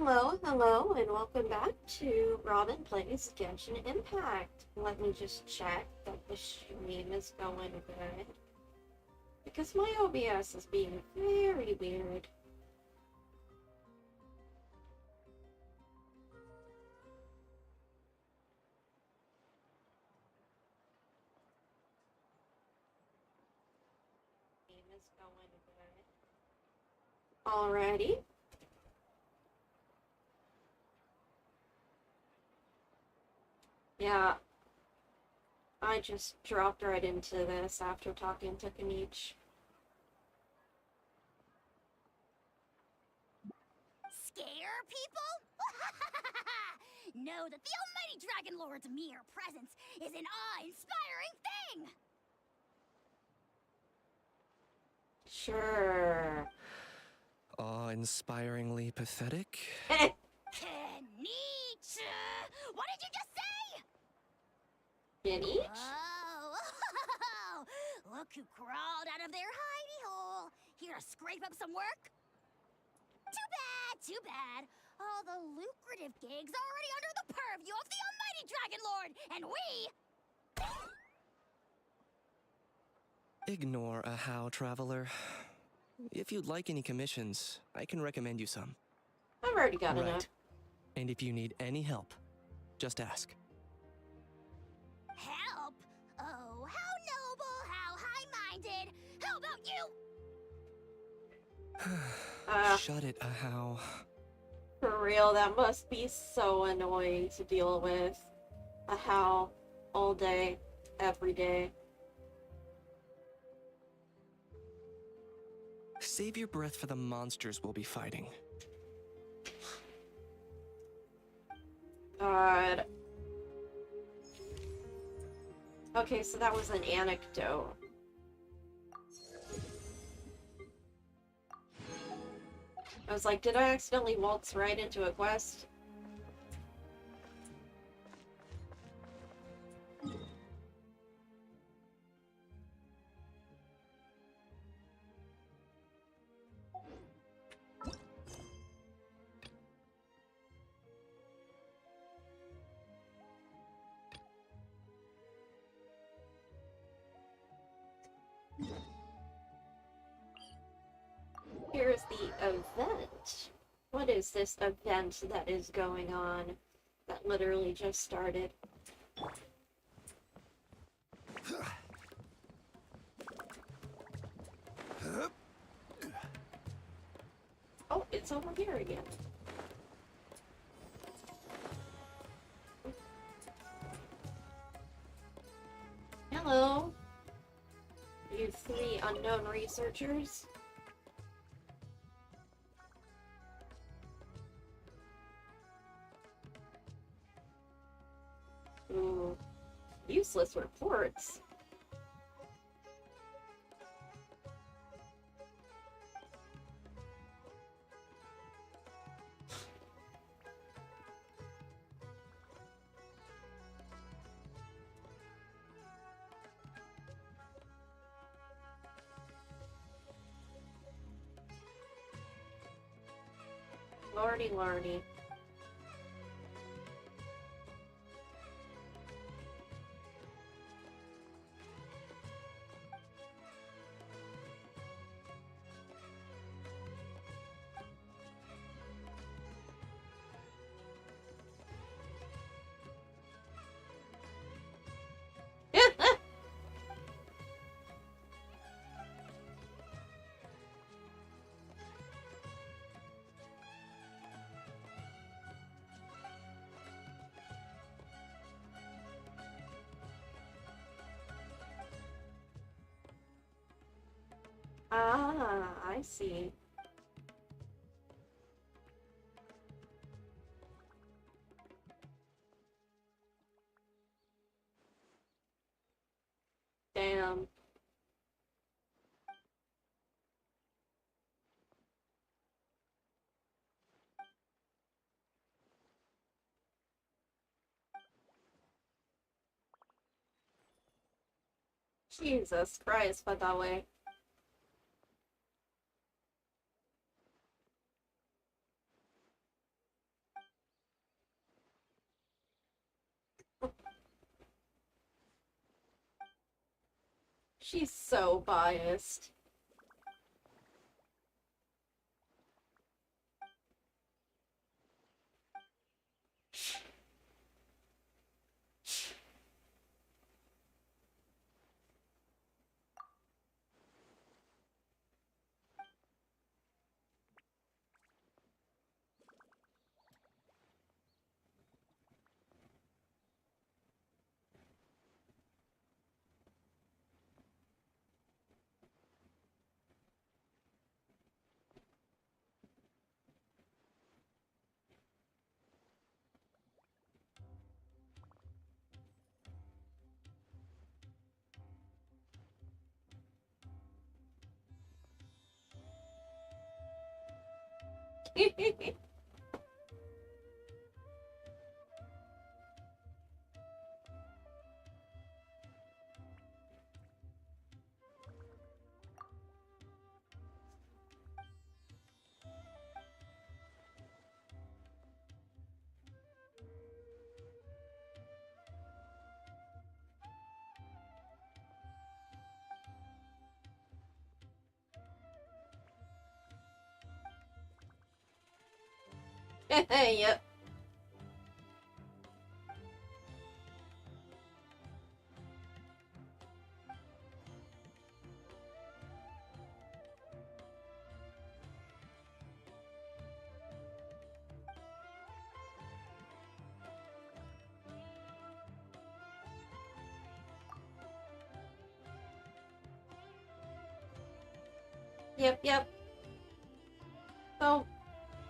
Hello, and welcome back to Robin Plays Genshin Impact. Let me just check that the stream is going good. Because my OBS is being very weird. Stream is going good. Alrighty. Yeah, I just dropped right into this after talking to Kanich. Scare people? Know that the almighty Dragon Lord's mere presence is an awe-inspiring thing! Sure. Awe-inspiringly pathetic? Kanich! What did you just say? Kanich? Oh, look who crawled out of their hidey hole. Here to scrape up some work? Too bad. All the lucrative gigs already under the purview of the almighty Dragon Lord, and we... Ignore a how, traveler. If you'd like any commissions, I can recommend you some. I've already got enough. And if you need any help, just ask. Help? Oh, how noble, how high-minded. How about you? Shut it, a how. For real, that must be so annoying to deal with. A how all day, every day. Save your breath for the monsters we'll be fighting. God. Okay, so that was an anecdote. I was like, did I accidentally waltz right into a quest? Here's the event. What is this event that is going on that literally just started? Oh, it's over here again. Hello, you three unknown researchers. Ooh, useless reports. Lordy. Ah, I see. Damn. Jesus Christ, but that way. She's so biased. Yep. Yep. So,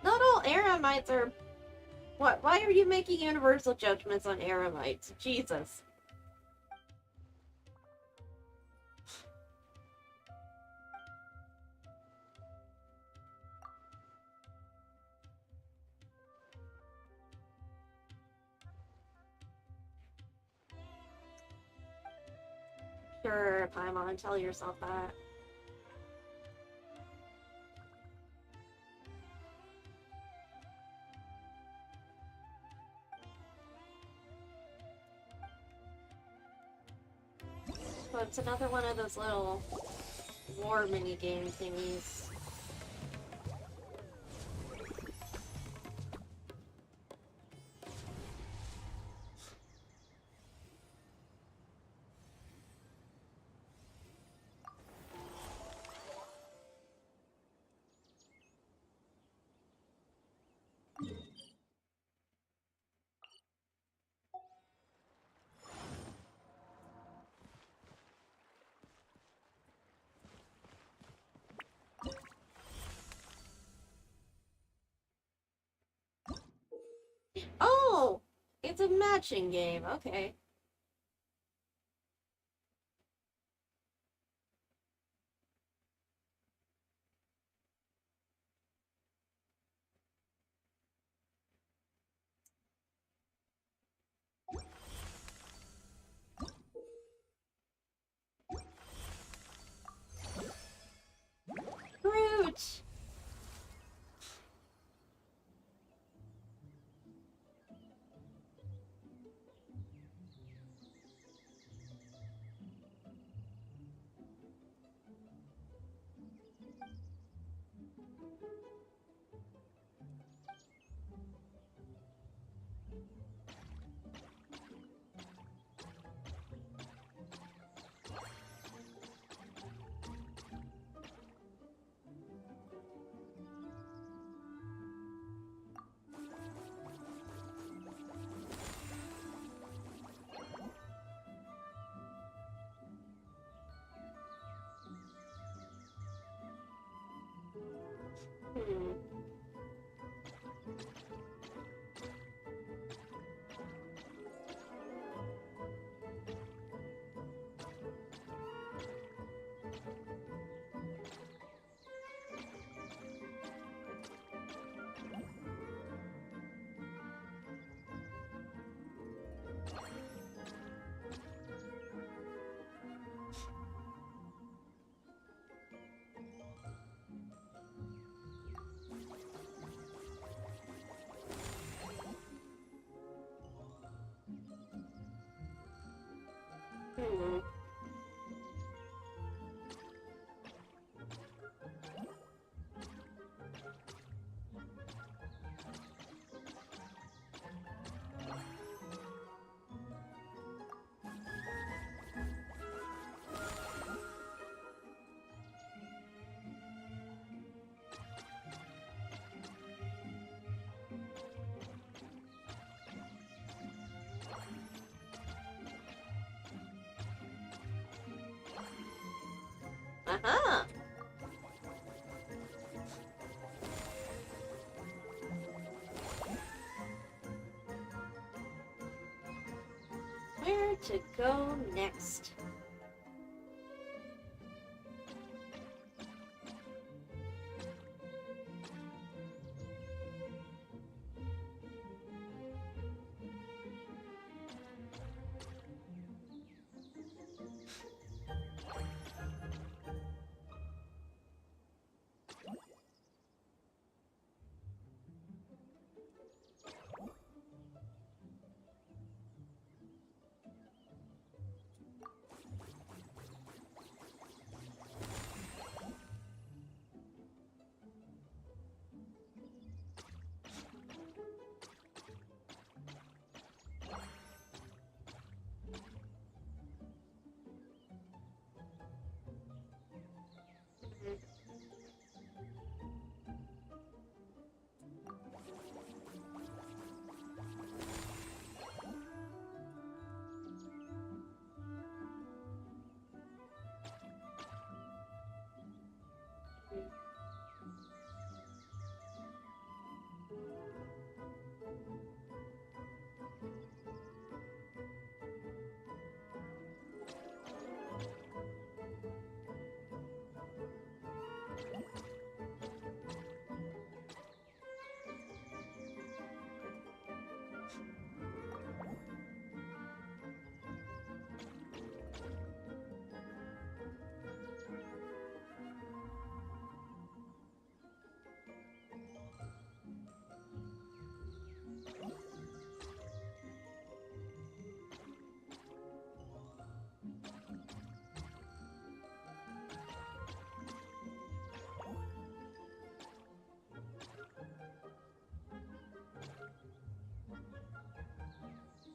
not all Aramites are... What? Why are you making universal judgments on Aramites? Jesus. Sure, Paimon, tell yourself that. So it's another one of those little war minigame thingies. Oh! It's a matching game, okay. Groot! Hmm. Hmm. Uh-huh. Where to go next?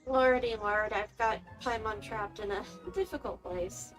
Lordy lord, I've got Paimon trapped in a difficult place.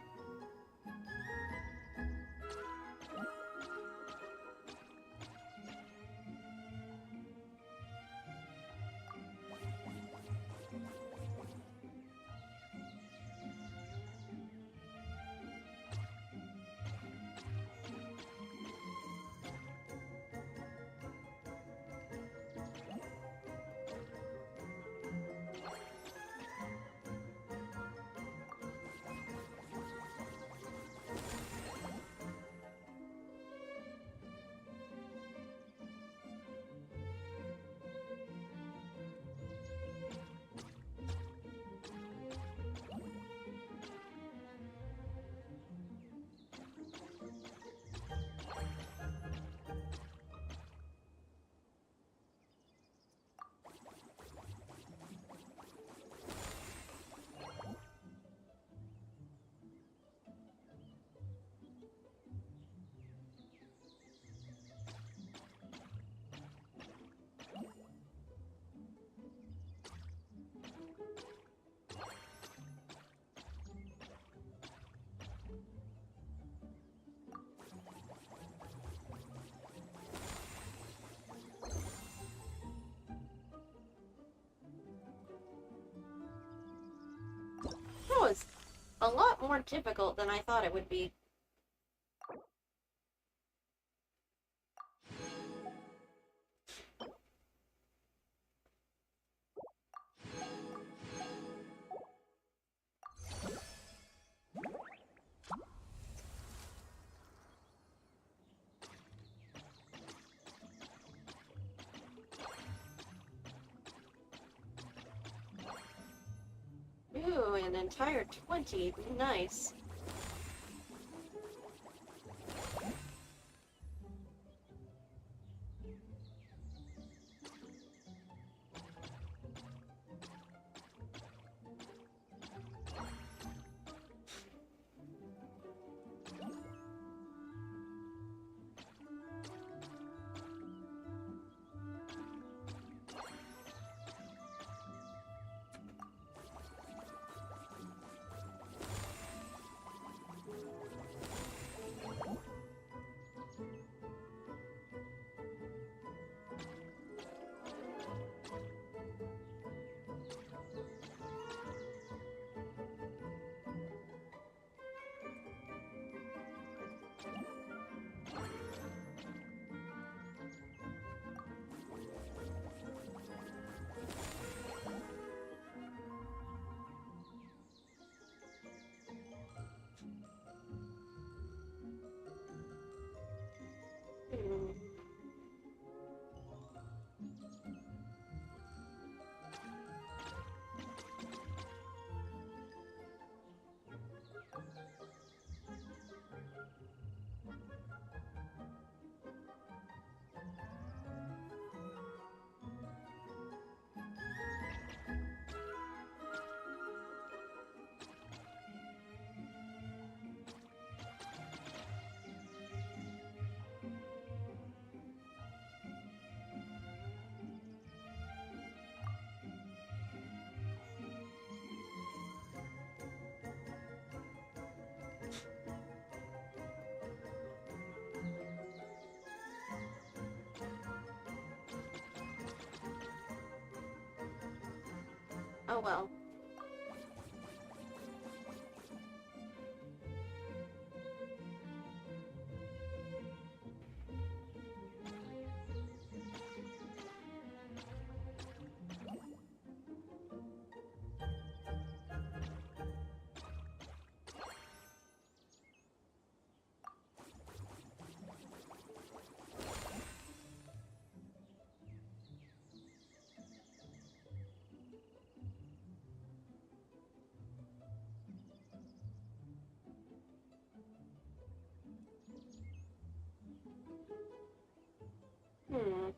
That was a lot more difficult than I thought it would be. Ooh, an entire 20. Nice. Oh well. Hmm.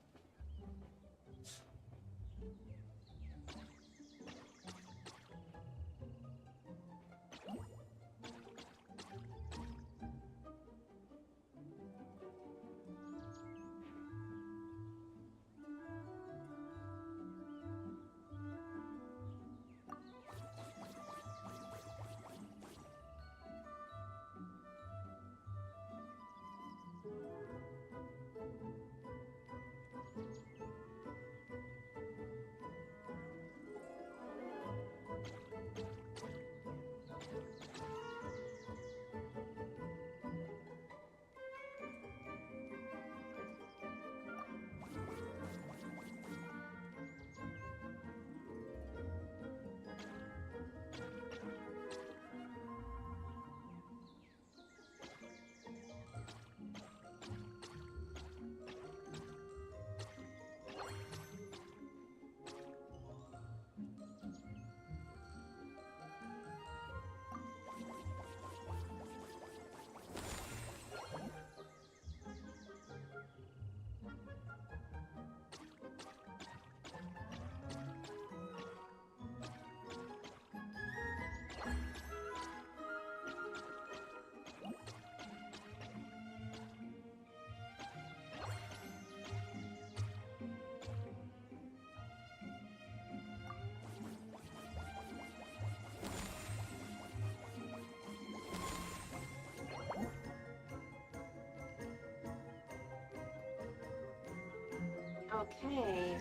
Okay.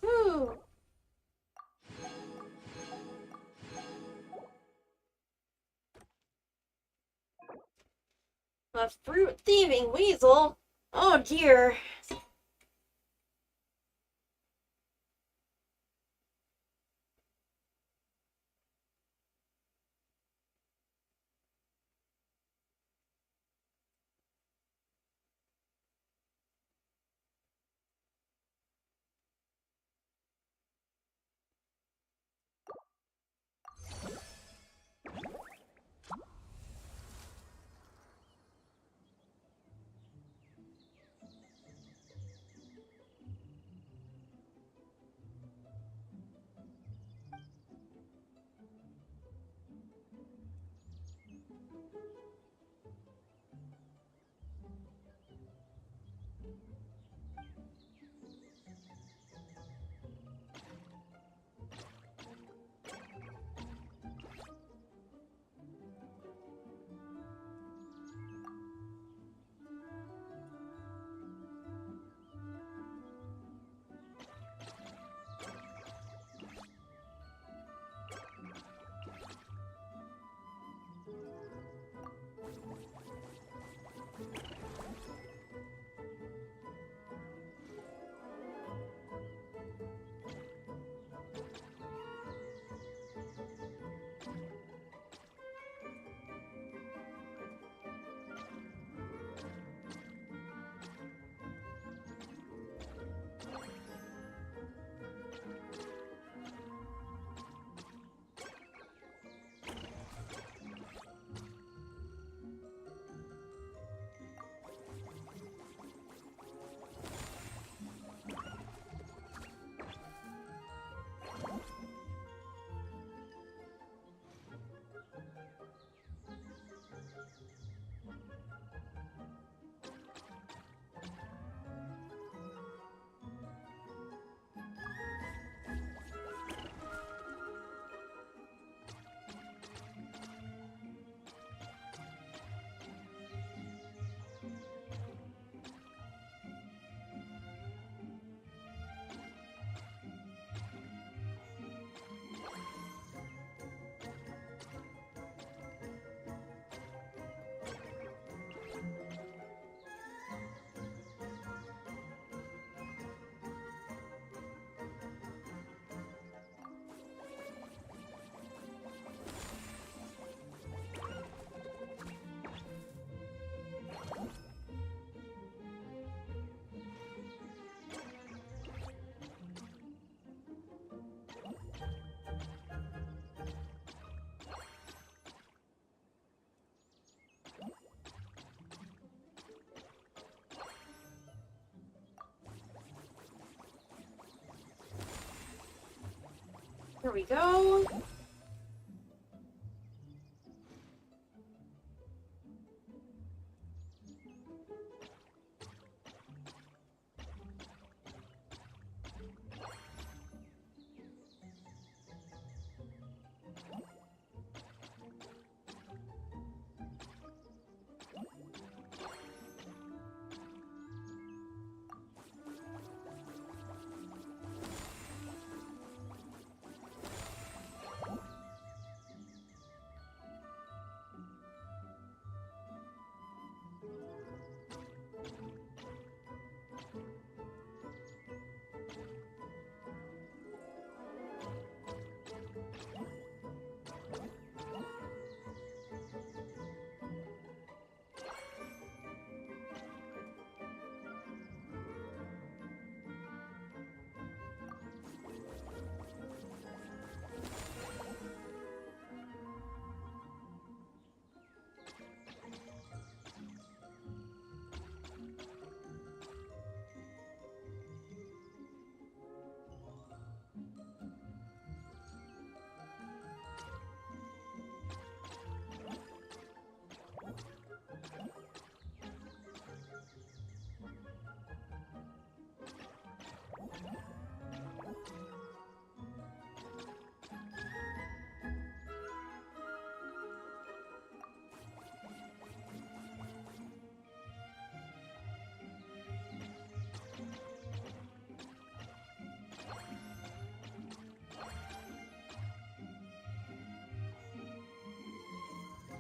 Whew. A fruit thieving weasel? Oh dear. Here we go.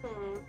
Hmm.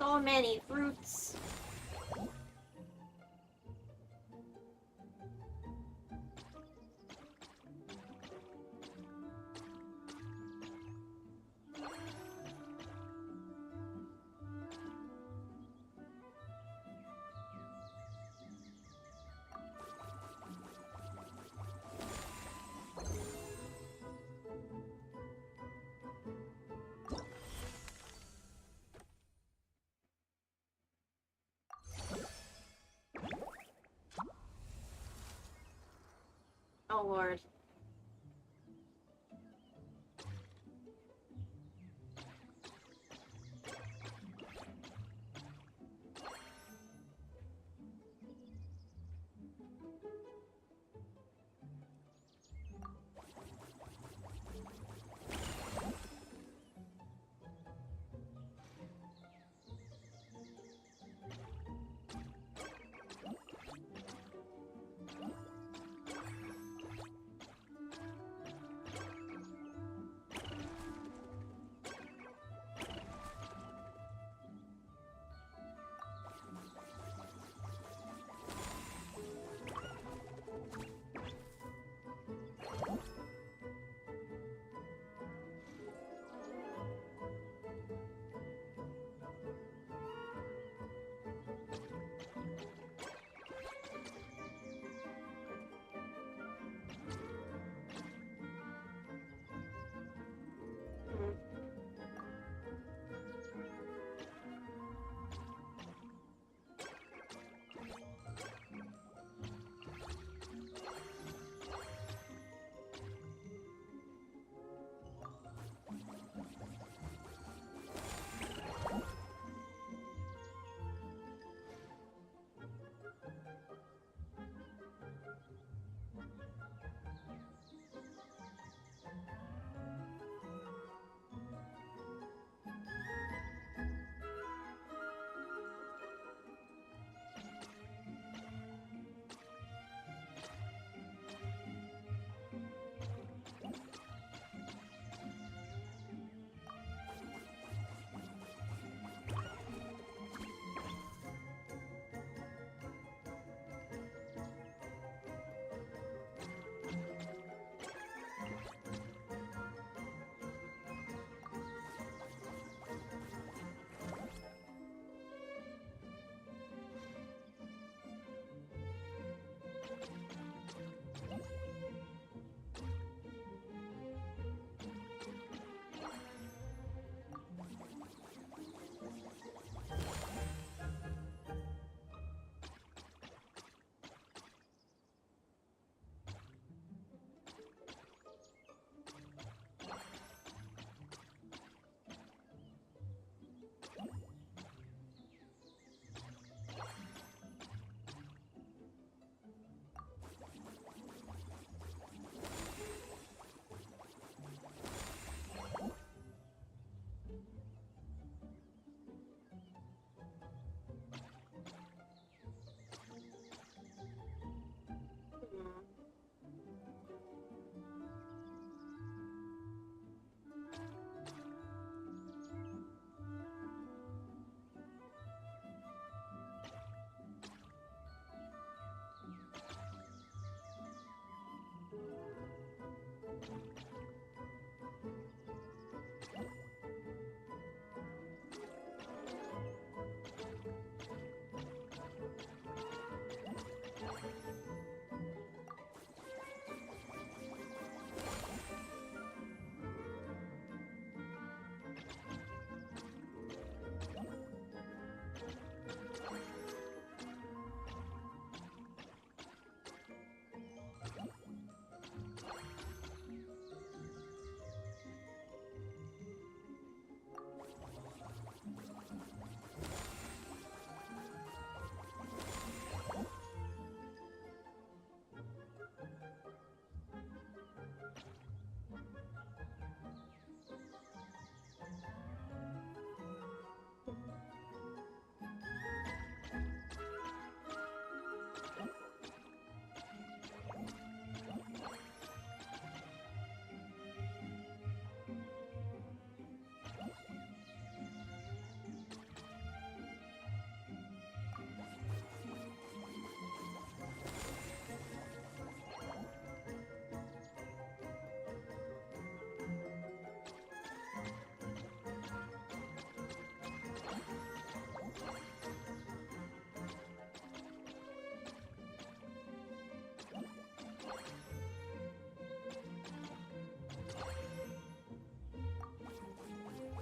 So many fruits. Oh lord.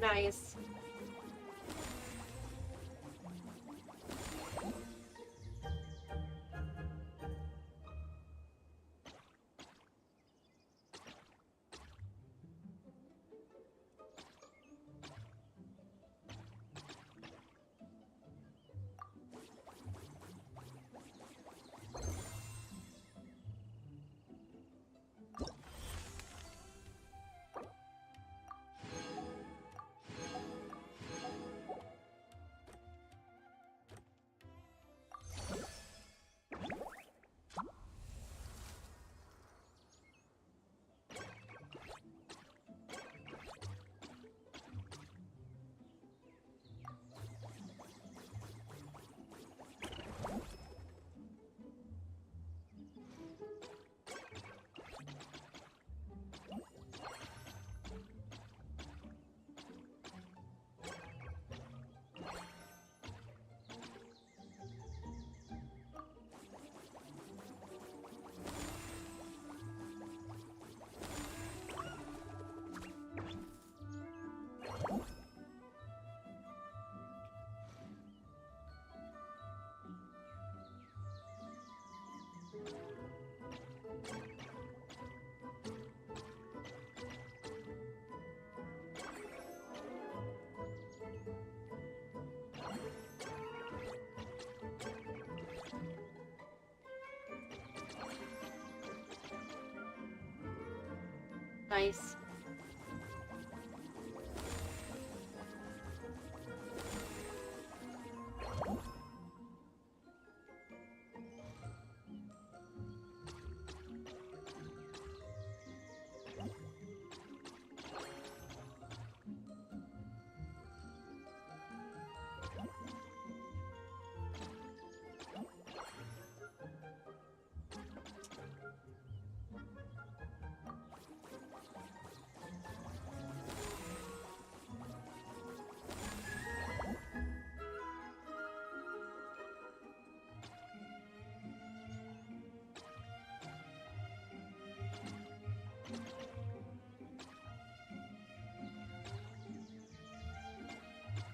Nice. Nice.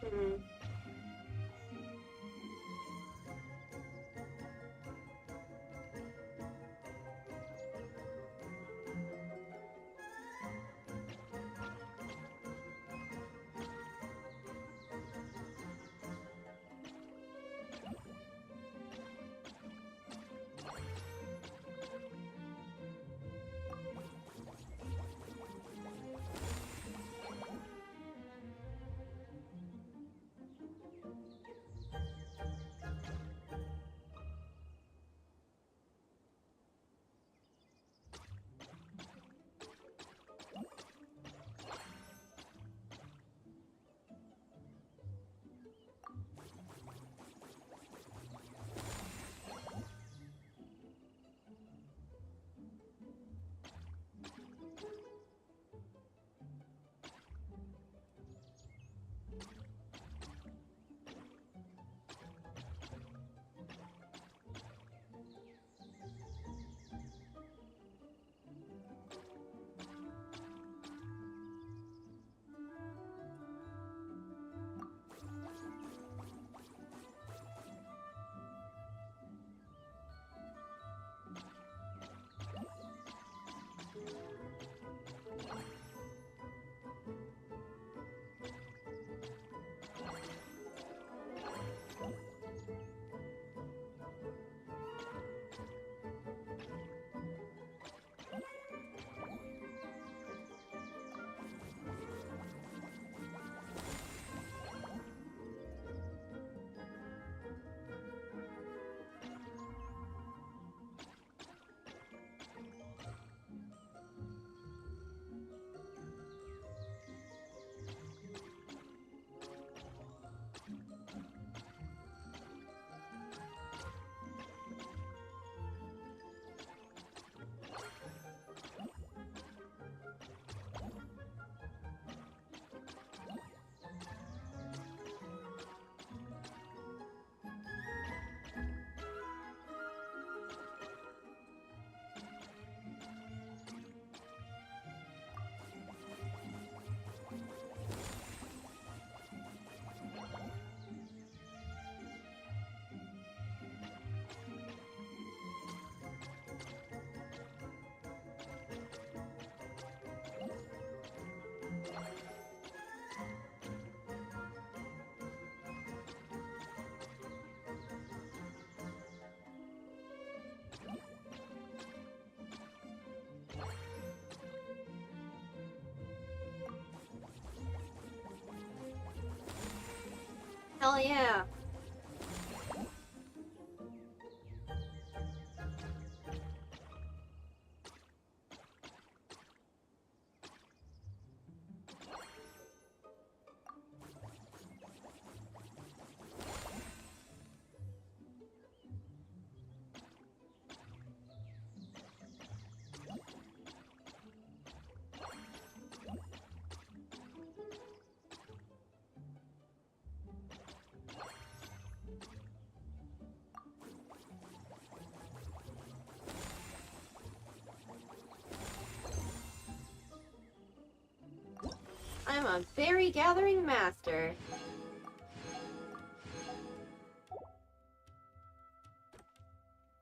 Hmm. Hell yeah. I'm a berry gathering master.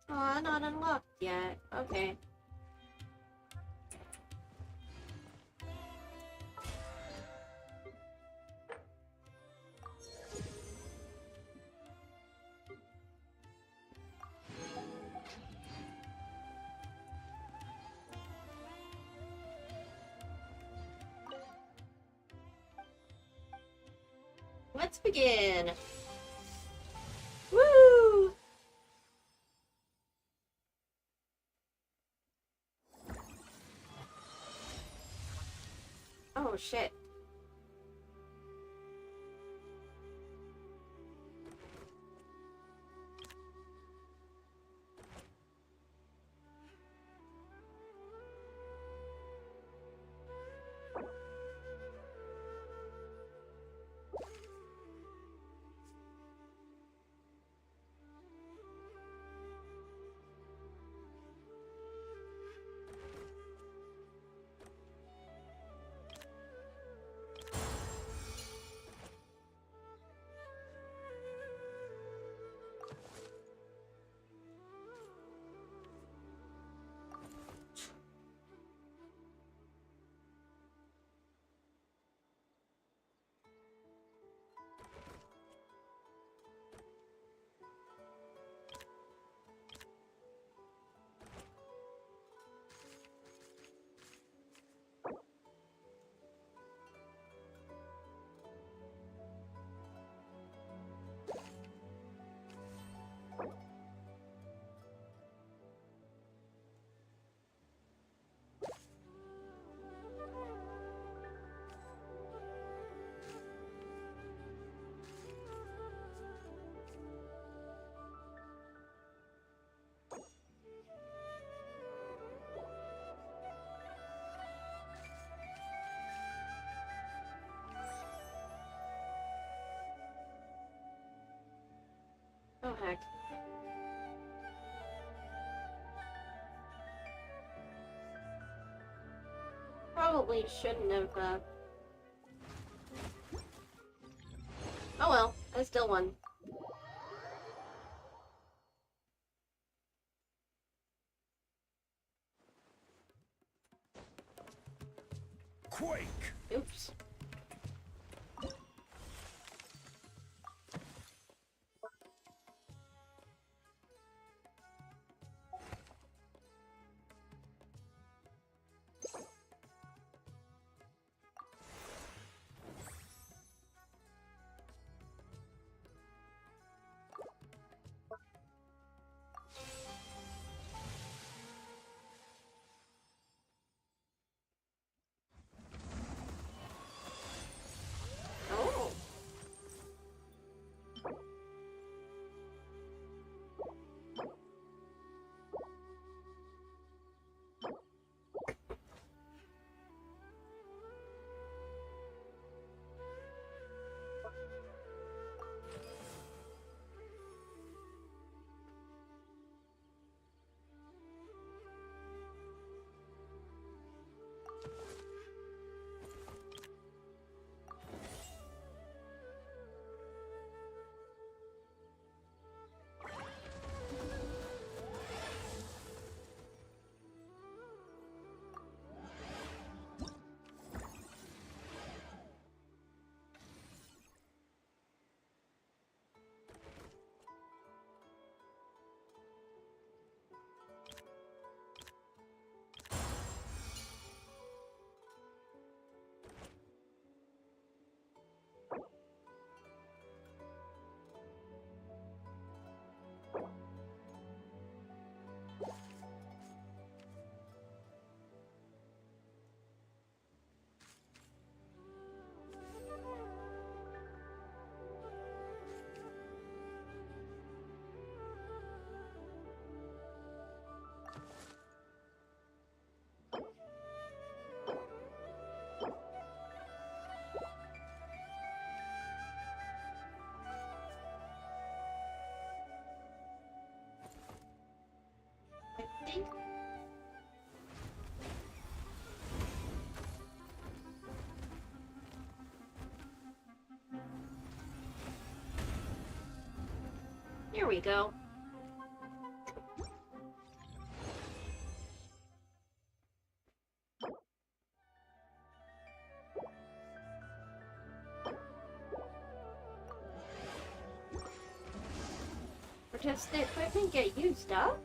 Aw, not unlocked yet. Okay. Let's begin. Woo! Oh shit. Oh heck. Probably shouldn't have, Oh well, I still won. Quake! Oops. See? Here we go. Or does the equipment get used up?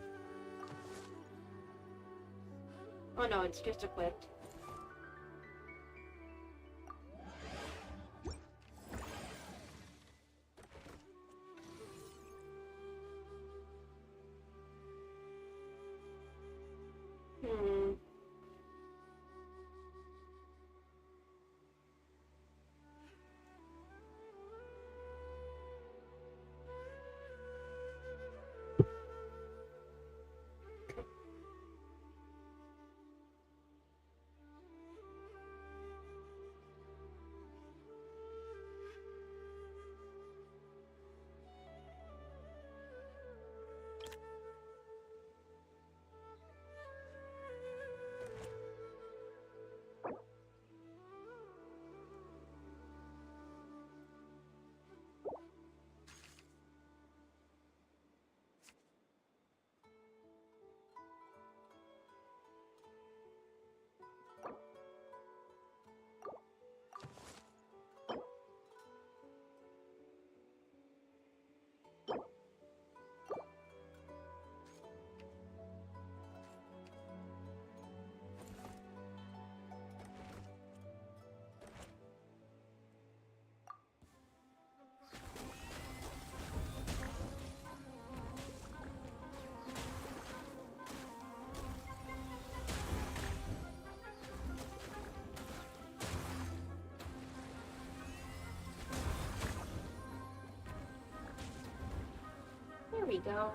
Oh no, it's just equipped. Hmm. There we go.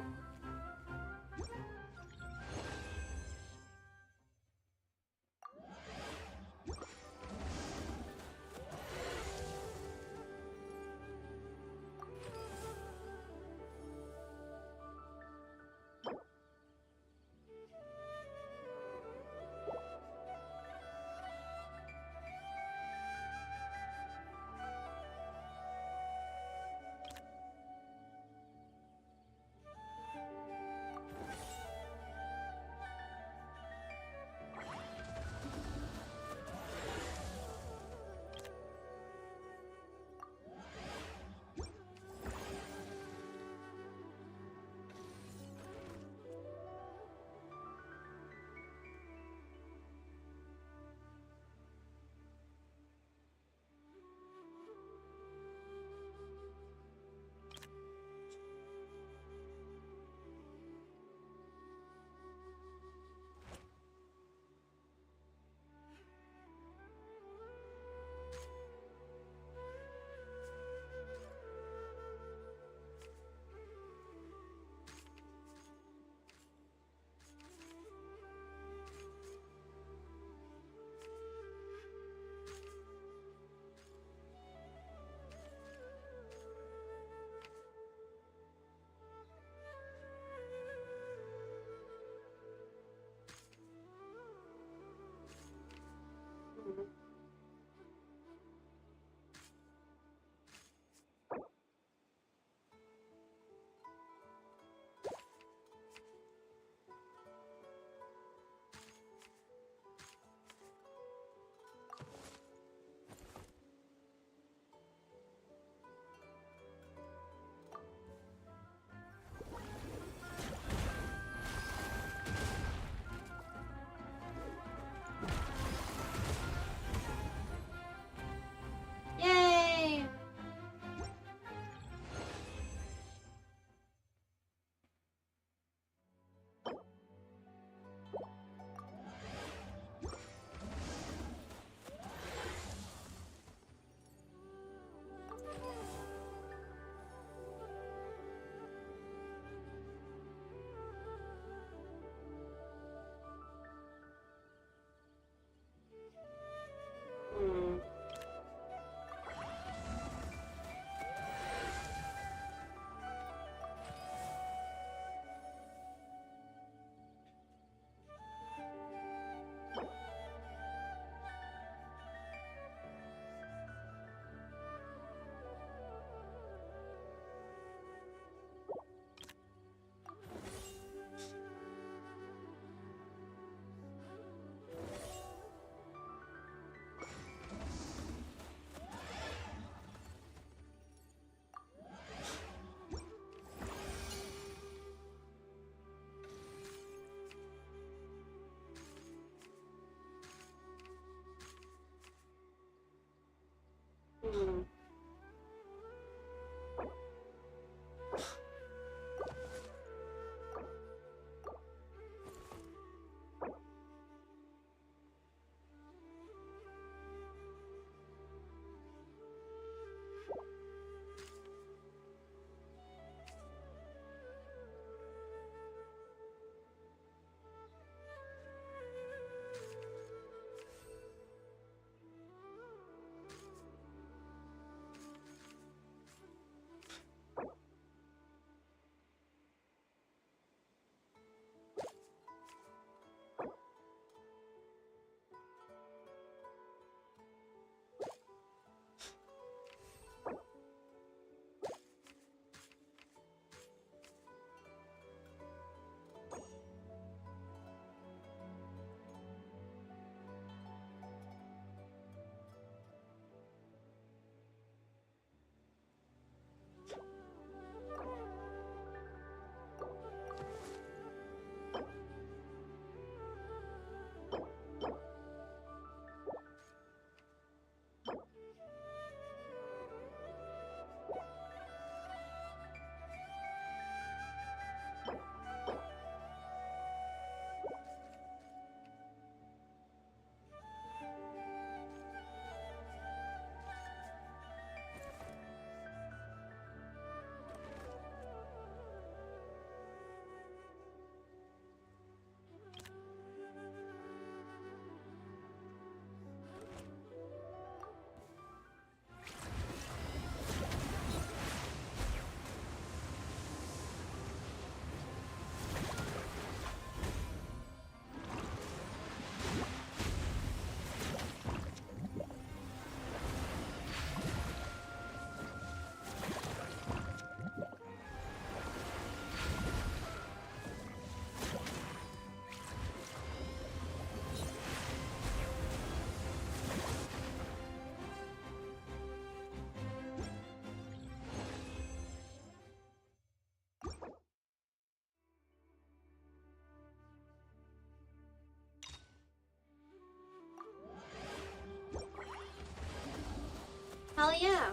Hell yeah.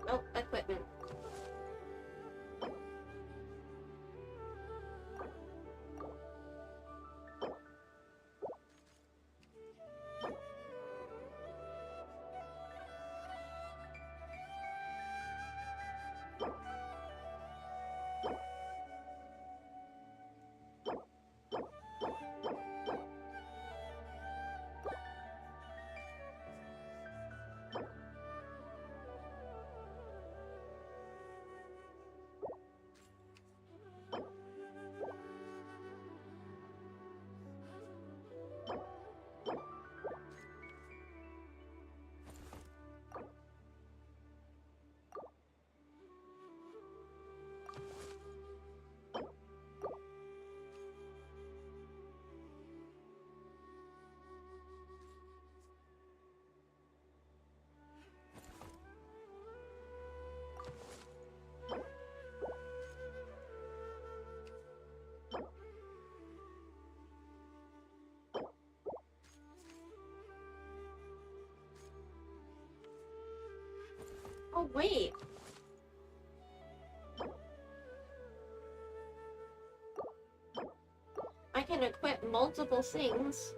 Oh, equipment. Oh, wait. I can equip multiple things.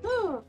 Whew.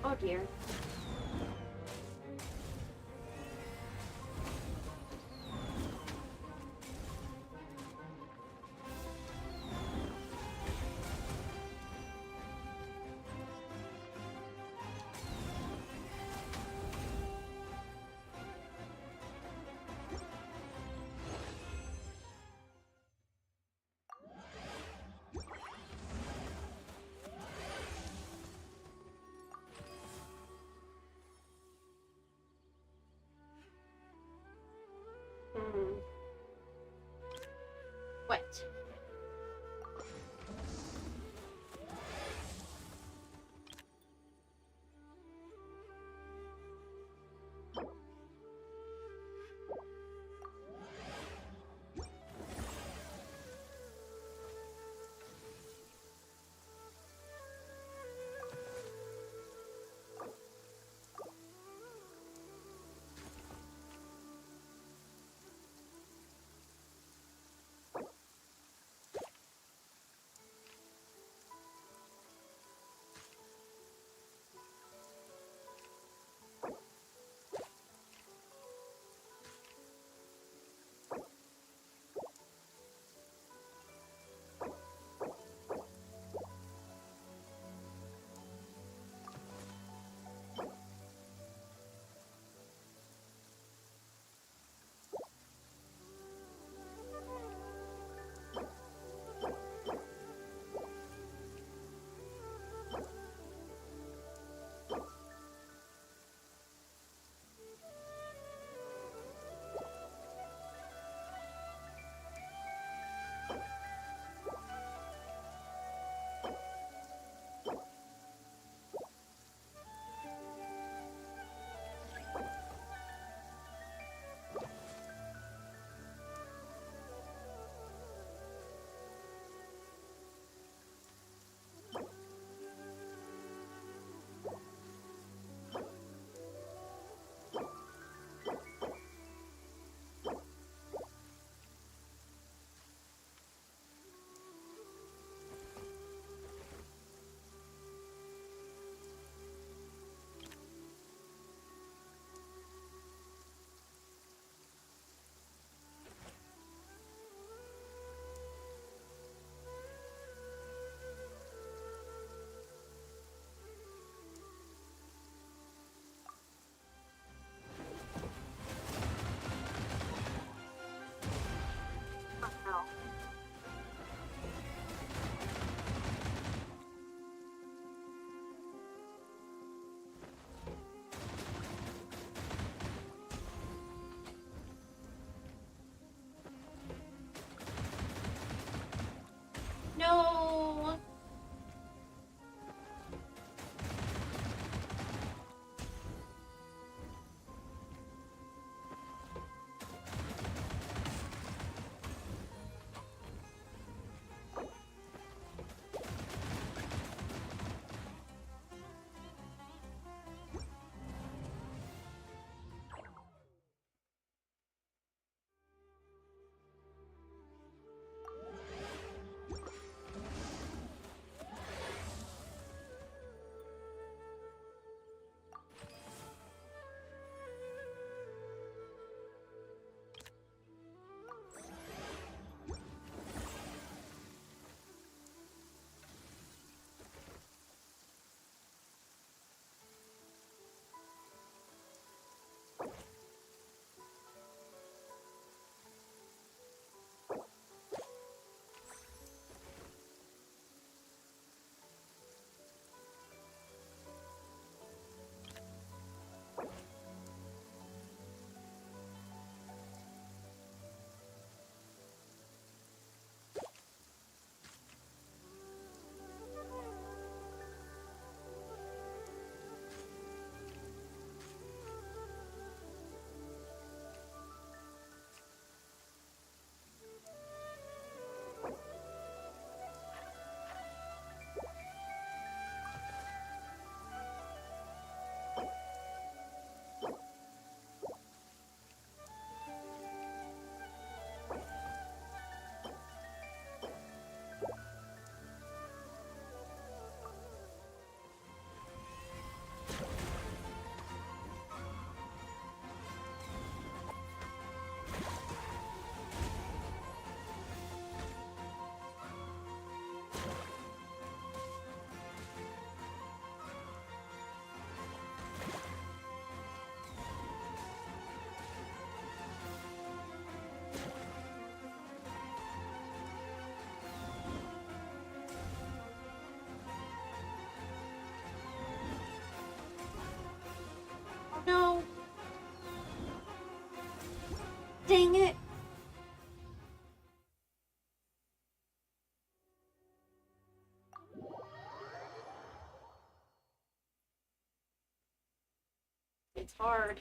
Oh dear. What? It's hard.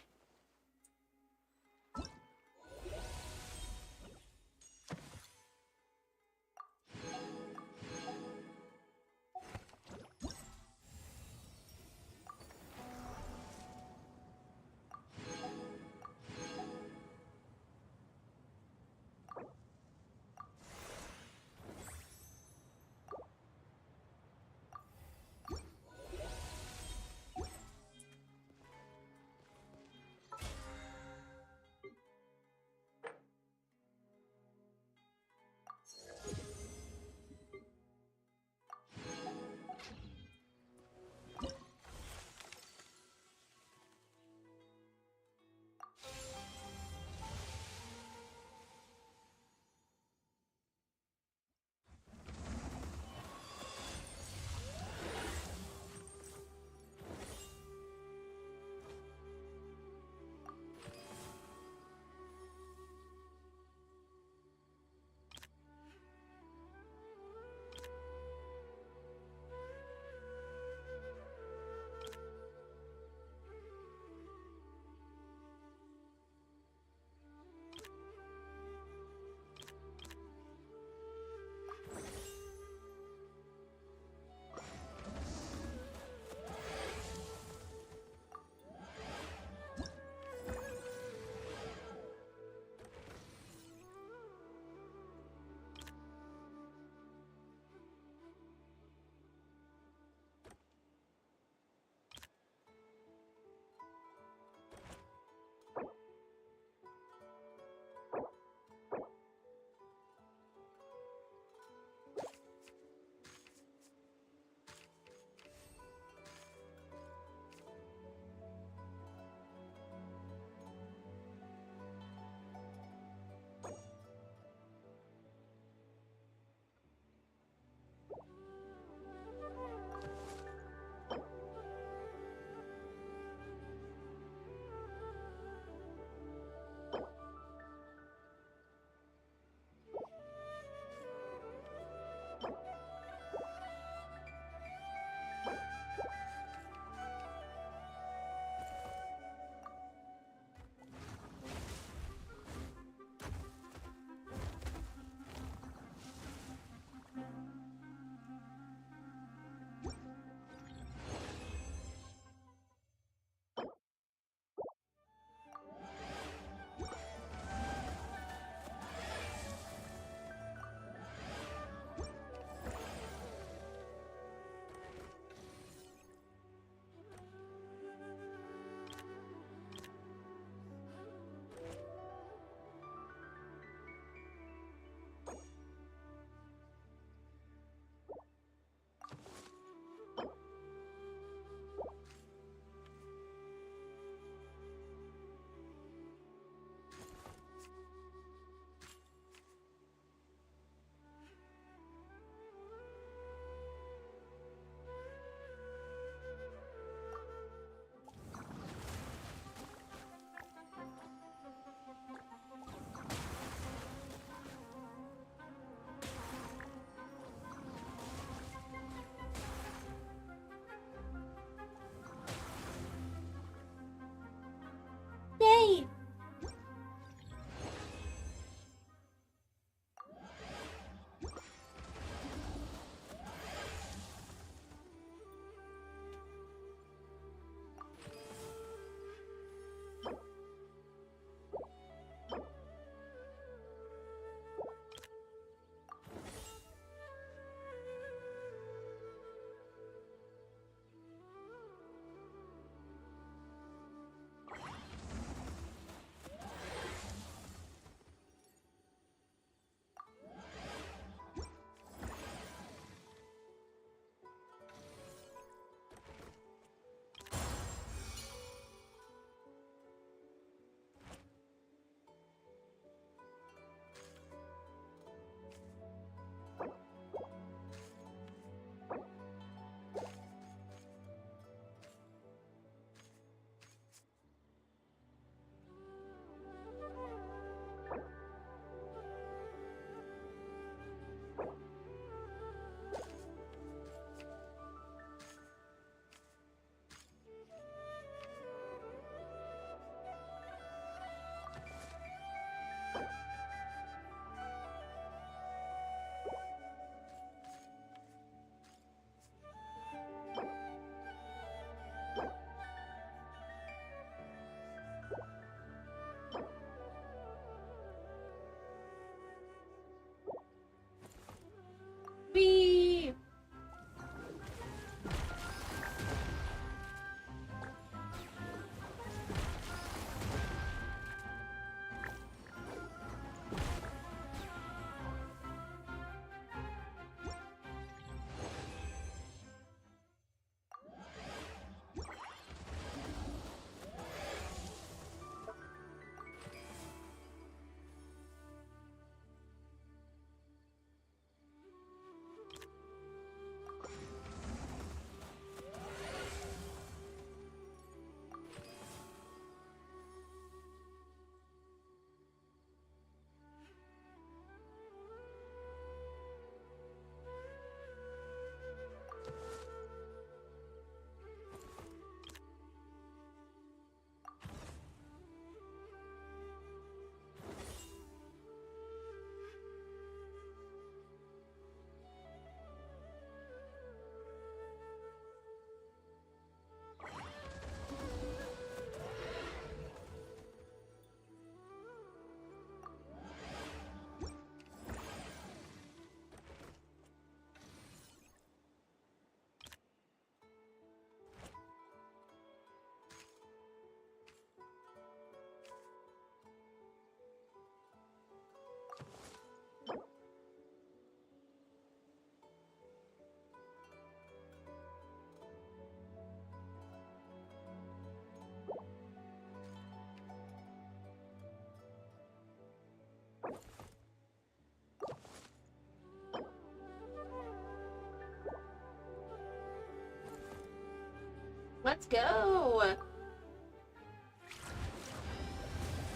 Let's go!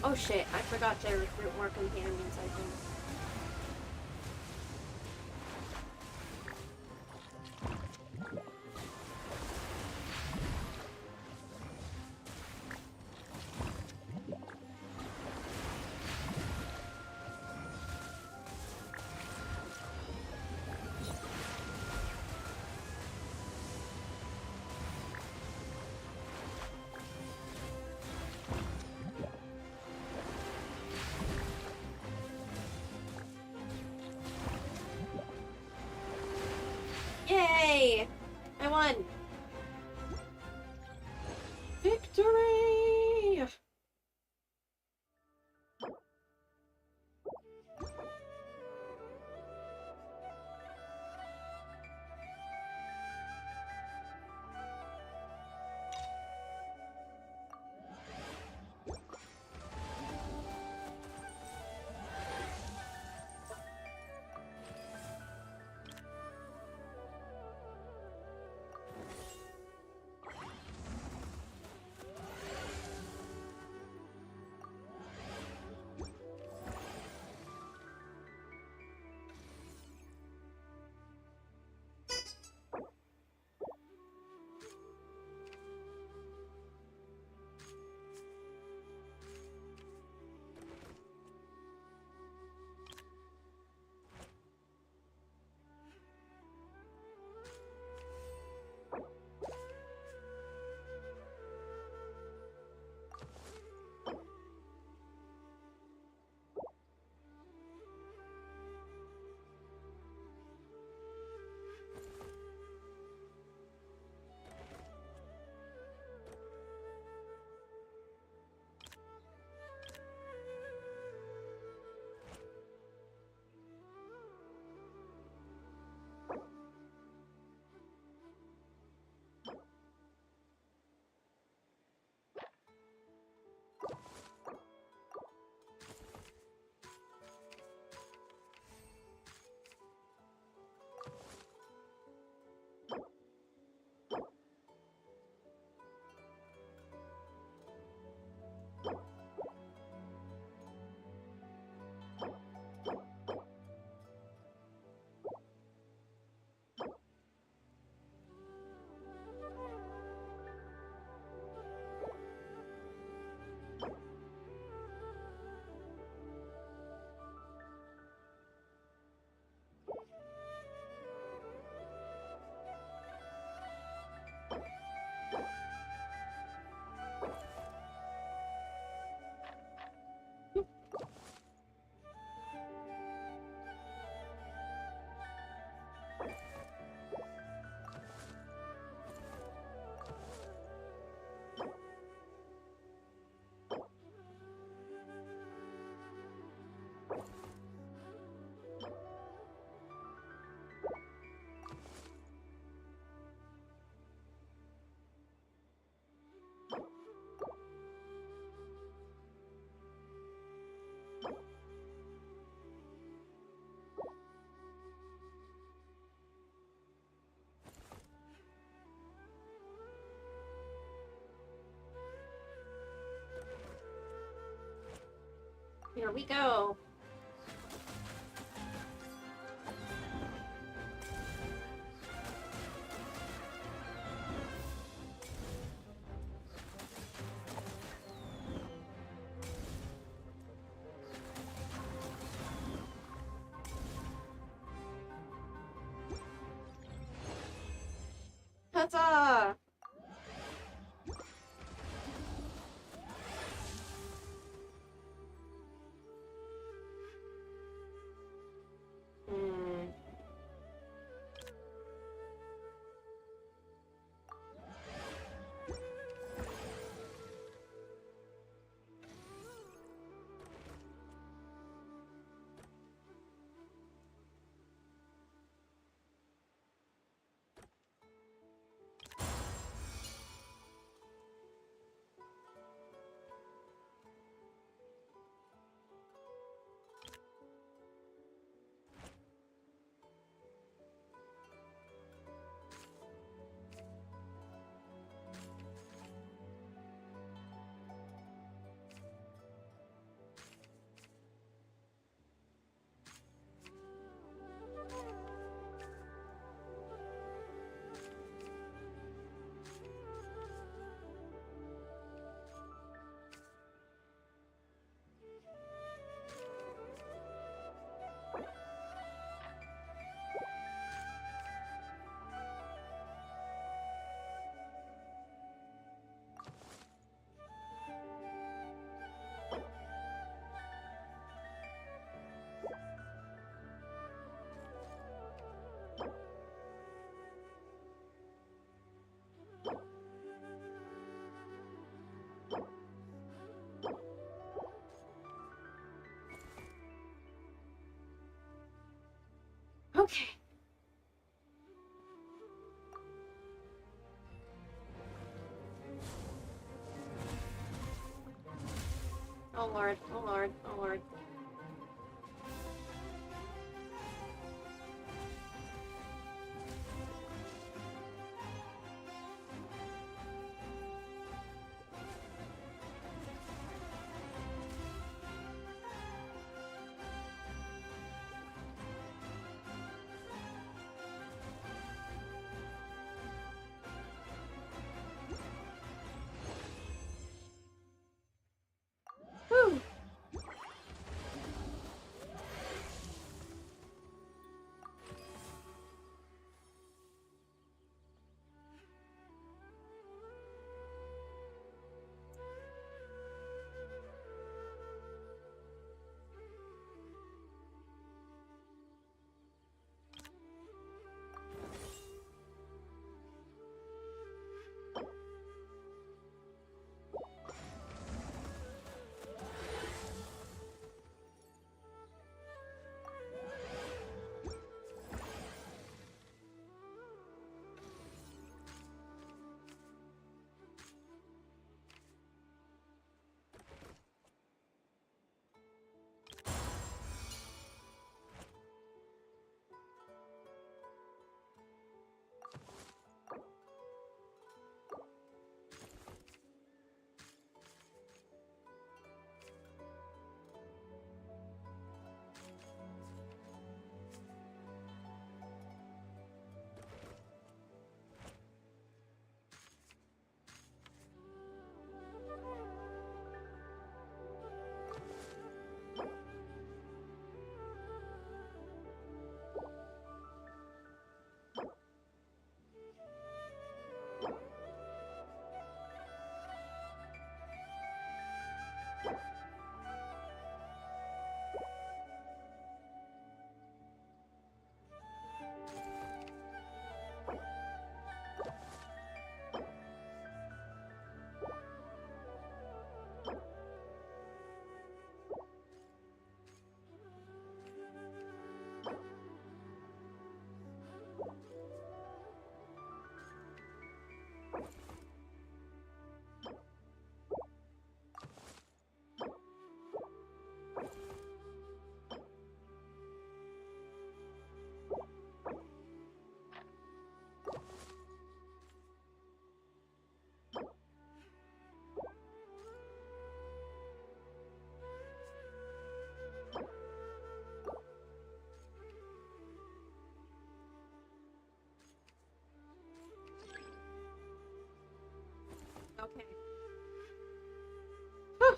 Oh shit, I forgot to recruit more companions, I think. Yay! I won! Victory! Here we go. Huzzah! Hmm. Okay. Oh lord, oh lord, oh lord. Whew. Okay. Whew.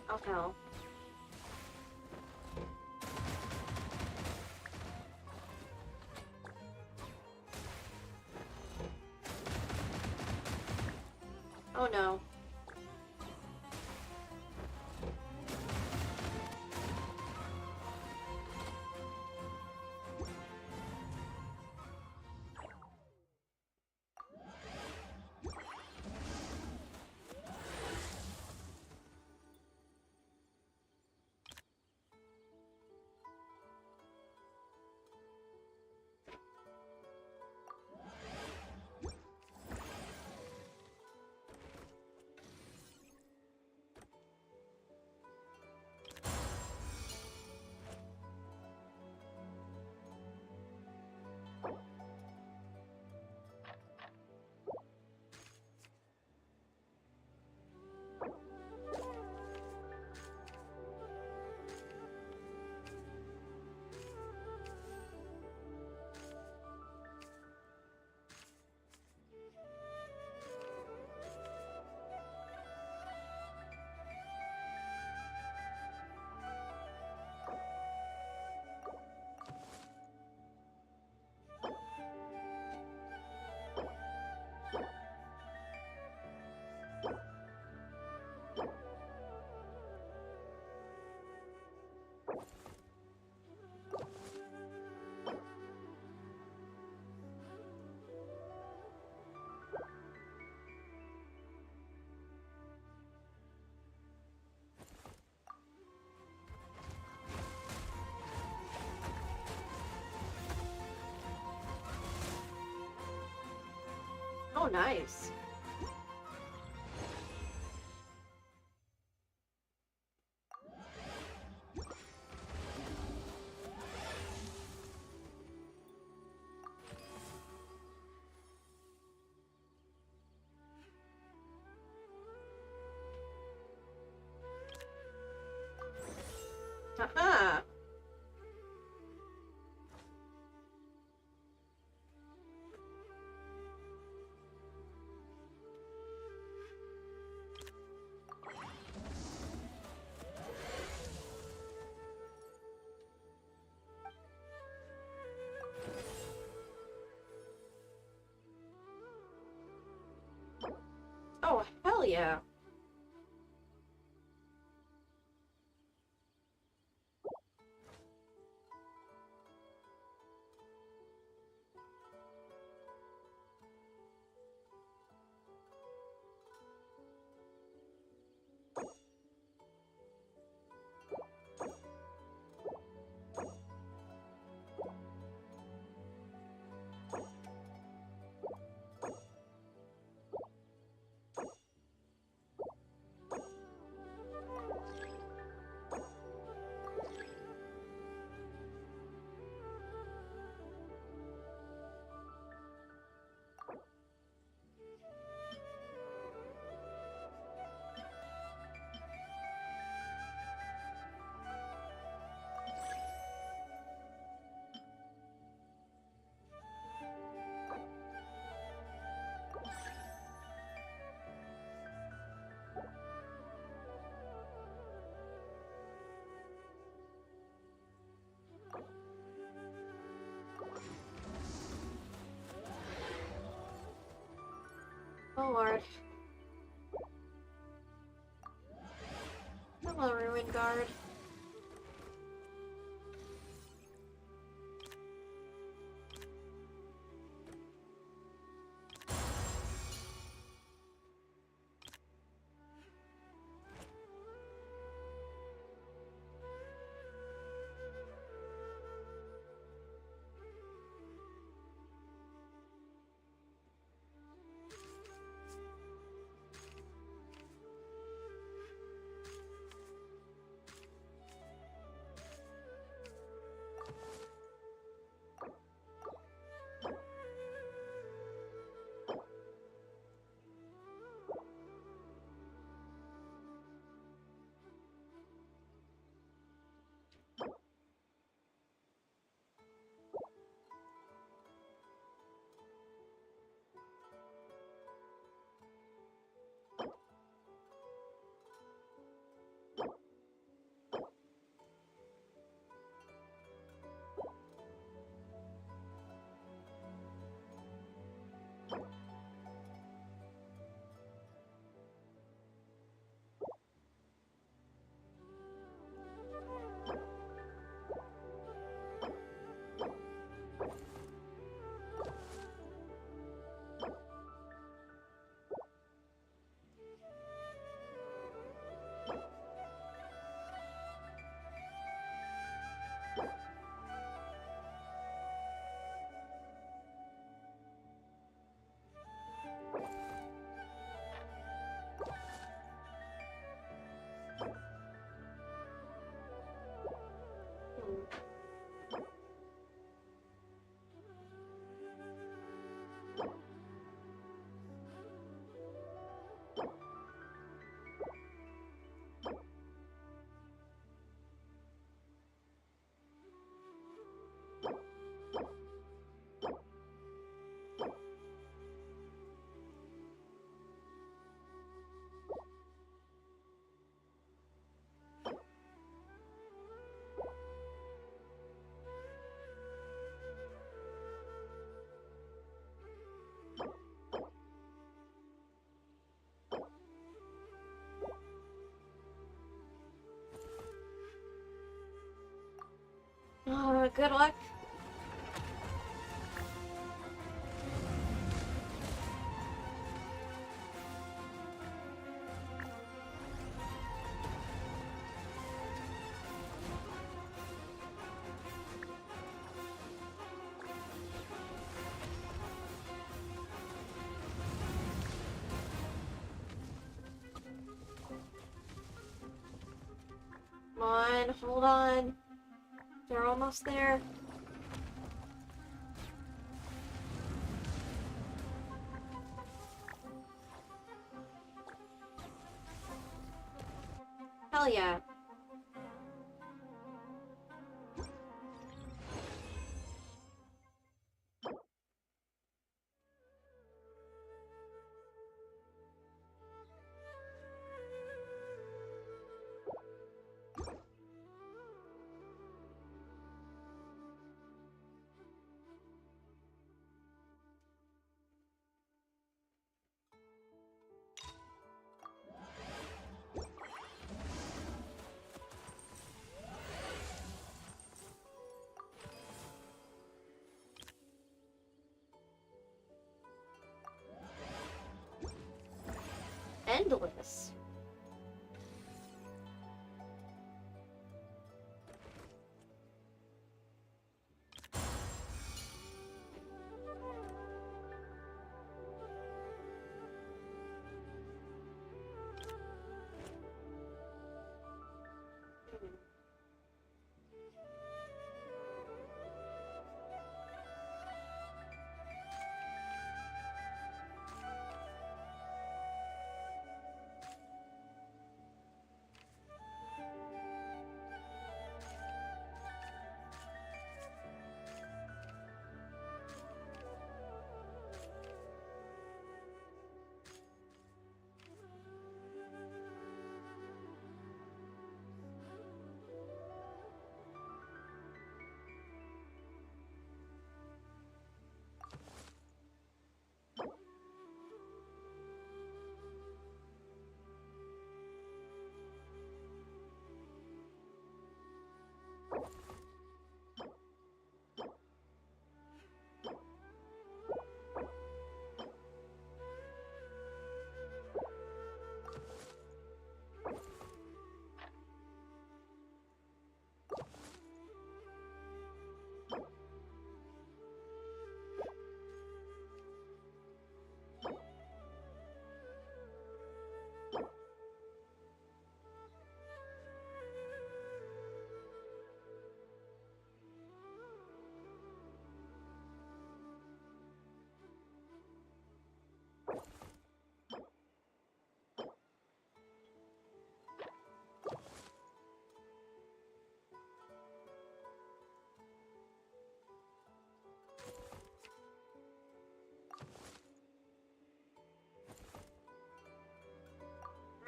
Oh hell. Oh no. Oh, nice. Haha. Oh, hell yeah. Oh, Lord. Hello, Ruin Guard. Good luck. on, hold on. They're almost there. Hell yeah. Endless.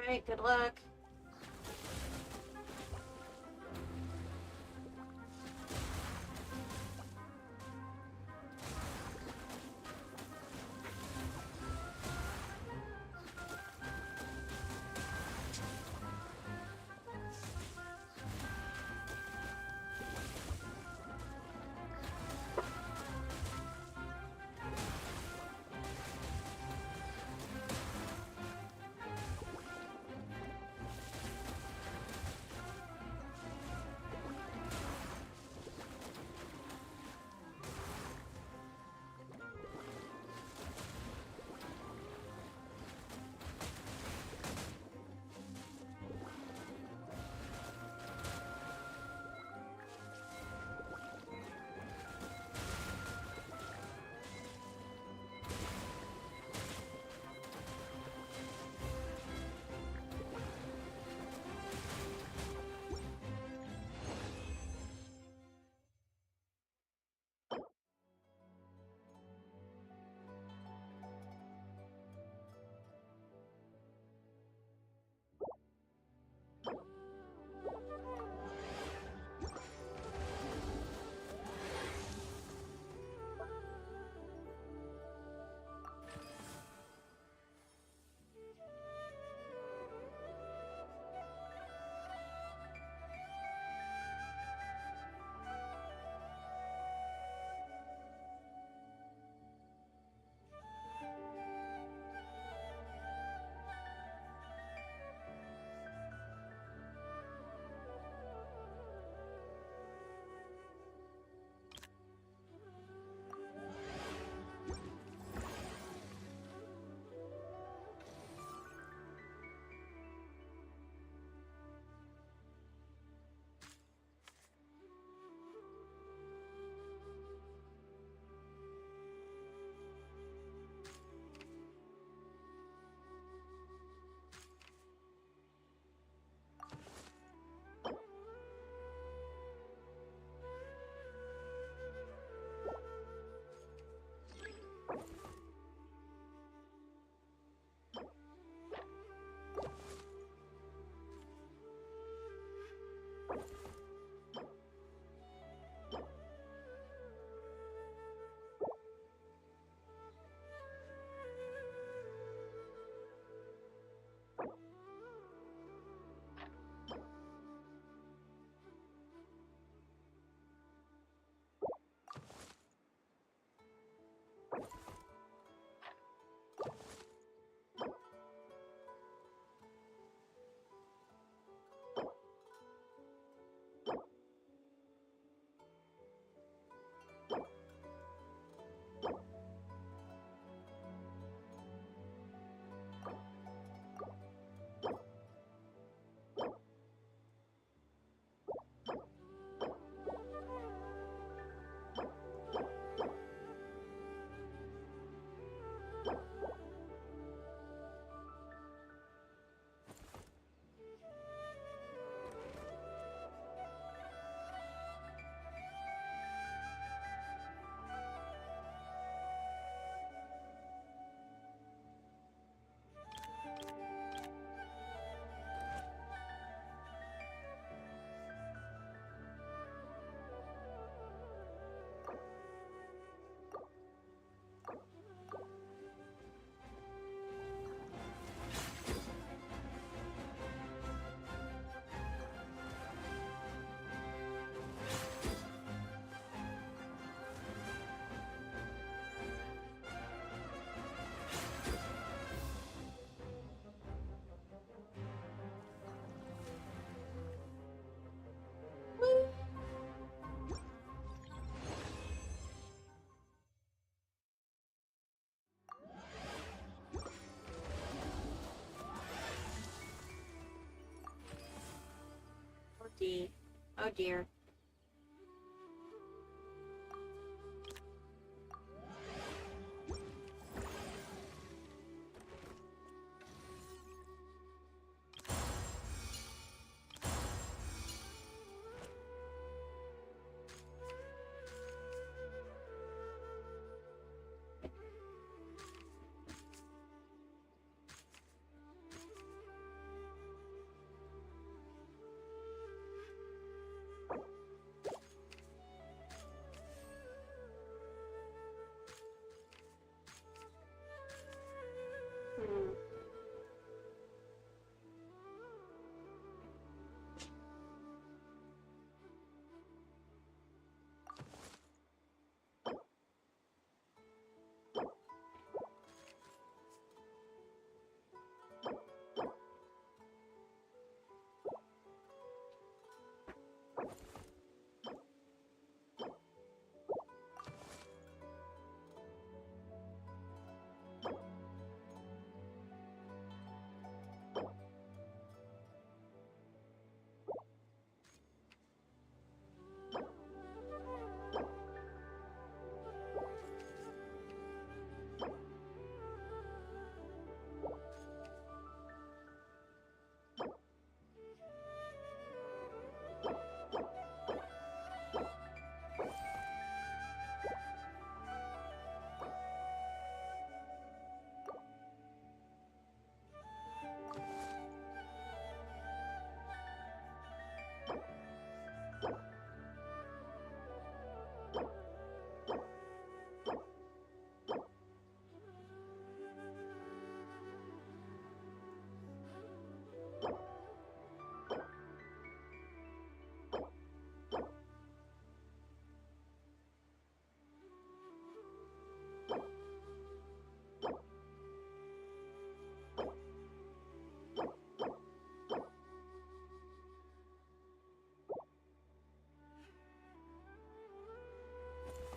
Alright, good luck. Oh dear. Hmm.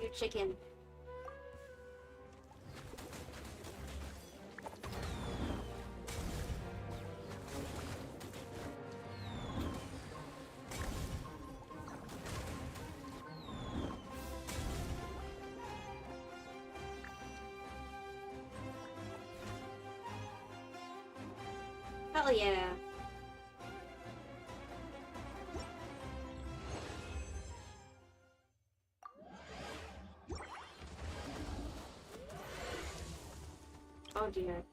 You chicken. Hell yeah. Oh dear.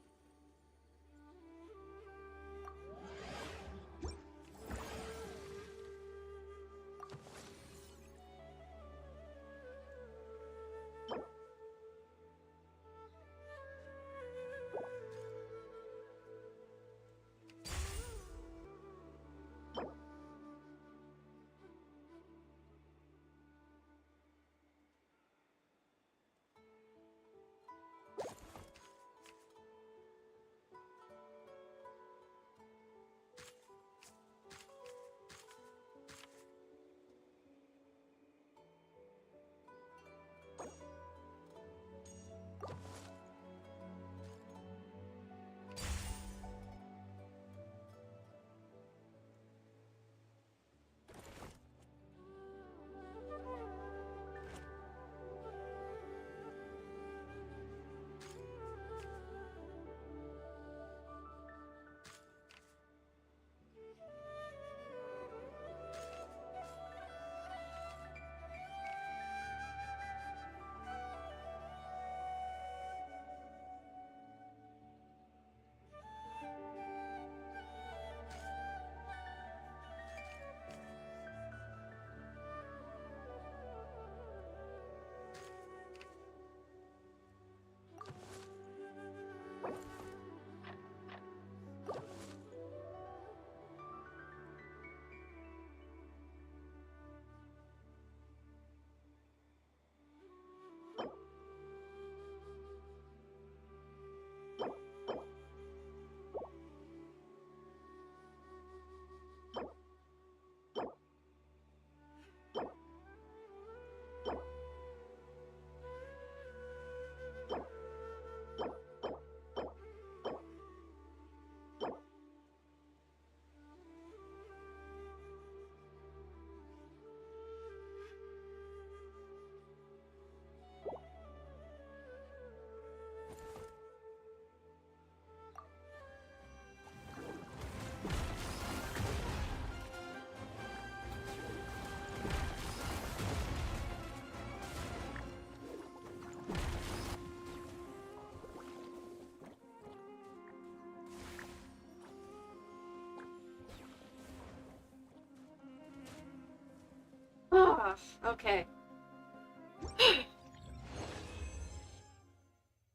Okay.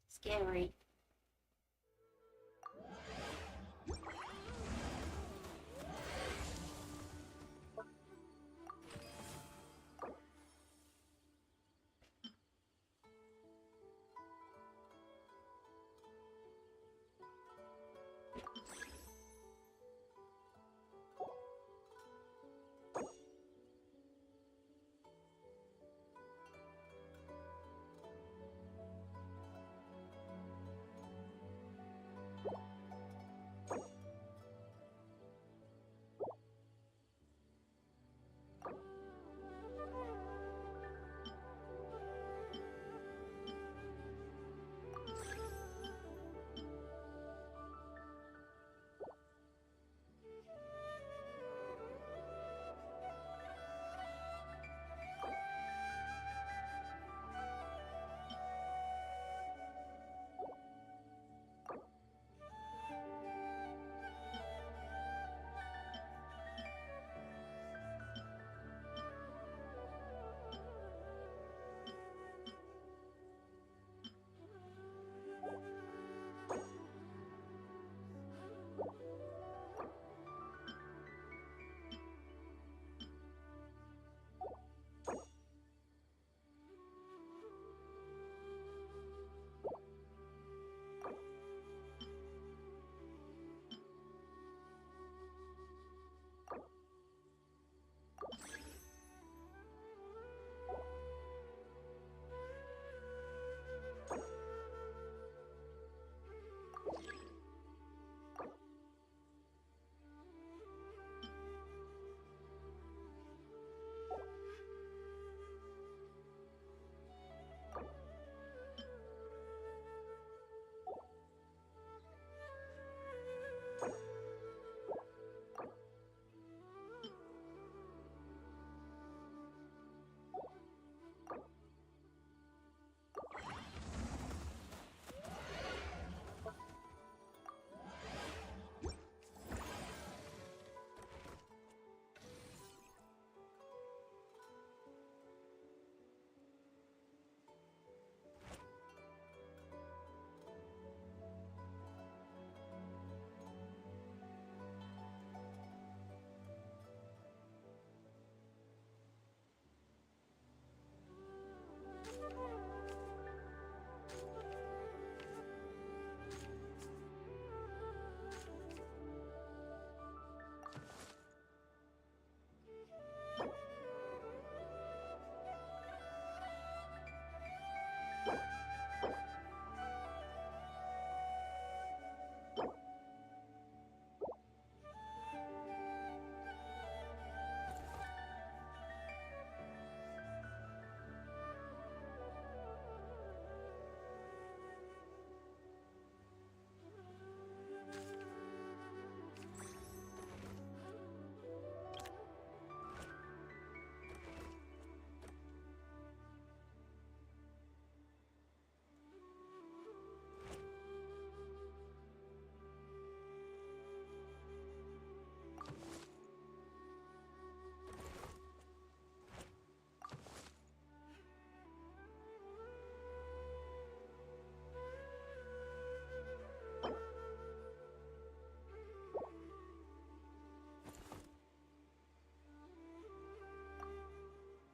Scary.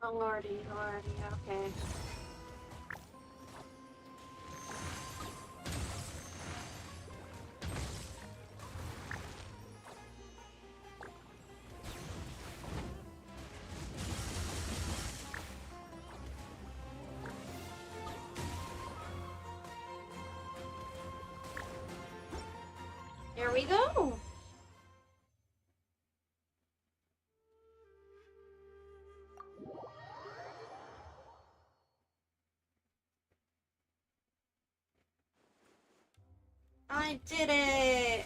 Oh lordy, lordy, okay. Here we go! I did it!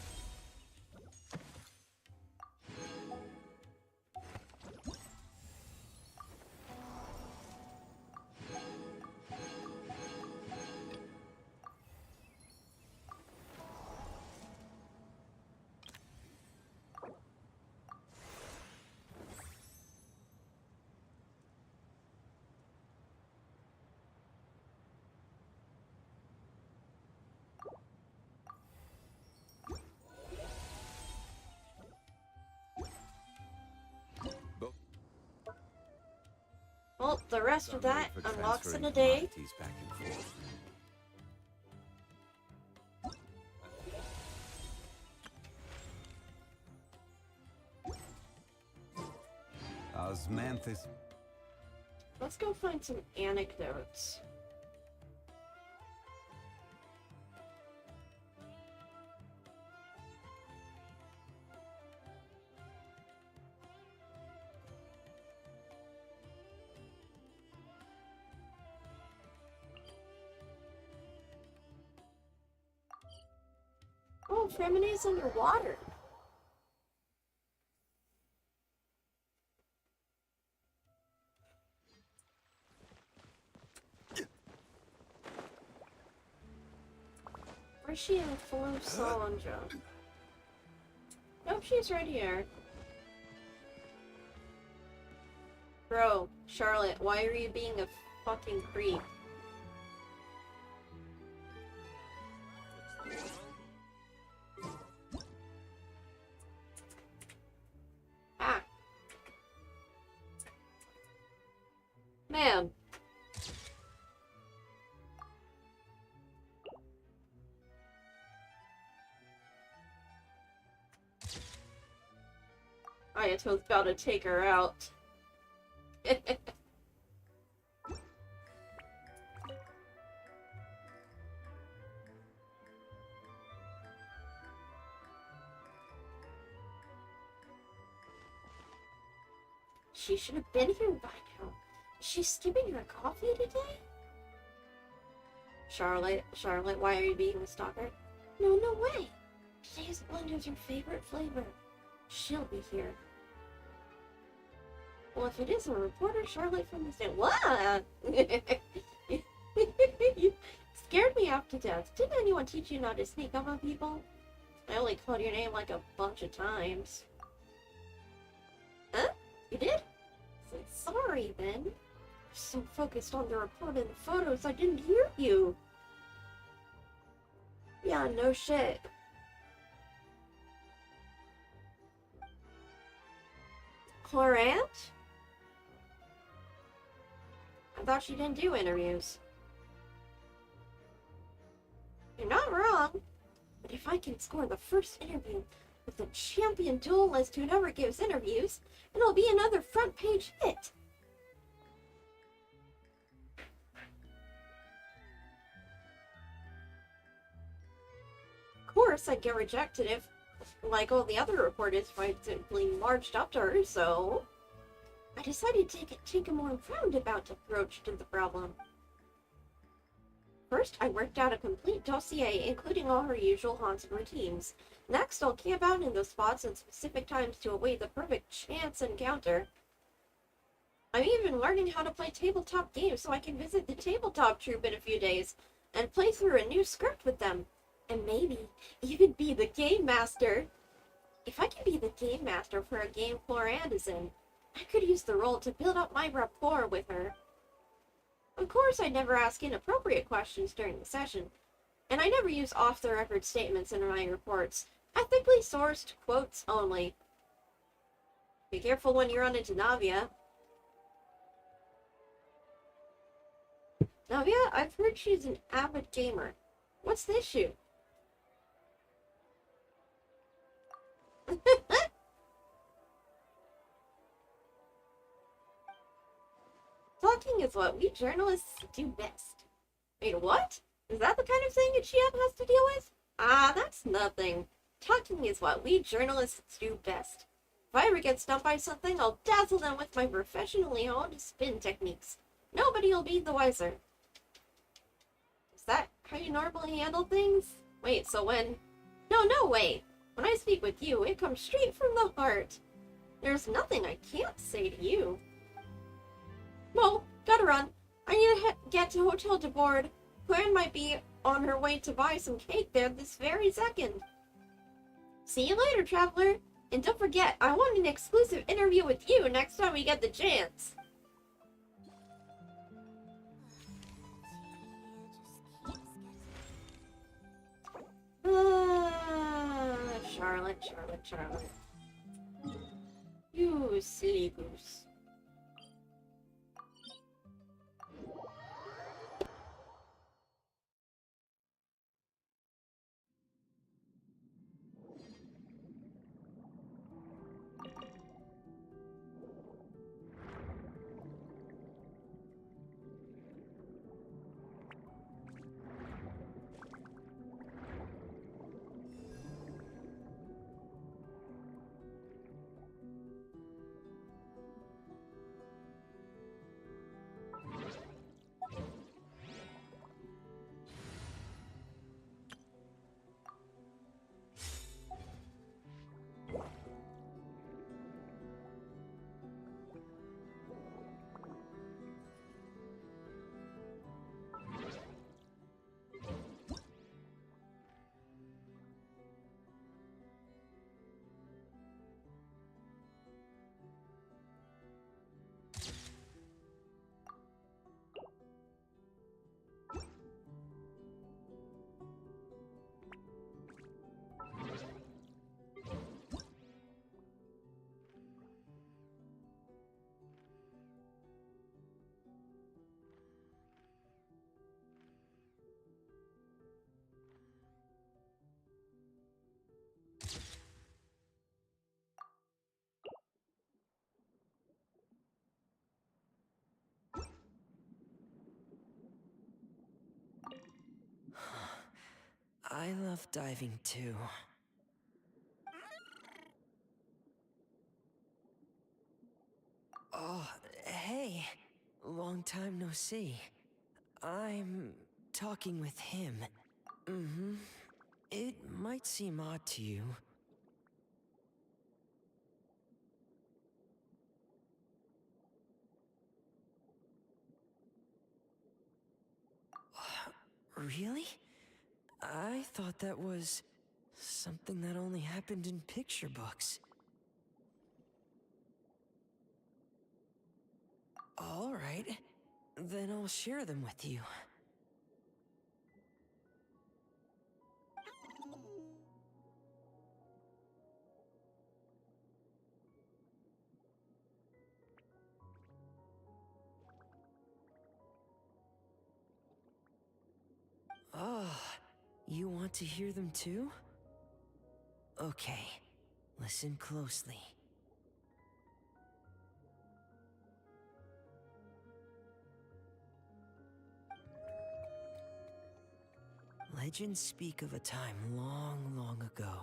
rest of Some that made for unlocks in transferring a day. commodities back and forth. Osmanthus. Let's go find some anecdotes. Oh, Femine's underwater. Where's she in full Solanja? Nope, she's right here. Bro, Charlotte, why are you being a fucking creep? Ah. Man. Ayato's about to take her out. She should have been here by now. Is she skipping her coffee today? Charlotte, why are you being a stalker? No, no way. Today's blend is her favorite flavor. She'll be here. Well, if it is a reporter, Charlotte from the state. What? You scared me half to death. Didn't anyone teach you not to sneak up on people? I only called your name like a bunch of times. Huh? You did? Sorry, then. I'm so focused on the report and the photos, I didn't hear you. Yeah, no shit. Clorant? I thought she didn't do interviews. You're not wrong. But if I can score the first interview with the champion duelist who never gives interviews, it'll be another front page hit. Of course, I'd get rejected if, like all the other reporters, if I simply marched up to her, so I decided to take a more roundabout approach to the problem. First, I worked out a complete dossier, including all her usual haunts and routines. Next, I'll camp out in those spots at specific times to await the perfect chance encounter. I'm even learning how to play tabletop games so I can visit the tabletop troupe in a few days and play through a new script with them. And maybe even be the game master. If I can be the game master for a game Clorant is in, I could use the role to build up my rapport with her. Of course, I never ask inappropriate questions during the session, and I never use off-the-record statements in my reports. Ethically sourced quotes only. Be careful when you run into Navia. Navia, I've heard she's an avid gamer. What's the issue? Talking is what we journalists do best. Wait, what? Is that the kind of thing a GM has to deal with? Ah, that's nothing. Talking is what we journalists do best. If I ever get stumped by something, I'll dazzle them with my professionally honed spin techniques. Nobody'll be the wiser. Is that how you normally handle things? Wait, so when... No, wait. When I speak with you, it comes straight from the heart. There's nothing I can't say to you. Well, gotta run. I need to get to Hotel de Board. Claire might be on her way to buy some cake there this very second. See you later, traveler. And don't forget, I want an exclusive interview with you next time we get the chance. Charlotte. You silly goose. I love diving too. Oh, hey. Long time no see. I'm talking with him. Mm-hmm. It might seem odd to you. Really? I thought that was something that only happened in picture books. All right. Then I'll share them with you. Oh, you want to hear them too? Okay, listen closely. Legends speak of a time long, long ago,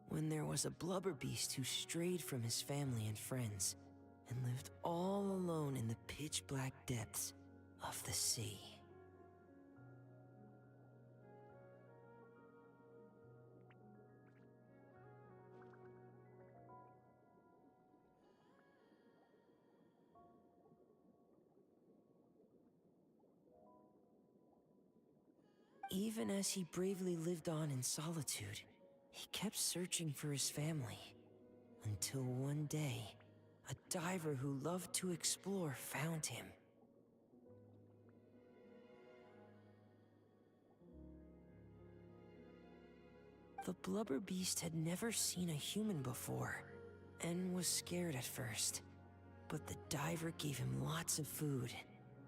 when there was a blubber beast who strayed from his family and friends, and lived all alone in the pitch-black depths of the sea. Even as he bravely lived on in solitude, he kept searching for his family. Until one day, a diver who loved to explore found him. The blubber beast had never seen a human before, and was scared at first. But the diver gave him lots of food,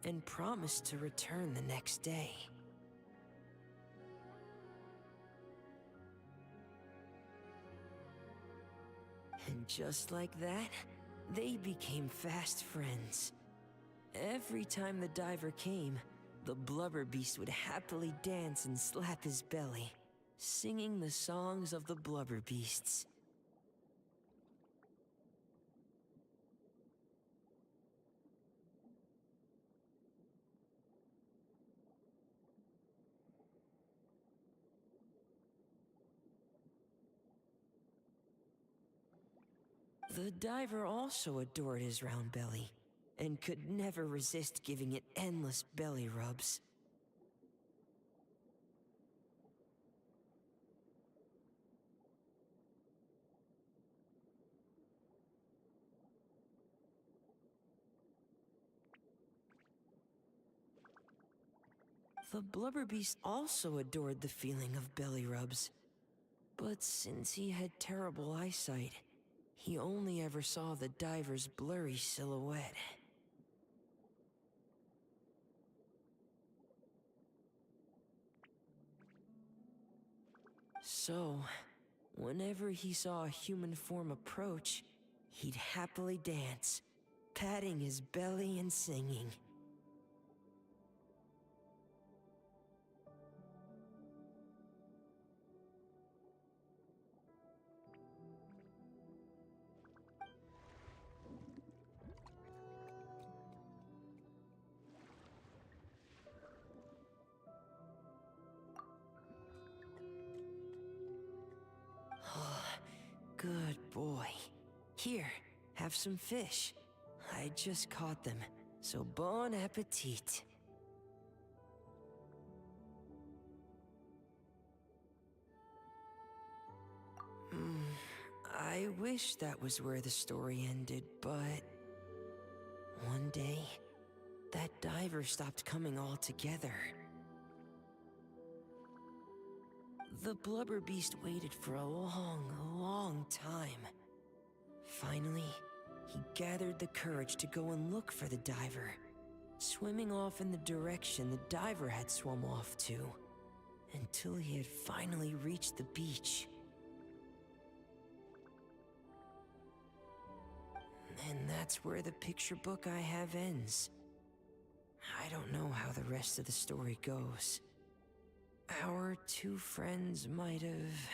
and promised to return the next day. And just like that, they became fast friends. Every time the diver came, the blubber beast would happily dance and slap his belly, singing the songs of the blubber beasts. The diver also adored his round belly, and could never resist giving it endless belly rubs. The blubber beast also adored the feeling of belly rubs, but since he had terrible eyesight, he only ever saw the diver's blurry silhouette. So, whenever he saw a human form approach, he'd happily dance, patting his belly and singing. Good boy. Here, have some fish. I just caught them, so bon appetit. I wish that was where the story ended, but... one day, that diver stopped coming altogether. The blubber beast waited for a long, long time. Finally, he gathered the courage to go and look for the diver, swimming off in the direction the diver had swum off to, until he had finally reached the beach. And that's where the picture book I have ends. I don't know how the rest of the story goes. our two friends might have...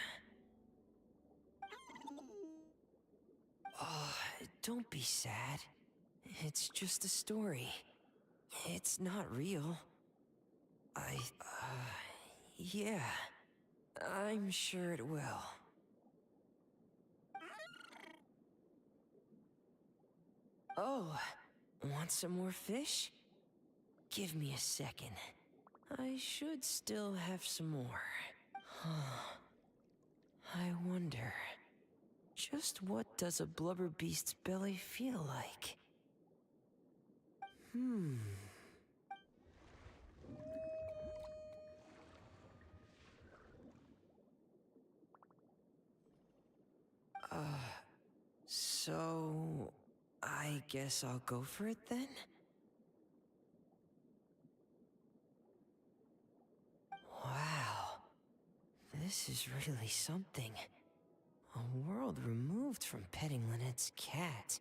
Oh, don't be sad. It's just a story. It's not real. Yeah. I'm sure it will. Oh, want some more fish? Give me a second. I should still have some more. I wonder, just what does a blubber beast's belly feel like? So... I guess I'll go for it then? Wow. This is really something. A world removed from petting Lynette's cat.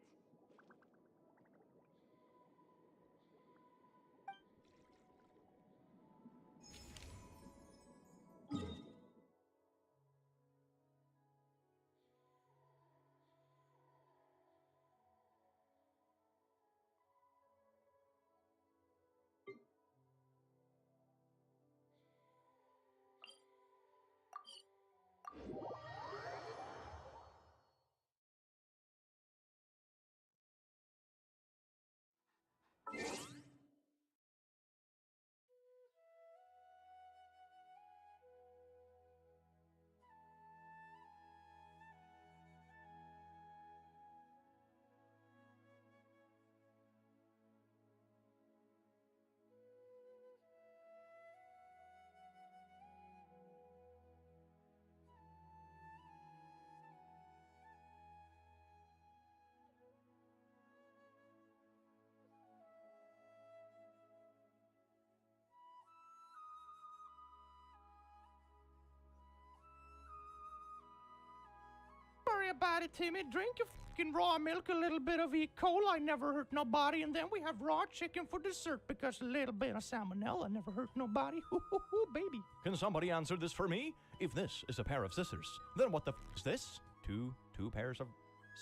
Worry about it, Timmy. Drink your fucking raw milk, a little bit of E. coli never hurt nobody, and then we have raw chicken for dessert because a little bit of salmonella never hurt nobody. Hoo hoo hoo, baby. Can somebody answer this for me? If this is a pair of scissors, then what the is this? Two pairs of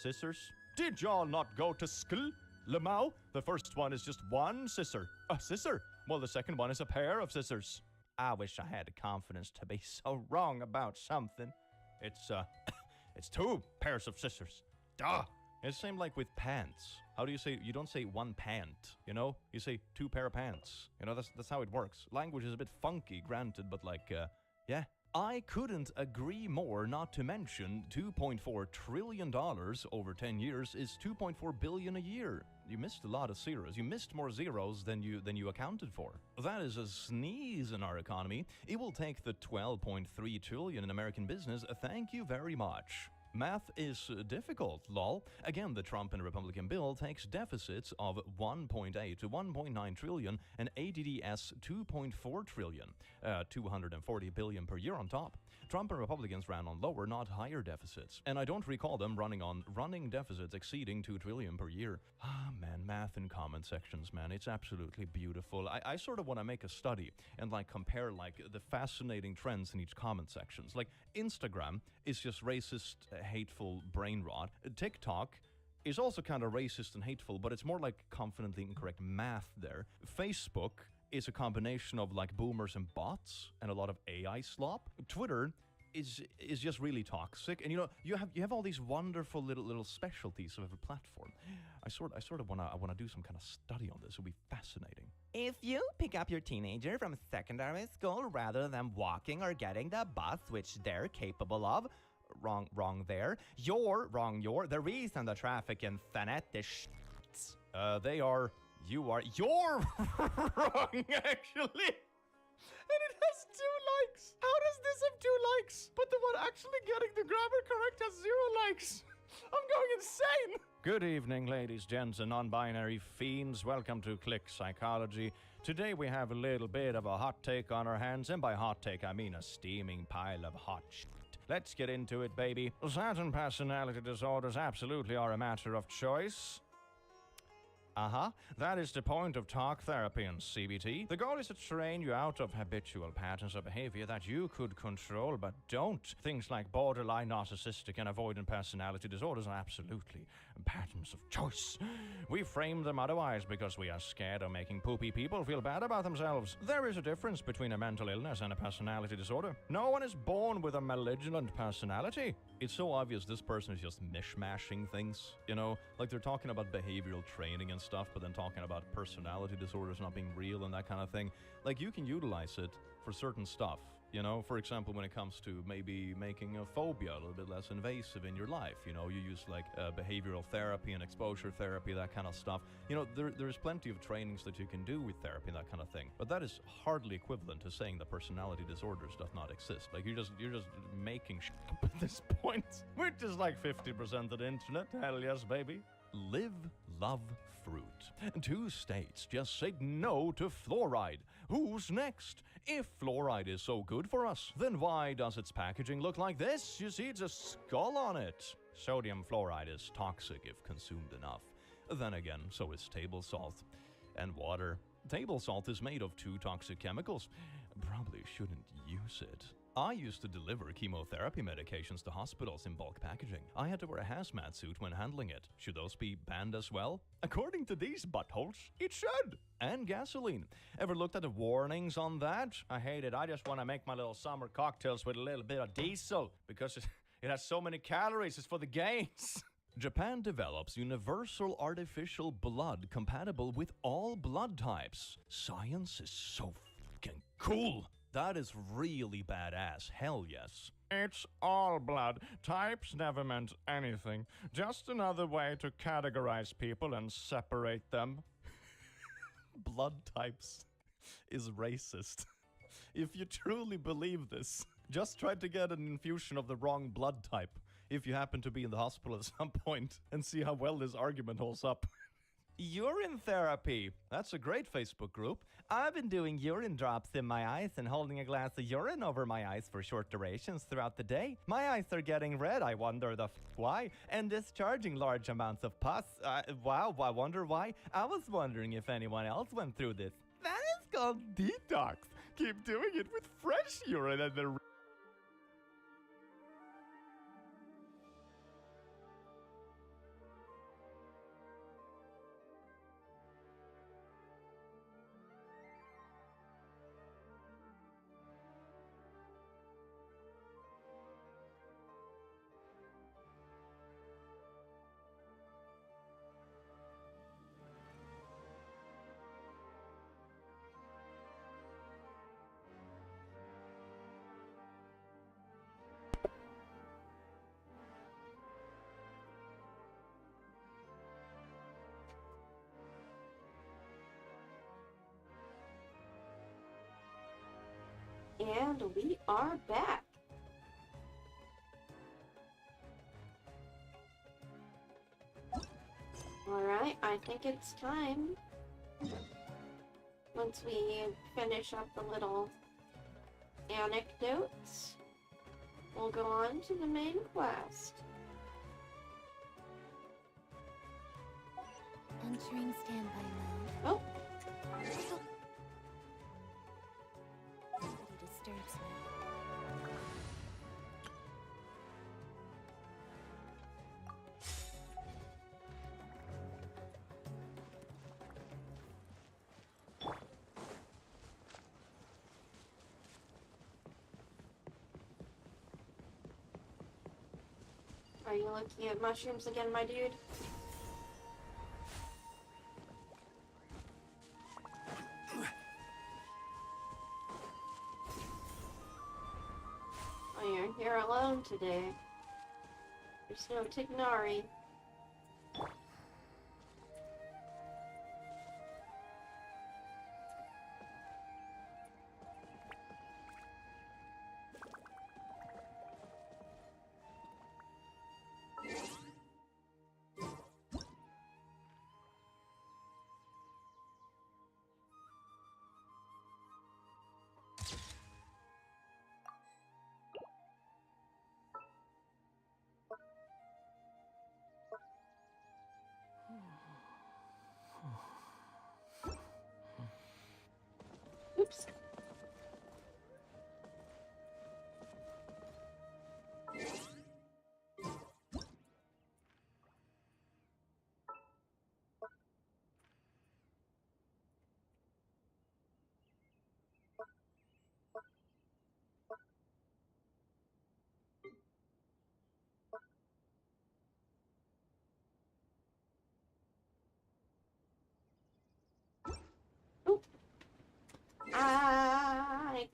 scissors? Did y'all not go to school? Lamau, the first one is just one scissor. A scissor? Well, the second one is a pair of scissors. I wish I had the confidence to be so wrong about something. It's two pairs of scissors. Duh! It's same like with pants. How do you say, you don't say one pant, you know? You say two pair of pants. You know, that's how it works. Language is a bit funky, granted, but like, yeah. I couldn't agree more, not to mention $2.4 trillion over 10 years is 2.4 billion a year. You missed a lot of zeros. You missed more zeros than you accounted for. That is a sneeze in our economy. It will take the 12.3 trillion in American business. Thank you very much. Math is difficult, lol. Again, the Trump and Republican bill takes deficits of 1.8 to 1.9 trillion and ADDS 2.4 trillion, 240 billion per year on top. Trump and Republicans ran on lower, not higher deficits. And I don't recall them running deficits exceeding 2 trillion per year. Ah, man, math in comment sections, man. It's absolutely beautiful. I sort of want to make a study and like compare like the fascinating trends in each comment sections. Like Instagram is just racist, hateful brain rot. TikTok is also kind of racist and hateful, but it's more like confidently incorrect math there. Facebook is a combination of like boomers and bots and a lot of AI slop. Twitter is just really toxic, and you know you have all these wonderful little specialties of every platform. I sort of wanna do some kind of study on this. It'll be fascinating. If you pick up your teenager from secondary school rather than walking or getting the bus, which they're capable of, wrong there. You're wrong. You're the reason the traffic in Thanet is you're wrong, actually. And it has 2 likes. How does this have 2 likes? But the one actually getting the grammar correct has 0 likes. I'm going insane. Good evening, ladies, gents, and non-binary fiends. Welcome to Click Psychology. Today we have a little bit of a hot take on our hands, and by hot take I mean a steaming pile of hot shit. Let's get into it, baby. Certain personality disorders absolutely are a matter of choice. That is the point of talk therapy and CBT. The goal is to train you out of habitual patterns of behavior that you could control but don't. Things like borderline narcissistic and avoidant personality disorders are absolutely patterns of choice. We frame them otherwise because we are scared of making poopy people feel bad about themselves. There is a difference between a mental illness and a personality disorder. No one is born with a malignant personality. It's so obvious this person is just mishmashing things, you know? Like they're talking about behavioral training and stuff, but then talking about personality disorders not being real and that kind of thing. Like you can utilize it for certain stuff. You know, for example, when it comes to maybe making a phobia a little bit less invasive in your life, you know, you use like behavioral therapy and exposure therapy, that kind of stuff. You know, there's plenty of trainings that you can do with therapy and that kind of thing. But that is hardly equivalent to saying that personality disorders does not exist. Like you're just making shit up at this point, which is like 50% of the internet. Hell yes, baby. Live, love, fruit. 2 states just said no to fluoride. Who's next? If fluoride is so good for us, then why does its packaging look like this? You see, it's a skull on it. Sodium fluoride is toxic if consumed enough. Then again, so is table salt and water. Table salt is made of 2 toxic chemicals. Probably shouldn't use it. I used to deliver chemotherapy medications to hospitals in bulk packaging. I had to wear a hazmat suit when handling it. Should those be banned as well? According to these buttholes, it should. And gasoline. Ever looked at the warnings on that? I hate it. I just want to make my little summer cocktails with a little bit of diesel because it has so many calories. It's for the gains. Japan develops universal artificial blood compatible with all blood types. Science is so fucking cool. That is really badass. Hell yes. It's all blood. Types never meant anything. Just another way to categorize people and separate them. Blood types is racist. If you truly believe this, just try to get an infusion of the wrong blood type if you happen to be in the hospital at some point and see how well this argument holds up. Urine therapy. That's a great Facebook group. I've been doing urine drops in my eyes and holding a glass of urine over my eyes for short durations throughout the day. My eyes are getting red. I wonder the why. And discharging large amounts of pus. Wow, I wonder why. I was wondering if anyone else went through this. That is called detox. Keep doing it with fresh urine and the And we are back. Alright, I think it's time. Once we finish up the little anecdotes, we'll go on to the main quest. Entering standby mode. Oh, Nobody disturbs me. are you looking at mushrooms again, my dude? Oh, you're here alone today. There's no Tignari.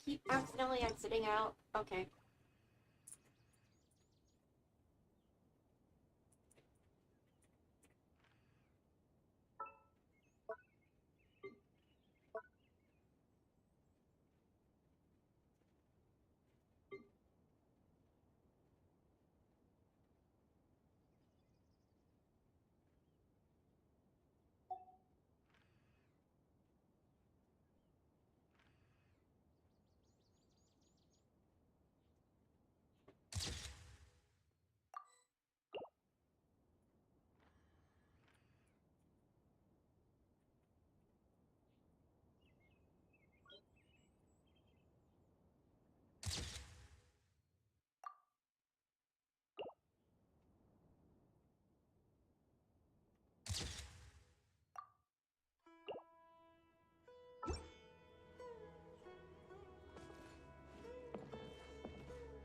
keep accidentally exiting out? Okay.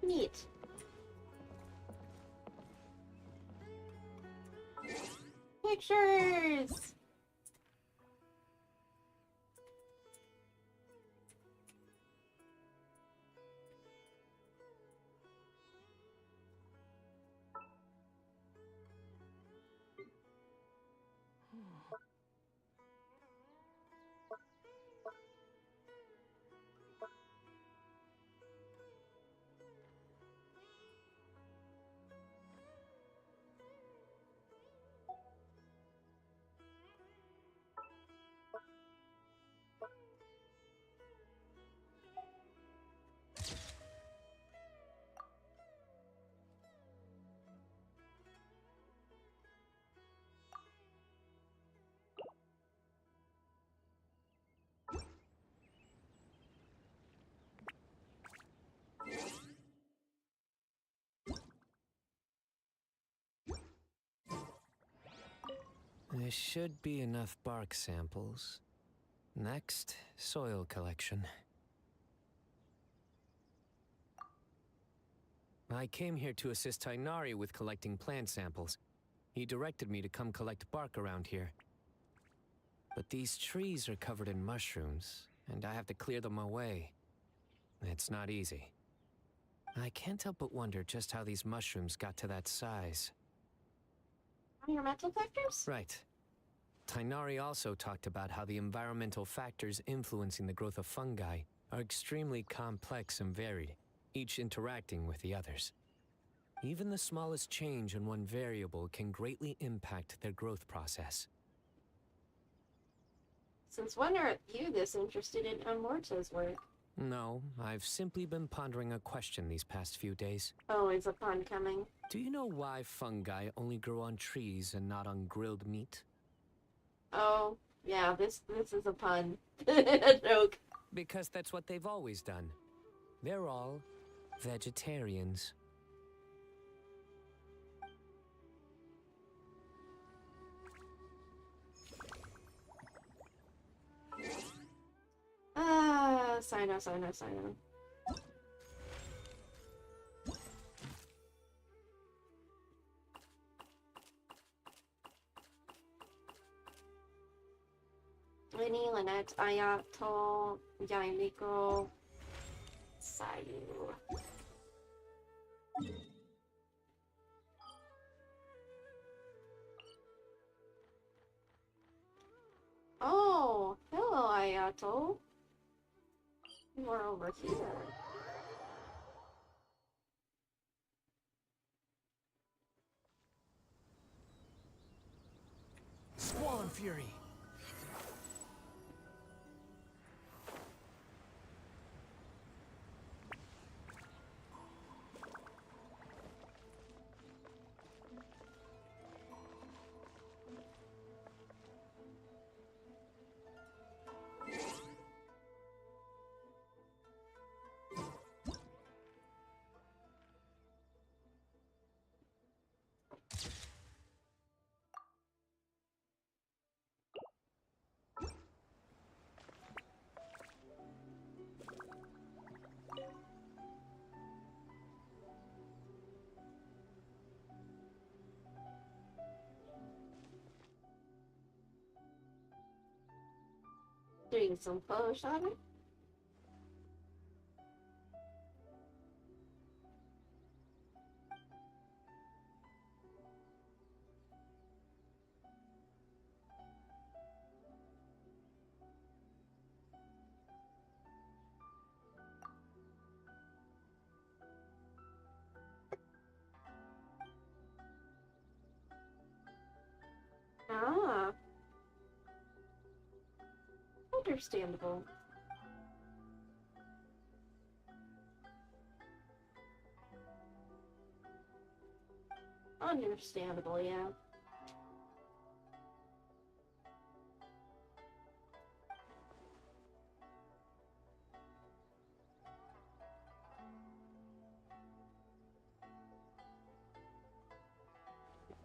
Neat. Pictures! There should be enough bark samples. Next, soil collection. I came here to assist Tainari with collecting plant samples. He directed me to come collect bark around here. But these trees are covered in mushrooms, and I have to clear them away. It's not easy. I can't help but wonder just how these mushrooms got to that size. On your metal detectors? Right. Tainari also talked about how the environmental factors influencing the growth of fungi are extremely complex and varied, each interacting with the others. Even the smallest change in one variable can greatly impact their growth process. Since when are you this interested in Amorta's work? No, I've simply been pondering a question these past few days. Always a pun coming. Do you know why fungi only grow on trees and not on grilled meat? Oh, yeah, this is a pun. A joke. Because that's what they've always done. They're all vegetarians. Ah, Sino, Sino, Sino. Winnie, Lynette, Ayato, Yaimiko, Sayu. Oh, hello, Ayato. You are over here. Squall Fury! Doing some photoshopping? Understandable. Understandable, yeah.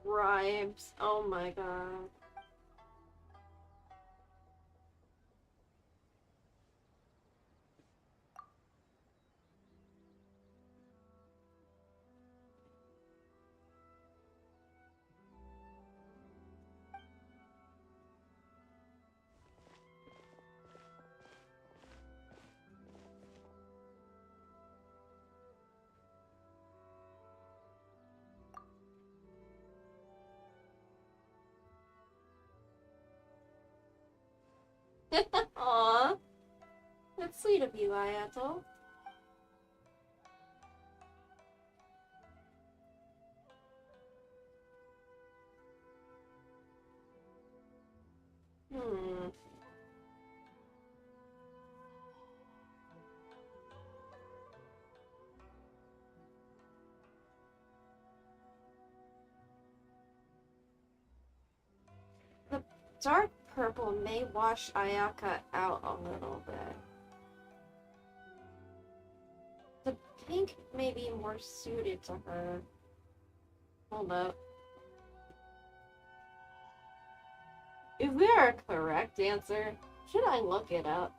Bribes. Oh my god. Aw. That's sweet of you, Ayato. Hmm. The dark purple may wash Ayaka out a little bit. The pink may be more suited to her. Hold up. Is there a correct answer? Should I look it up?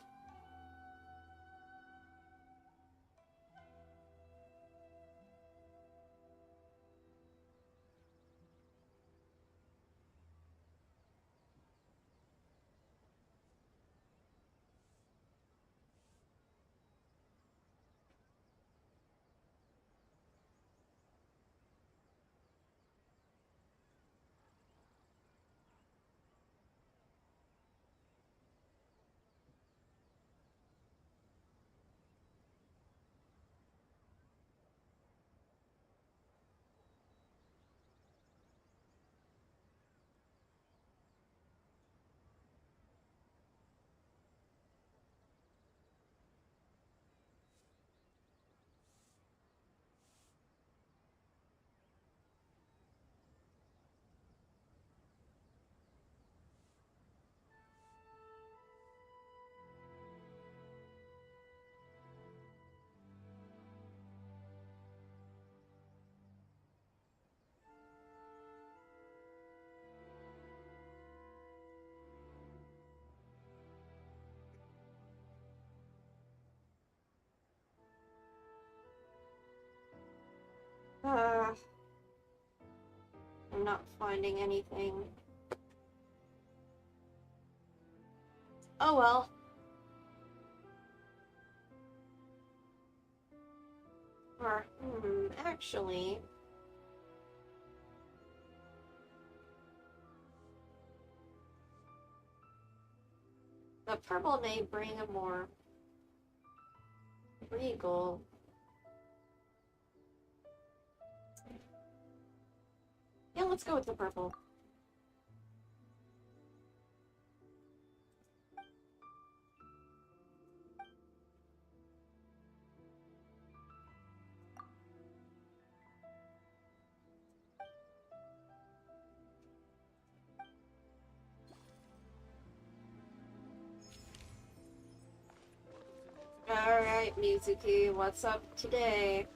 I'm not finding anything. Oh well. Or, actually... The purple may bring a more regal. Yeah, let's go with the purple. Alright, Mizuki, what's up today?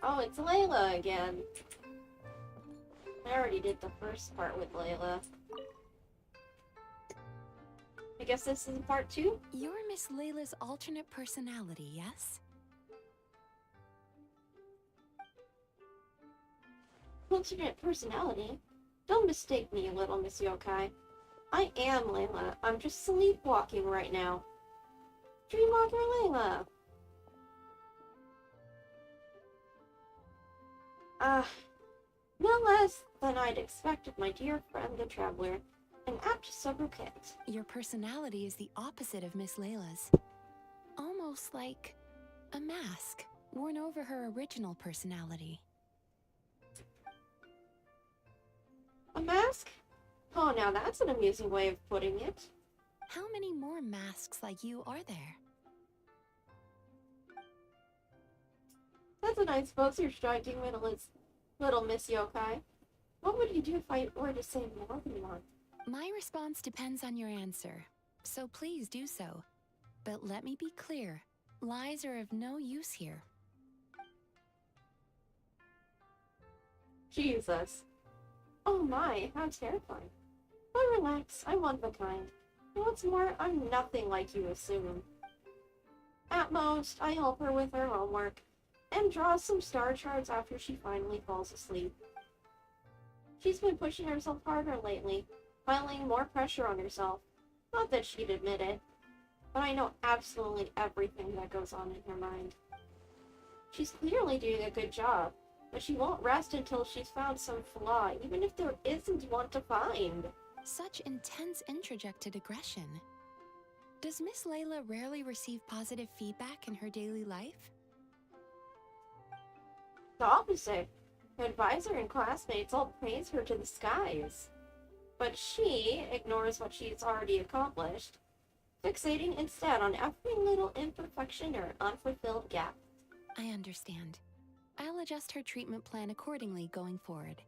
Oh, it's Layla again. I already did the first part with Layla. I guess this is part 2? You're Miss Layla's alternate personality, yes? Alternate personality? Don't mistake me, little Miss Yokai. I am Layla. I'm just sleepwalking right now. Dreamwalker Layla! No less than I'd expect of my dear friend the Traveler, an apt sobriquet. Your personality is the opposite of Miss Layla's. Almost like a mask worn over her original personality. A mask? Oh, now that's an amusing way of putting it. How many more masks like you are there? That's a nice pose you're striking, little Miss Yokai. What would you do if I were to say more than one? My response depends on your answer, so please do so. But let me be clear, lies are of no use here. Jesus. Oh my, how terrifying. But relax, I'm one of a kind. And what's more, I'm nothing like you assume. At most, I help her with her homework, and draw some star charts after she finally falls asleep. She's been pushing herself harder lately, piling more pressure on herself. Not that she'd admit it, but I know absolutely everything that goes on in her mind. She's clearly doing a good job, but she won't rest until she's found some flaw, even if there isn't one to find. Such intense introjected aggression. Does Miss Layla rarely receive positive feedback in her daily life? The opposite. Her advisor and classmates all praise her to the skies. But she ignores what she's already accomplished, fixating instead on every little imperfection or unfulfilled gap. I understand. I'll adjust her treatment plan accordingly going forward.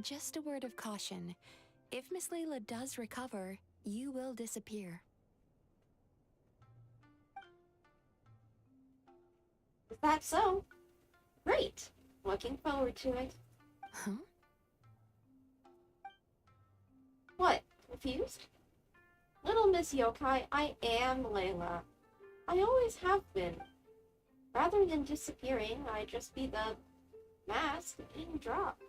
Just a word of caution. If Miss Layla does recover, you will disappear. Is that so? Great. Looking forward to it. Huh? What? Confused? Little Miss Yokai, I am Layla. I always have been. Rather than disappearing, I'd just be the mask being dropped.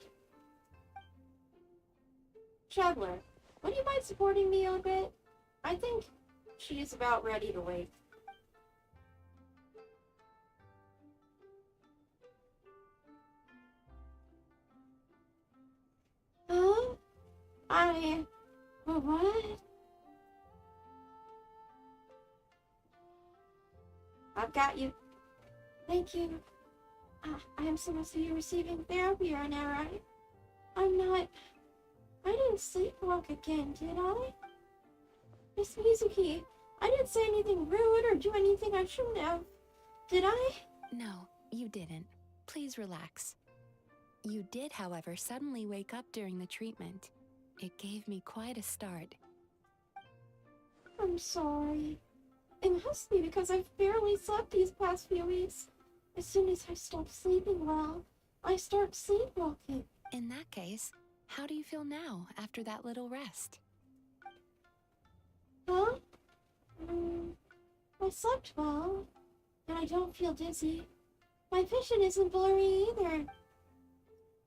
Traveler, would you mind supporting me a bit? I think she's about ready to wake. Huh? What? I've got you. Thank you. I'm supposed to be receiving therapy right now, right? I didn't sleepwalk again, did I? Miss Mizuki, I didn't say anything rude or do anything I shouldn't have. Did I? No, you didn't. Please relax. You did, however, suddenly wake up during the treatment. It gave me quite a start. I'm sorry. It must be because I've barely slept these past few weeks. As soon as I stop sleeping well, I start sleepwalking. In that case, how do you feel now after that little rest? Huh? I slept well, and I don't feel dizzy. My vision isn't blurry either.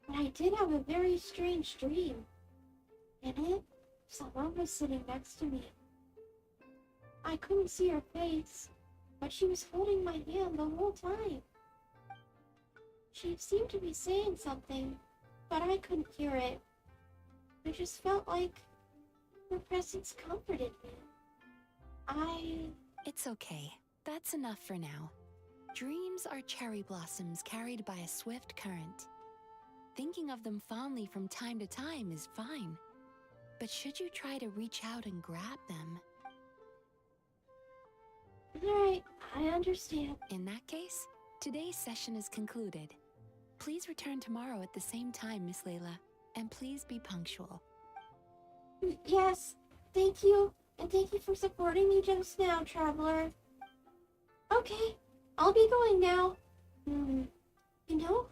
But I did have a very strange dream. In it, someone was sitting next to me. I couldn't see her face, but she was holding my hand the whole time. She seemed to be saying something, but I couldn't hear it. I just felt like her presence comforted me. It's okay. That's enough for now. Dreams are cherry blossoms carried by a swift current. Thinking of them fondly from time to time is fine. But should you try to reach out and grab them? Alright, I understand. In that case, today's session is concluded. Please return tomorrow at the same time, Miss Layla, and please be punctual. Yes, thank you, and thank you for supporting me just now, Traveler. Okay, I'll be going now. You know,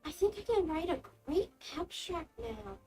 I think I can write a great abstract now.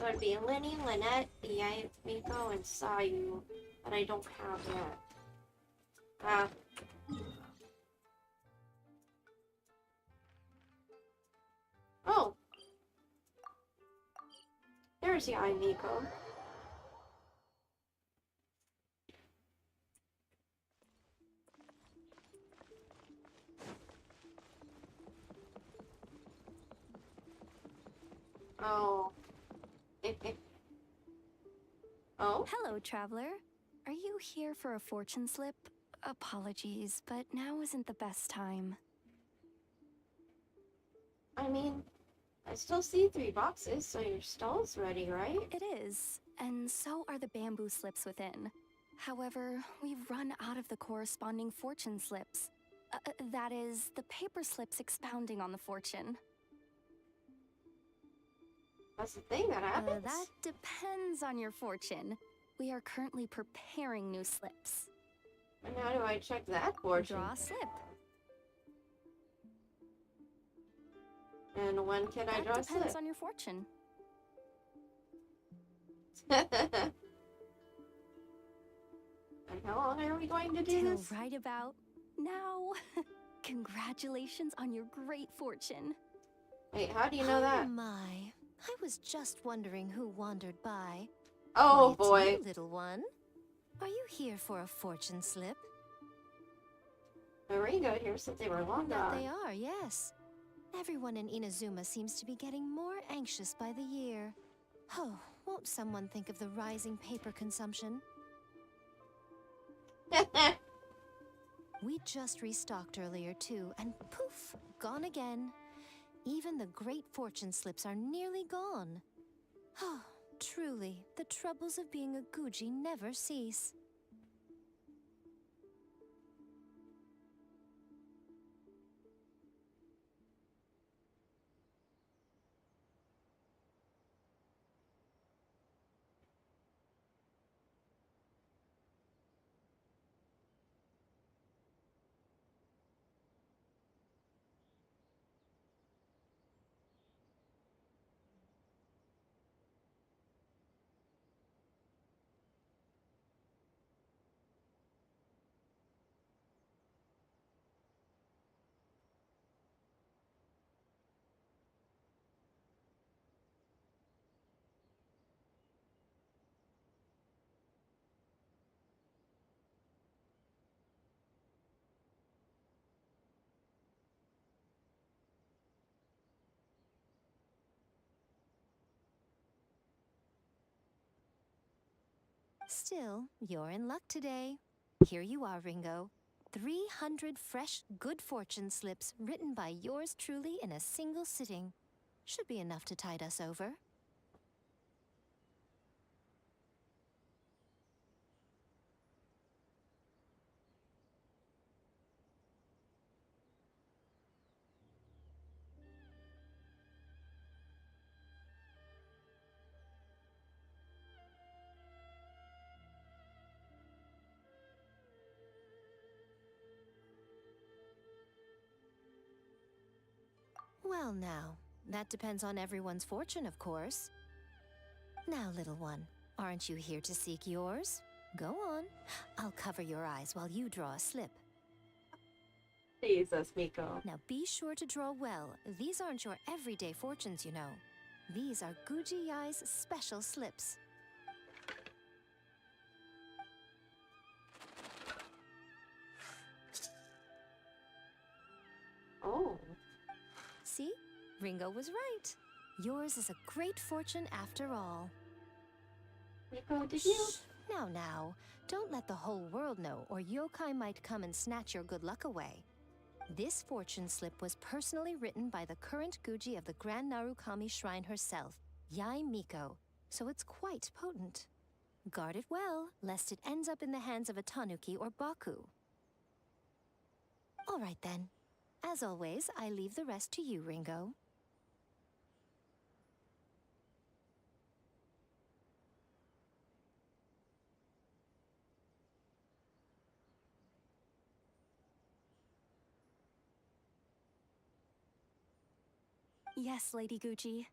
So it'd be Lenny, Lynette, Yay, Miko, and Sayu, but I don't have yet. Ah. Oh! There's Yai Miko. Oh. Oh? Hello, traveler. Are you here for a fortune slip? Apologies, but now isn't the best time. I mean, I still see 3 boxes, so your stall's ready, right? It is, and so are the bamboo slips within. However, we've run out of the corresponding fortune slips. That is, the paper slips expounding on the fortune. That's the thing that happens? That depends on your fortune. We are currently preparing new slips. And how do I check that fortune? Draw a slip. And when can I draw a That slip? depends on your fortune. And how long are we going to do Till this? right about now. Congratulations on your great fortune. Wait, how do you know that? Oh my. I was just wondering who wandered by. Oh Why, boy. it's you, little one. Are you here for a fortune slip? Ringo here said they were long That gone. they are, yes. Everyone in Inazuma seems to be getting more anxious by the year. Oh, won't someone think of the rising paper consumption? We just restocked earlier too, and poof, gone again. Even the great fortune slips are nearly gone. Oh, truly, the troubles of being a Guji never cease. Still, you're in luck today. Here you are, Ringo. 300 fresh, good fortune slips written by yours truly in a single sitting. Should be enough to tide us over. Well now, that depends on everyone's fortune, of course. Now, little one, aren't you here to seek yours? Go on. I'll cover your eyes while you draw a slip. Jesus, Miko. Now be sure to draw well. These aren't your everyday fortunes, you know. These are Guji Yai's special slips. Oh. See? Ringo was right. Yours is a great fortune after all. Miko, did you? Now, don't let the whole world know, or yokai might come and snatch your good luck away. This fortune slip was personally written by the current Guji of the Grand Narukami Shrine herself, Yai Miko, so it's quite potent. Guard it well, lest it ends up in the hands of a tanuki or baku. All right then. As always, I leave the rest to you, Ringo. Yes, Lady Gucci.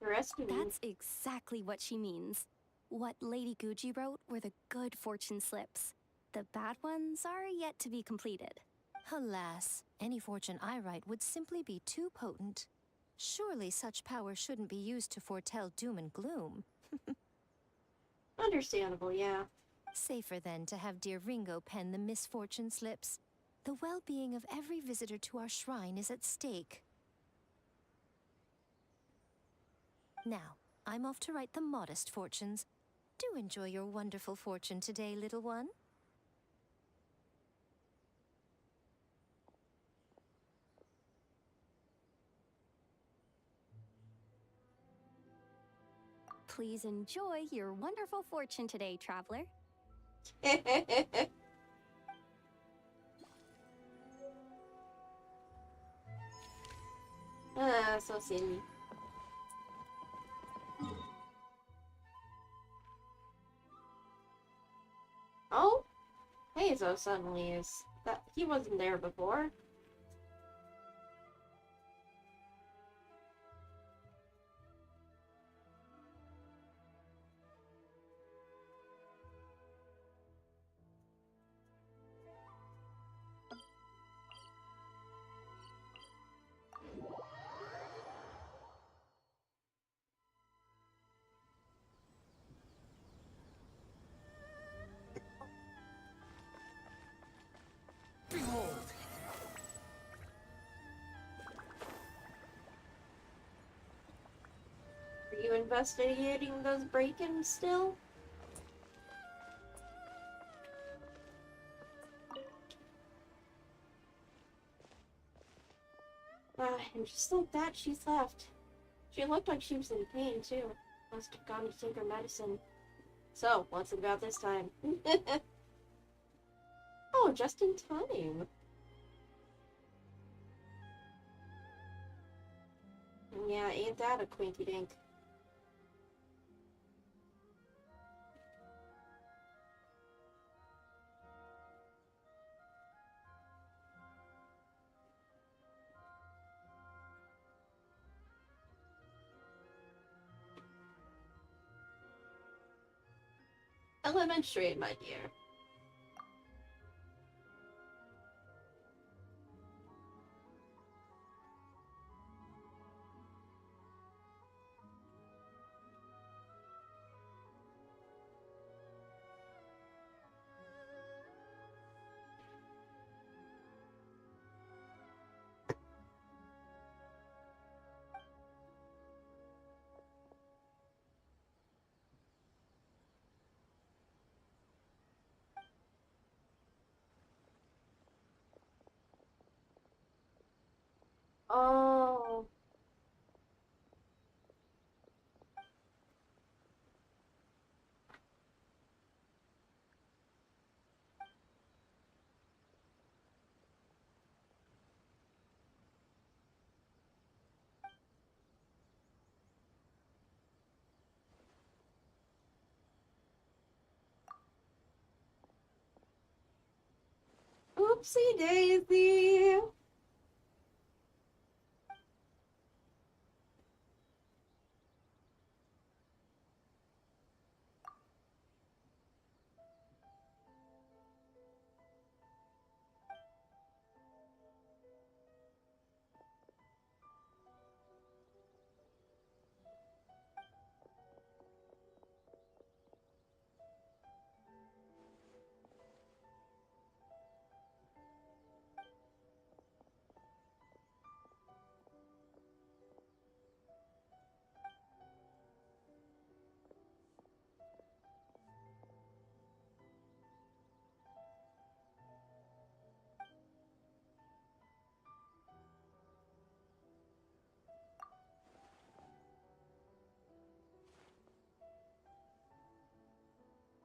The rest of you. That's exactly what she means. What Lady Guji wrote were the good fortune slips. The bad ones are yet to be completed. Alas, any fortune I write would simply be too potent. Surely such power shouldn't be used to foretell doom and gloom. Understandable, yeah. Safer then to have dear Ringo pen the misfortune slips. The well-being of every visitor to our shrine is at stake. Now, I'm off to write the modest fortunes. Do enjoy your wonderful fortune today, little one. Please enjoy your wonderful fortune today, traveler. Ah, so silly. Oh, Hazo suddenly is. That he wasn't there before. Are you investigating those break-ins still? And just like that, she's left. She looked like she was in pain, too. Must have gone to take her medicine. So, what's it about this time? Oh, just in time. Yeah, ain't that a quinky dink? Elementary, my dear. Oh. Oopsie daisy.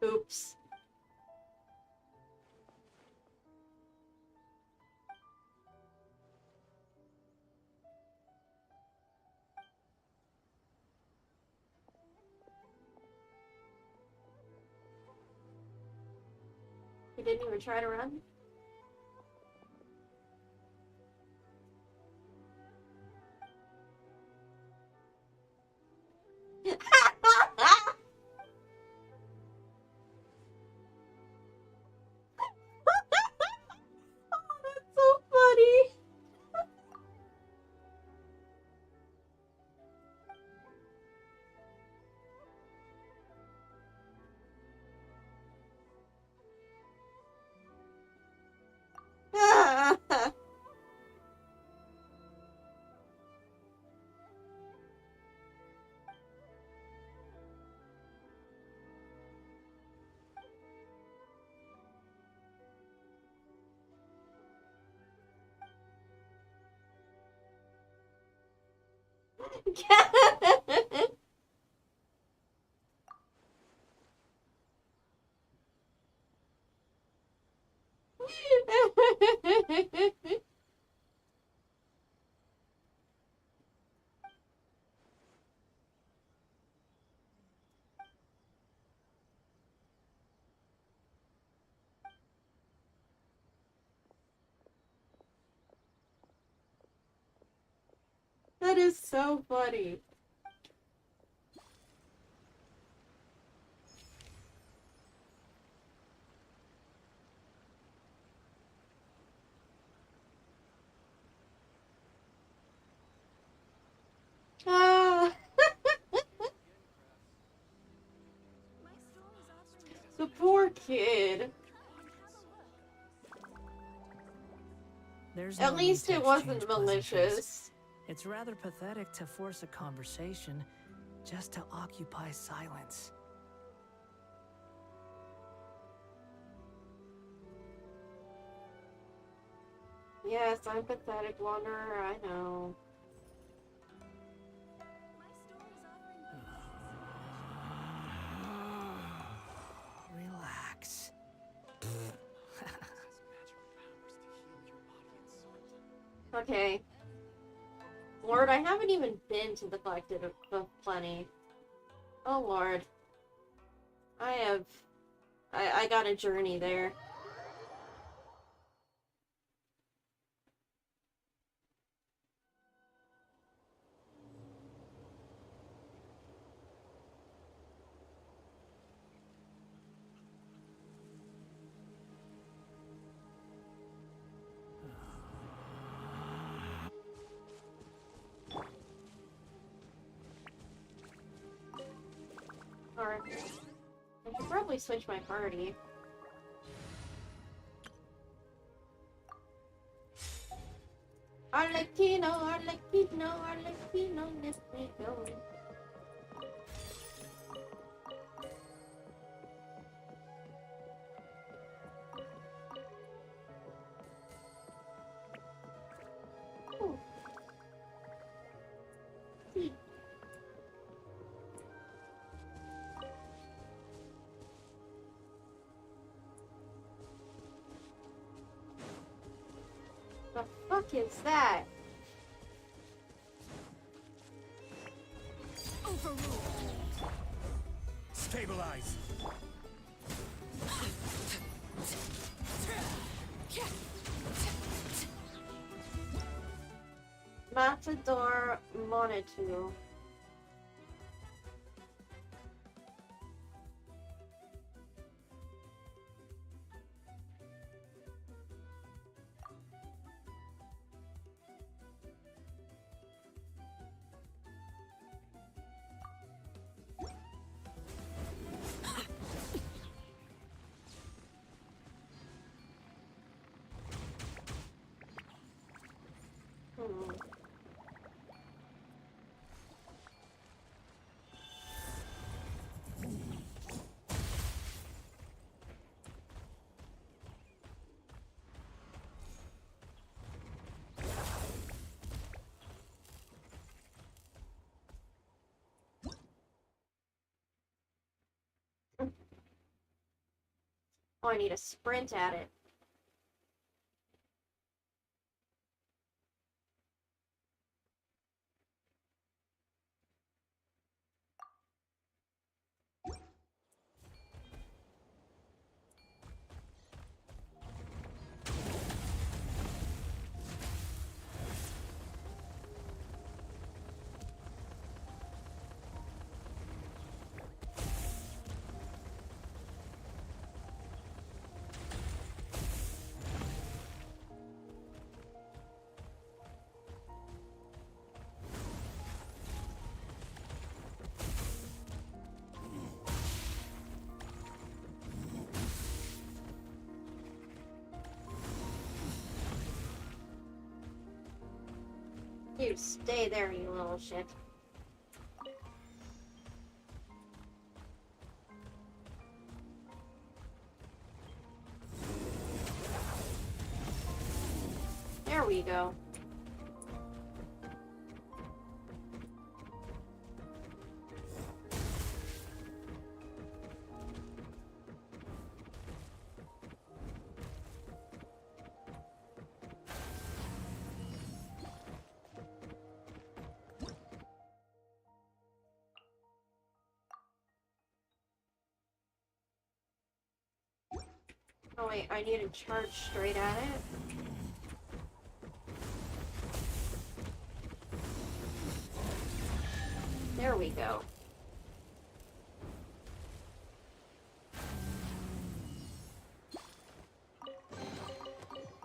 Oops. You didn't even try to run? That is so funny. Ah. The poor kid. There's At no least need to it wasn't exchange pleasantries. malicious. It's rather pathetic to force a conversation just to occupy silence. Yes, I'm pathetic wanderer, I know. Relax. Okay. Lord, I haven't even been to the Collected of Plenty. Oh Lord. I got a journey there. Or I should probably switch my party. Arlecchino, Arlecchino, Arlecchino, let me go. Ooh. The fuck is that? Stabilize. Matador Monitou. Oh, I need to sprint at it. You stay there, you little shit. There we go. Oh wait, I need to charge straight at it. There we go.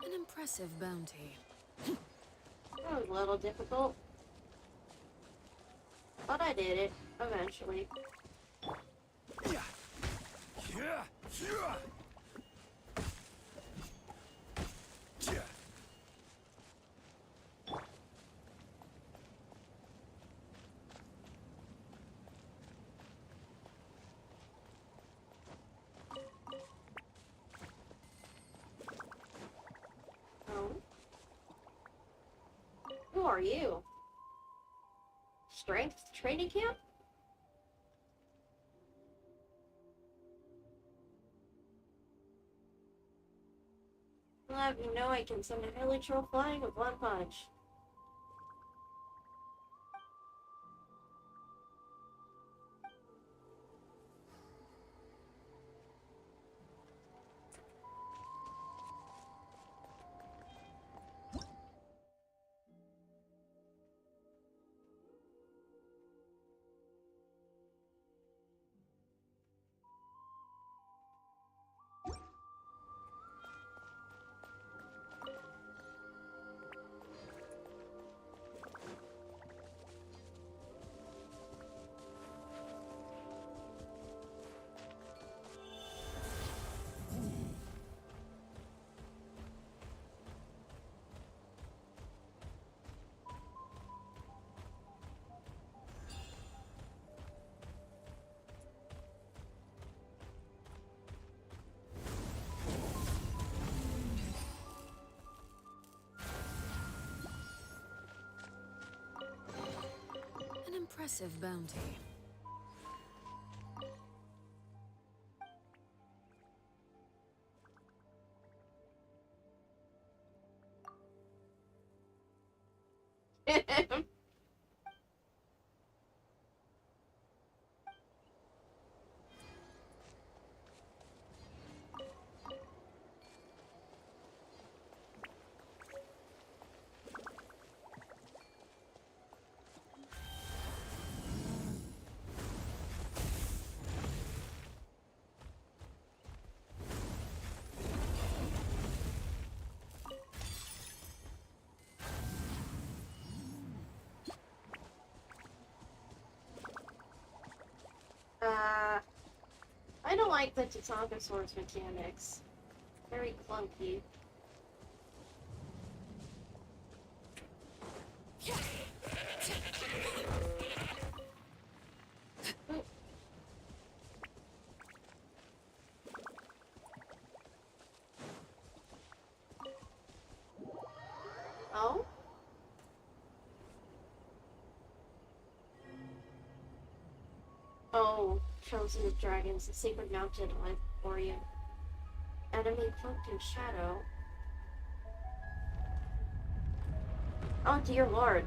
An impressive bounty. That was a little difficult. But I did it, eventually. Oh. Who are you? Strength training camp? I'll have you know I can send a highly troll flying with one punch. An impressive bounty. I don't like the Tatanka Sword's mechanics. Very clunky. Oh? Oh, Chosen of Dragons, the Sacred Mountain lies before you. Enemy cloaked in shadow. Oh dear lord.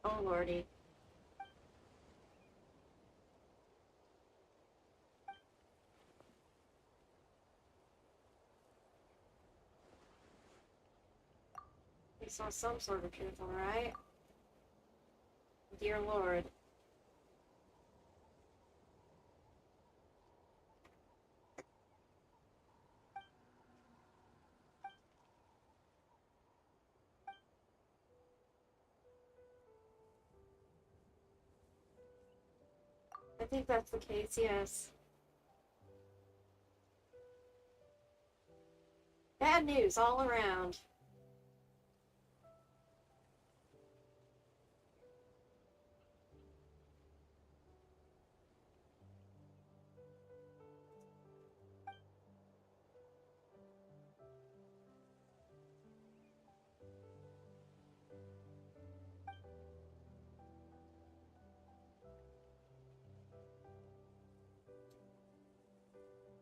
Oh lordy. We saw some sort of truth, alright? Dear lord. I think that's the case, yes. Bad news all around.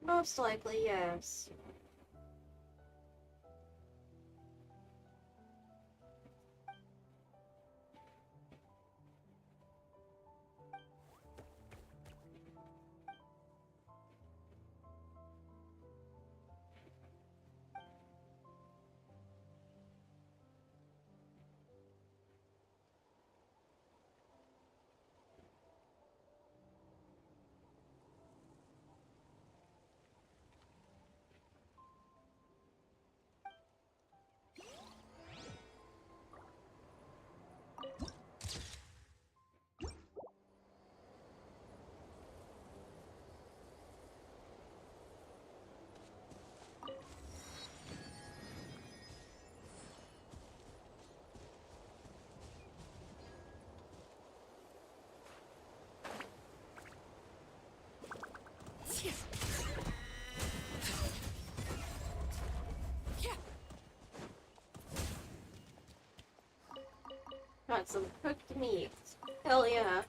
Most likely, yes. Got some cooked meat. Hell yeah.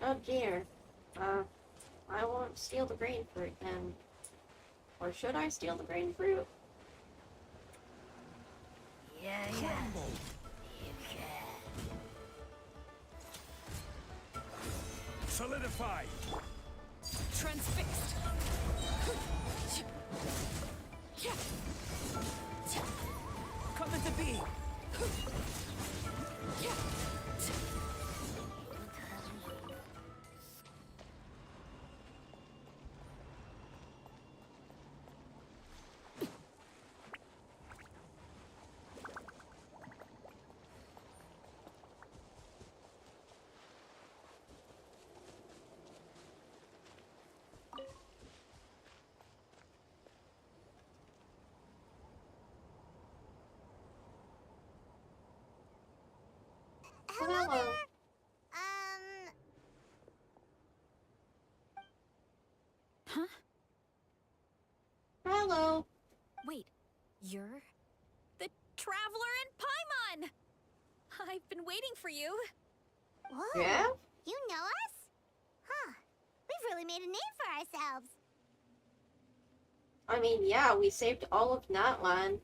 Oh dear. I won't steal the green fruit then. Or should I steal the green fruit? Yeah. You can. Solidify! Transfixed. Come into being! Hello. Huh? Hello. Wait, you're the Traveler in Paimon! I've been waiting for you. Whoa! Yeah? You know us? Huh. We've really made a name for ourselves. I mean, yeah, we saved all of Natlan.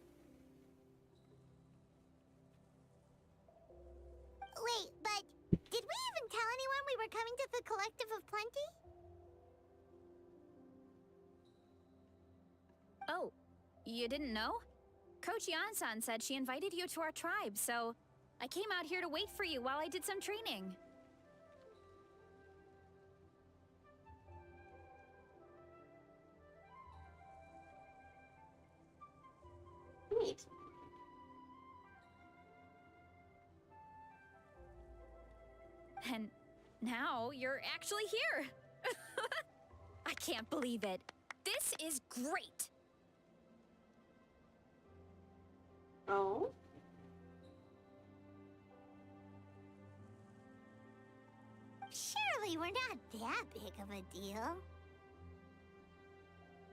Wait, but did we even tell anyone we were coming to the Collective of Plenty? Oh, you didn't know? Coach Yan-san said she invited you to our tribe, so I came out here to wait for you while I did some training. Neat. And now you're actually here. I can't believe it. This is great. Oh? Surely we're not that big of a deal.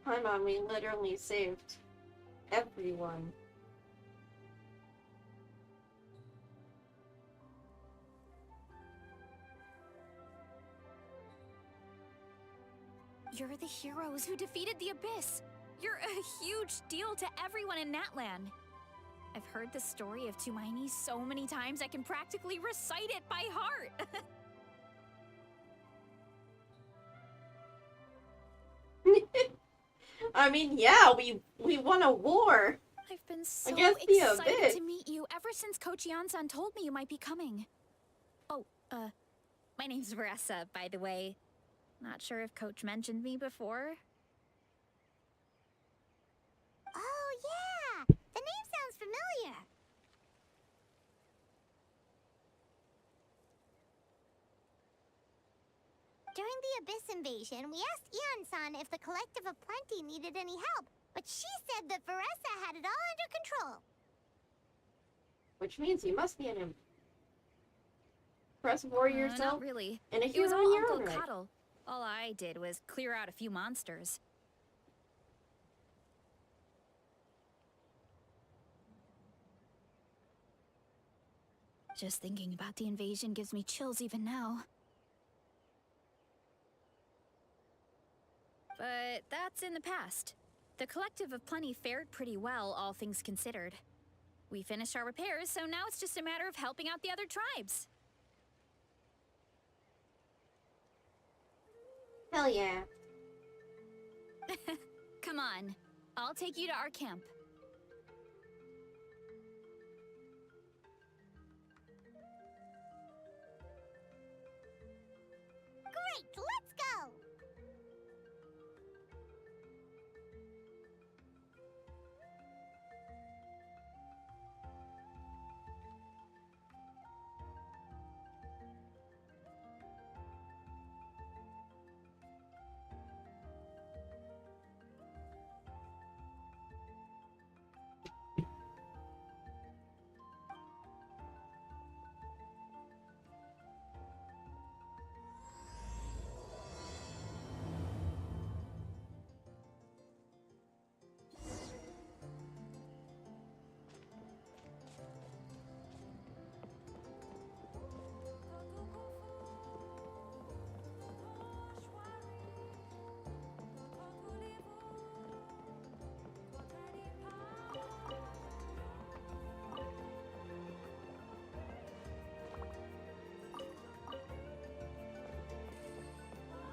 Hi, Mom, we literally saved everyone. You're the heroes who defeated the Abyss. You're a huge deal to everyone in Natlan. I've heard the story of Tumaini so many times I can practically recite it by heart. I mean, yeah, we won a war. I've been so Against the excited Abyss. to meet you ever since Coach Yan-san told me you might be coming. Oh, my name's Marissa, by the way. Not sure if Coach mentioned me before. Oh, yeah! The name sounds familiar. During the Abyss invasion, we asked Ian-san if the Collective of Plenty needed any help, But she said that Veressa had it all under control. Which means he must be an impressive warrior yourself. Not really. And a It was hero all in your Uncle own right. Cuddle. All I did was clear out a few monsters. Just thinking about the invasion gives me chills even now. But that's in the past. The Collective of Plenty fared pretty well, all things considered. We finished our repairs, so now it's just a matter of helping out the other tribes. Hell yeah. Come on, I'll take you to our camp. Great, let's go!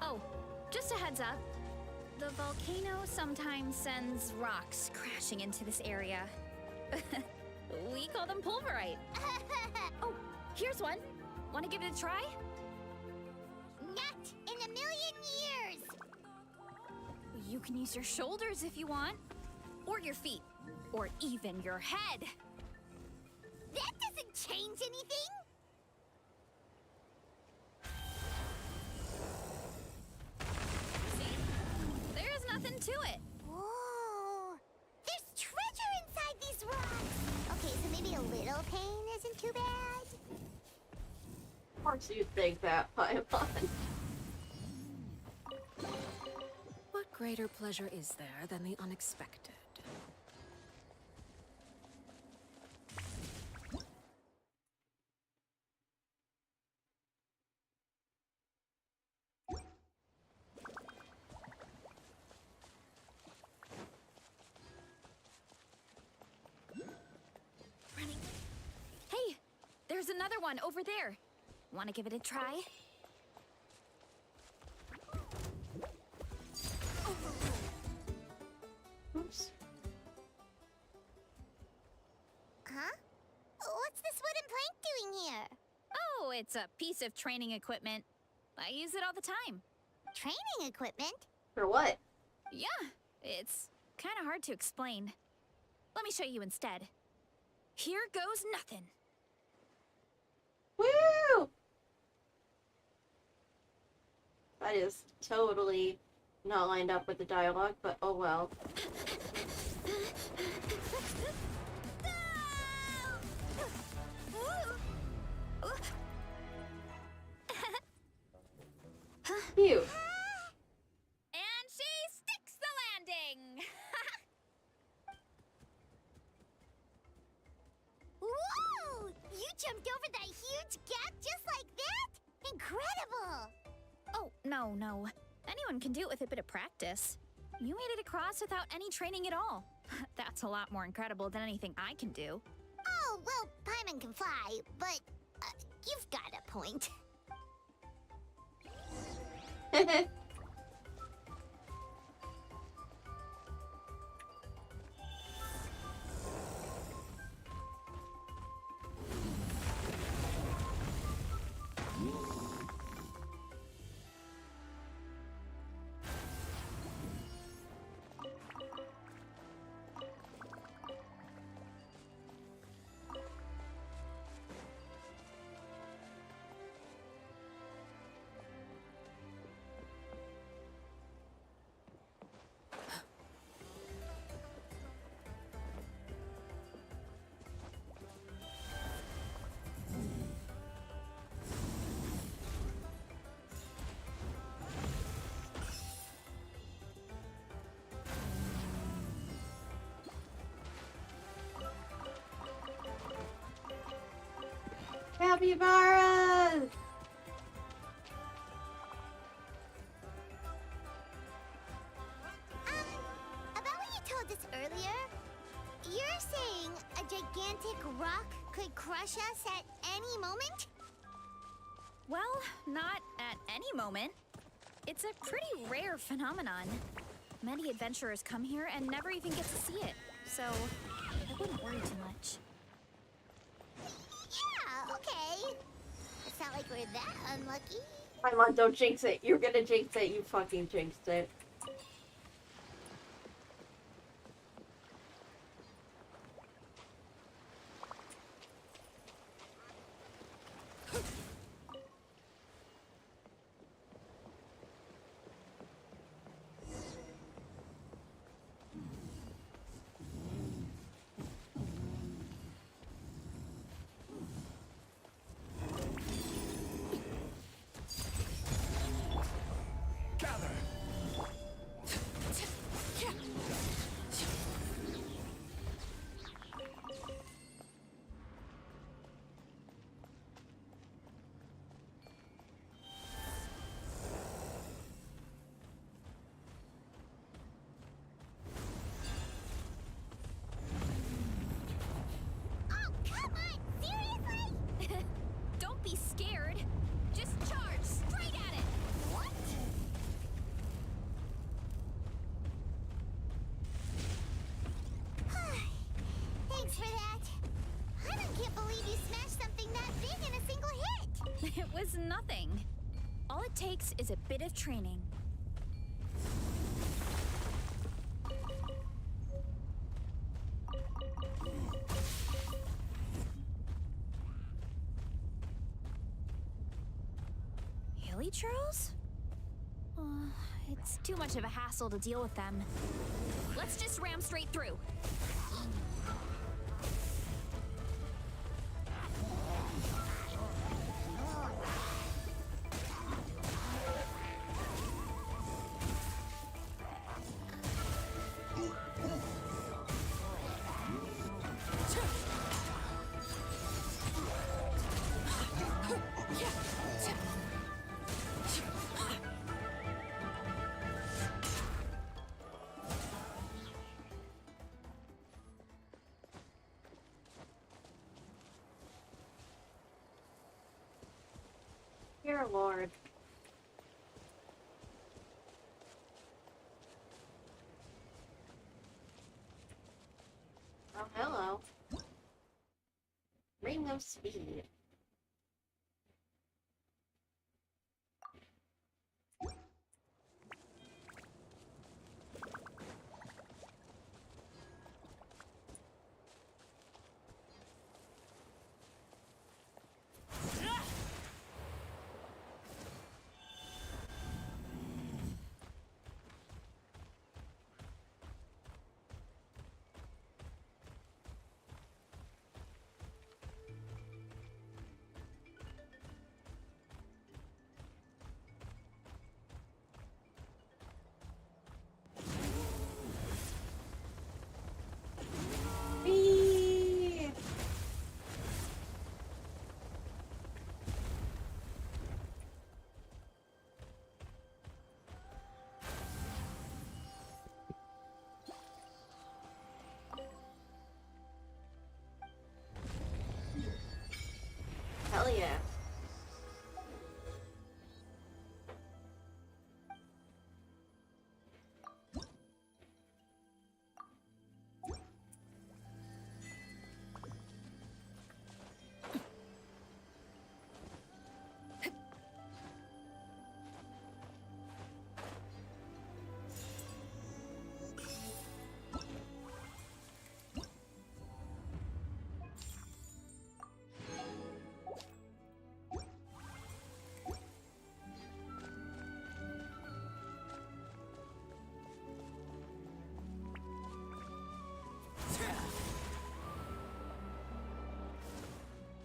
Oh, just a heads up. The volcano sometimes sends rocks crashing into this area. We call them pulverite. Oh, here's one. Want to give it a try? Not in a million years! You can use your shoulders if you want. Or your feet. Or even your head. That doesn't change anything! See? There's nothing to it. Whoa! There's treasure inside these rocks! Okay, so maybe a little pain isn't too bad? Of course you'd think that, Paimon. What greater pleasure is there than the unexpected? Running. Hey, there's another one over there. Want to give it a try? Oops. Huh? What's this wooden plank doing here? Oh, it's a piece of training equipment. I use it all the time. Training equipment? For what? Yeah, it's kind of hard to explain. Let me show you instead. Here goes nothing. Woo! That is totally not lined up with the dialogue, but oh well. Phew. And she sticks the landing! Whoa! You jumped over that huge gap just like that? Incredible! Oh, no. Anyone can do it with a bit of practice. You made it across without any training at all. That's a lot more incredible than anything I can do. Oh, well, Paimon can fly, but you've got a point. Capybara! About what you told us earlier, you're saying a gigantic rock could crush us at any moment? Well, not at any moment. It's a pretty rare phenomenon. Many adventurers come here and never even get to see it, so I wouldn't worry too much. Yeah, okay. It's not like we're that unlucky. Come on, don't jinx it. You're gonna jinx it. You fucking jinxed it. Oh, come on! Seriously? Don't be scared. Just charge straight at it. What? Thanks for that. I can't believe you smashed something that big in a single hit. It was nothing. All it takes is a bit of training. Hilly churls? It's too much of a hassle to deal with them. Let's just ram straight through. Dear Lord. Oh, hello. Ring of Speed. Whee! Hell yeah.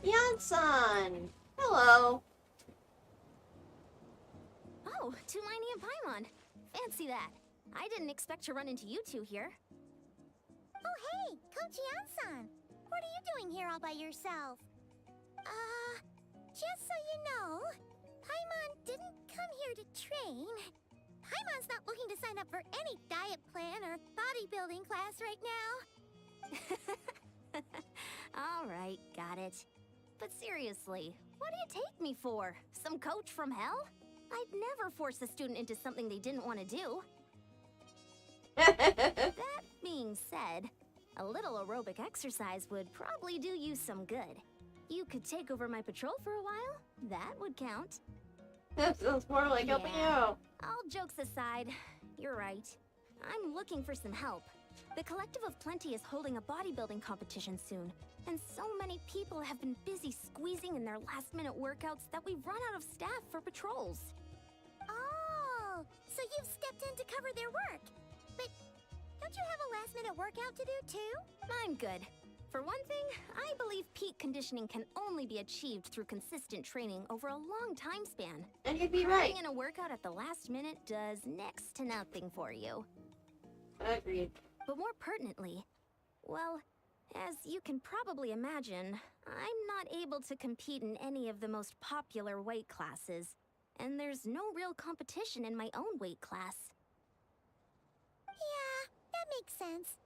Yansan! Hello! Oh, Tulani and Paimon. Fancy that. I didn't expect to run into you two here. Oh, hey, Coach Yansan. What are you doing here all by yourself? Just so you know, Paimon didn't come here to train. Paimon's not looking to sign up for any diet plan or bodybuilding class right now. All right, got it. But seriously, what do you take me for? Some coach from hell? I'd never force a student into something they didn't want to do. That being said, a little aerobic exercise would probably do you some good. You could take over my patrol for a while. That would count. That sounds more like helping you. All jokes aside, you're right. I'm looking for some help. The Collective of Plenty is holding a bodybuilding competition soon, and so many people have been busy squeezing in their last-minute workouts that we've run out of staff for patrols. Oh, so you've stepped in to cover their work. But don't you have a last-minute workout to do too? I'm good. For one thing, I believe peak conditioning can only be achieved through consistent training over a long time span. And you'd be right. Having in a workout at the last minute does next to nothing for you. Agreed. But more pertinently, well, as you can probably imagine, I'm not able to compete in any of the most popular weight classes, and there's no real competition in my own weight class. Yeah, that makes sense.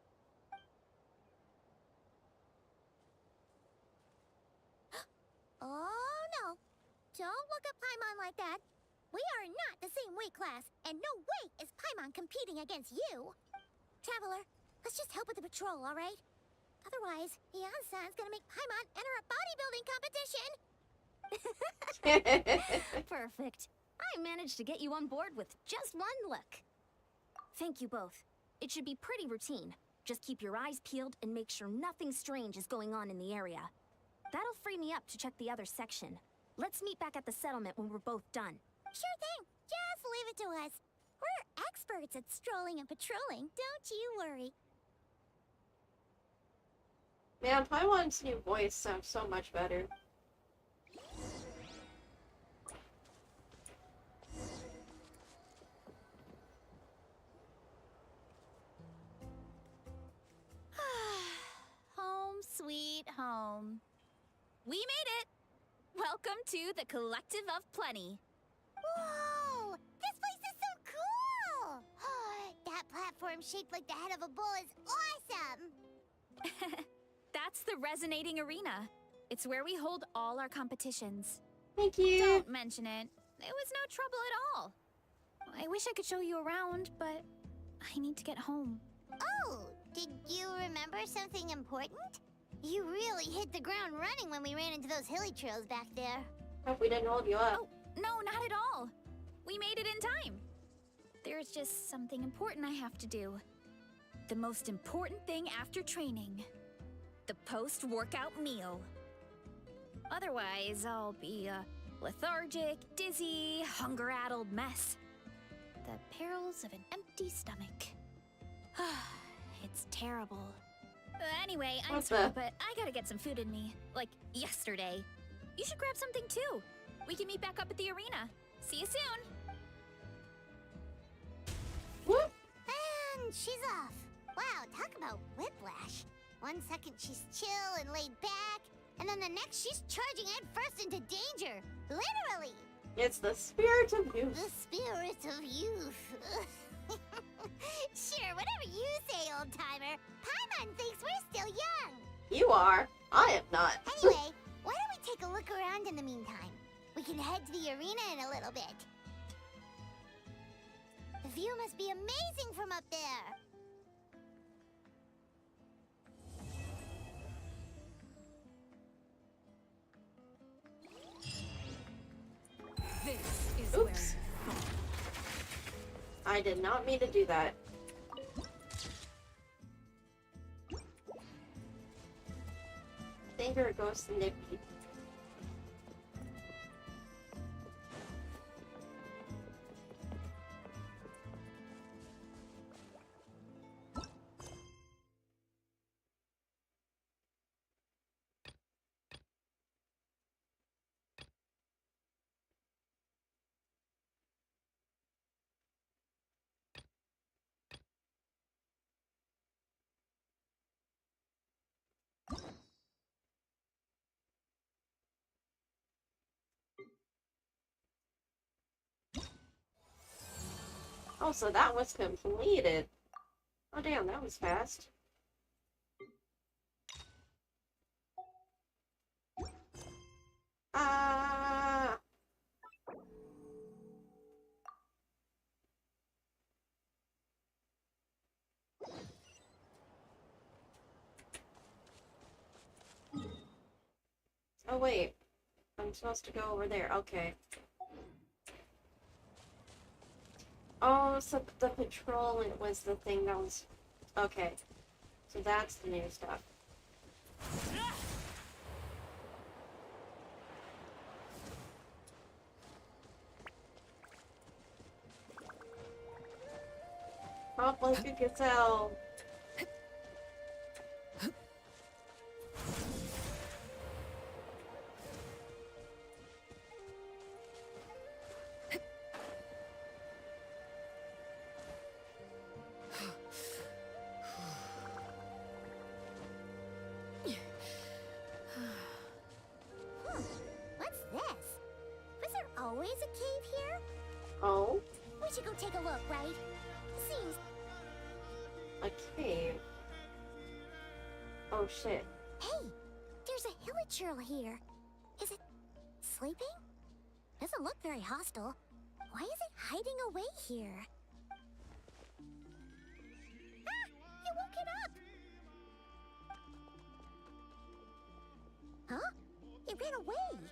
Oh no! Don't look at Paimon like that. We are not the same weight class, and no way is Paimon competing against you. Traveler, let's just help with the patrol, all right? Otherwise, Yan-san's gonna make Paimon enter a bodybuilding competition. Perfect. I managed to get you on board with just one look. Thank you both. It should be pretty routine. Just keep your eyes peeled and make sure nothing strange is going on in the area. That'll free me up to check the other section. Let's meet back at the settlement when we're both done. Sure thing. Just leave it to us. We're experts at strolling and patrolling, don't you worry. Man, Paimon's new voice sounds so much better. Home sweet home. We made it! Welcome to the Collective of Plenty. Whoa! This place is so cool! That platform shaped like the head of a bull is awesome! That's the Resonating Arena. It's where we hold all our competitions. Thank you! Don't mention it. It was no trouble at all. I wish I could show you around, but I need to get home. Oh, did you remember something important? You really hit the ground running when we ran into those hilly trails back there. Hope we didn't hold you up. Oh, no, not at all. We made it in time. There's just something important I have to do. The most important thing after training. The post-workout meal. Otherwise, I'll be a lethargic, dizzy, hunger-addled mess. The perils of an empty stomach. It's terrible. Anyway, I'm What's sorry, that? but I gotta get some food in me. Like, yesterday. You should grab something too. We can meet back up at the arena. See you soon! Whoop! And she's off. Wow, talk about whiplash. 1 second she's chill and laid back, and then the next she's charging headfirst into danger. Literally. It's the spirit of youth. The spirit of youth. Sure, whatever you say, old-timer. Paimon thinks we're still young. You are. I am not. Anyway, why don't we take a look around in the meantime? We can head to the arena in a little bit. The view must be amazing from up there. This is Oops. I did not mean to do that. Finger goes to Nippy. Oh, so that was completed. Oh damn, that was fast. Ah. Oh wait, I'm supposed to go over there. Okay. Oh, so the patrol it was the thing that was... Okay. So that's the new stuff. Hop like a gazelle. What's this? Was there always a cave here? Oh? We should go take a look, right? Seems... A cave? Oh shit. Hey! There's a hilichurl here. Is it... sleeping? Doesn't look very hostile. Why is it hiding away here? Ah! You woke it up! Huh? It ran away.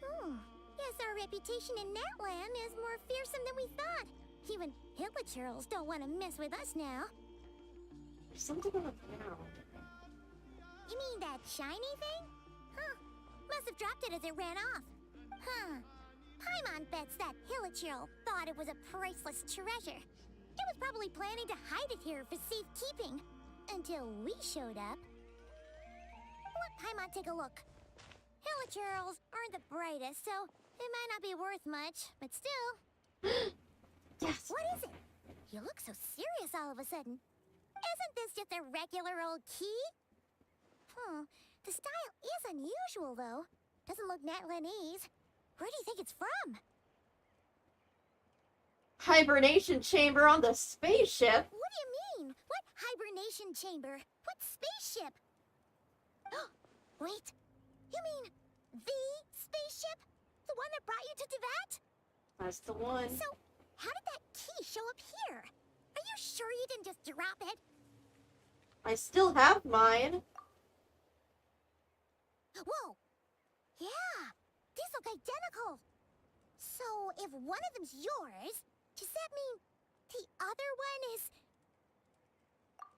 Hmm. Guess our reputation in Natland is more fearsome than we thought. Even hilichurls don't want to mess with us now. There's something on the ground. You mean that shiny thing? Huh. Must have dropped it as it ran off. Huh. Paimon bets that hilichurl thought it was a priceless treasure. It was probably planning to hide it here for safekeeping. Until we showed up. Let Paimon take a look. Hilichurls aren't the brightest, so it might not be worth much, but still. Yes! What is it? You look so serious all of a sudden. Isn't this just a regular old key? The style is unusual, though. Doesn't look Natlanese. Where do you think it's from? Hibernation chamber on the spaceship? What do you mean? What hibernation chamber? What spaceship? Wait. You mean the spaceship? The one that brought you to Teyvat? That's the one. So, how did that key show up here? Are you sure you didn't just drop it? I still have mine. Whoa! Yeah! These look identical! So, if one of them's yours, does that mean the other one is...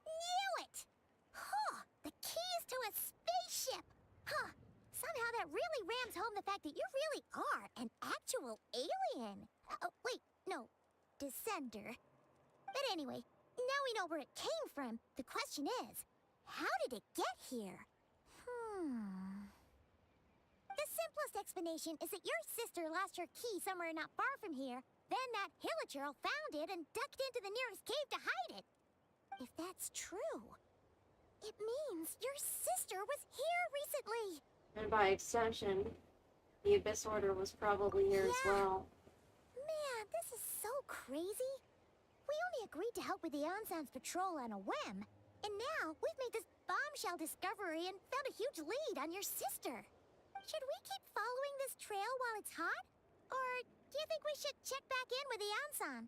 Knew it! Huh! The keys to a spaceship! Huh! Somehow that really rams home the fact that you really are an actual alien! Oh, wait, no. Descender. But anyway, now we know where it came from. The question is, how did it get here? The simplest explanation is that your sister lost her key somewhere not far from here. Then that hilichurl found it and ducked into the nearest cave to hide it. If that's true, it means your sister was here recently. And by extension, the Abyss Order was probably here as well. Man, this is so crazy. We only agreed to help with the Ensemble patrol on a whim. And now we've made this bombshell discovery and found a huge lead on your sister. Should we keep following this trail while it's hot? Or do you think we should check back in with the Ansan?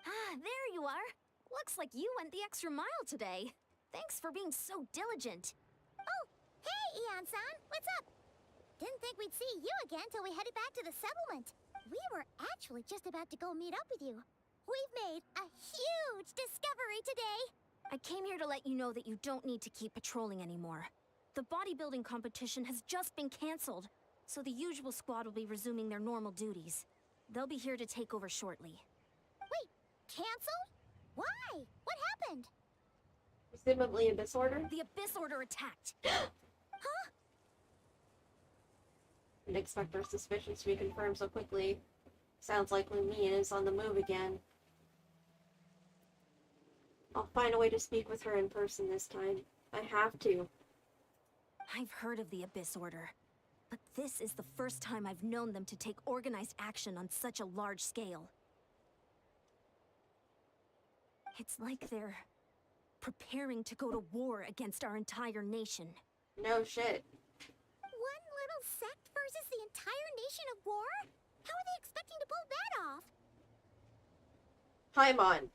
Ah, there you are. Looks like you went the extra mile today. Thanks for being so diligent. Oh, hey, Ian-san, what's up? Didn't think we'd see you again till we headed back to the settlement. We were actually just about to go meet up with you. We've made a huge discovery today. I came here to let you know that you don't need to keep patrolling anymore. The bodybuilding competition has just been cancelled, so the usual squad will be resuming their normal duties. They'll be here to take over shortly. Wait, cancelled? Why? What happened? Presumably Abyss Order? The Abyss Order attacked. Huh? Didn't expect our suspicions to be confirmed so quickly. Sounds like Lumia is on the move again. I'll find a way to speak with her in person this time. I have to. I've heard of the Abyss Order, but this is the first time I've known them to take organized action on such a large scale. It's like they're preparing to go to war against our entire nation. No shit. One little sect versus the entire nation of war? How are they expecting to pull that off? Paimon.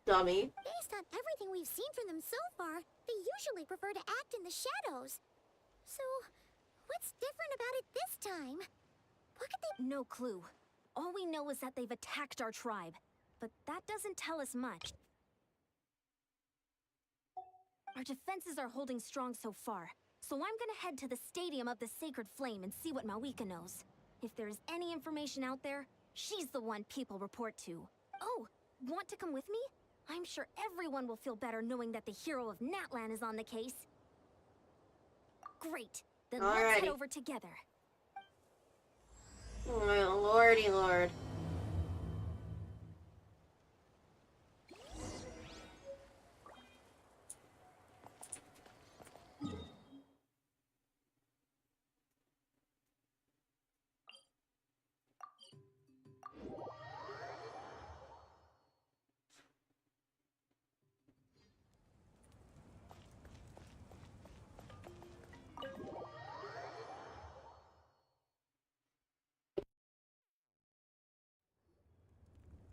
Dummy. Based on everything we've seen from them so far, they usually prefer to act in the shadows. So, what's different about it this time? What could they— No clue. All we know is that they've attacked our tribe, but that doesn't tell us much. Our defenses are holding strong so far, so I'm gonna head to the Stadium of the Sacred Flame and see what Malika knows. If there's any information out there, she's the one people report to. Oh, want to come with me? I'm sure everyone will feel better knowing that the hero of Natlan is on the case. Great, then let's head Alrighty. over together. Oh, lordy lord.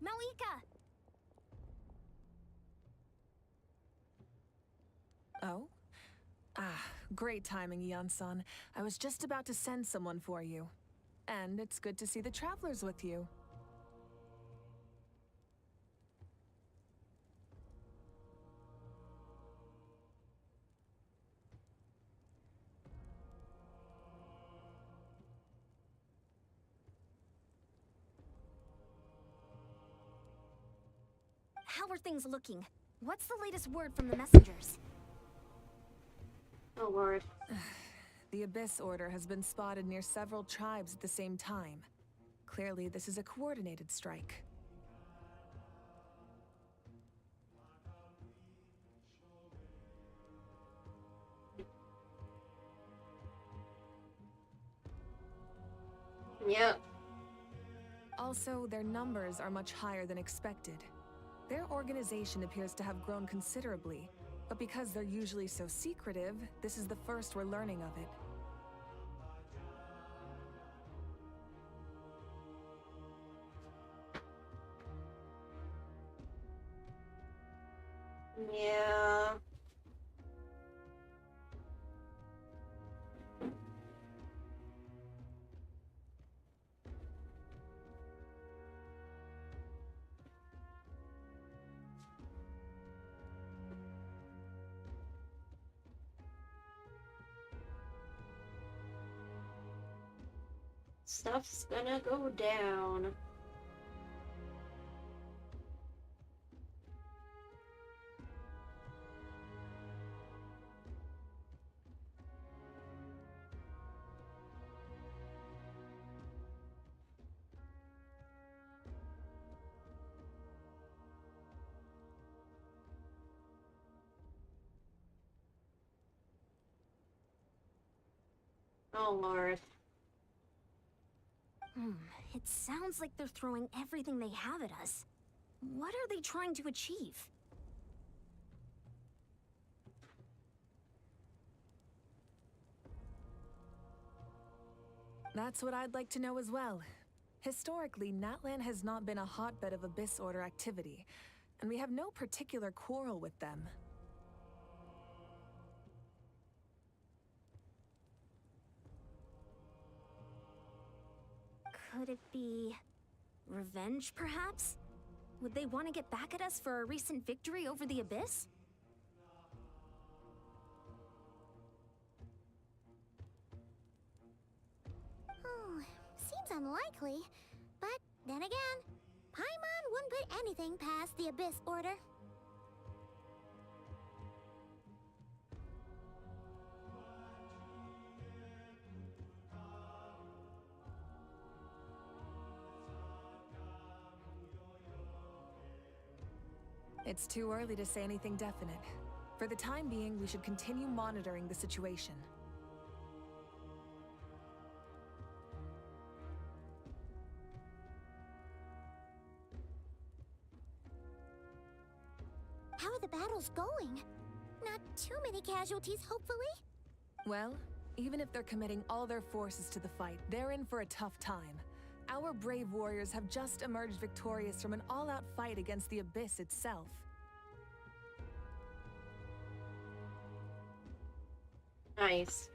Malika! Oh? Ah, great timing, Eon-san. I was just about to send someone for you. And it's good to see the travelers with you. How are things looking? What's the latest word from the messengers? Oh lord. The Abyss Order has been spotted near several tribes at the same time. Clearly, this is a coordinated strike. Yep. Also, their numbers are much higher than expected. Their organization appears to have grown considerably, but because they're usually so secretive, this is the first we're learning of it. Yeah. Stuff's gonna go down. Oh lord. It sounds like they're throwing everything they have at us. What are they trying to achieve? That's what I'd like to know as well. Historically, Natlan has not been a hotbed of Abyss Order activity, and we have no particular quarrel with them. Could it be revenge, perhaps? Would they want to get back at us for a recent victory over the Abyss? Oh, seems unlikely. But then again, Paimon wouldn't put anything past the Abyss Order. It's too early to say anything definite. For the time being, we should continue monitoring the situation. patrol's going. Not too many casualties, hopefully. Well, even if they're committing all their forces to the fight, they're in for a tough time. Our brave warriors have just emerged victorious from an all-out fight against the Abyss itself. Nice.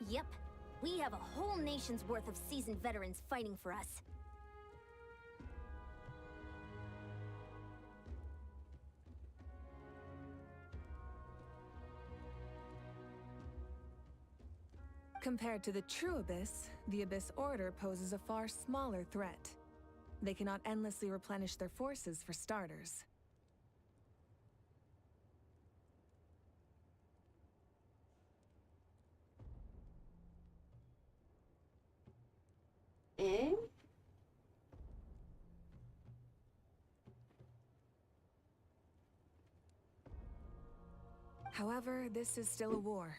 Yep. We have a whole nation's worth of seasoned veterans fighting for us. Compared to the true Abyss, the Abyss Order poses a far smaller threat. They cannot endlessly replenish their forces for starters. Eh? However, this is still a war,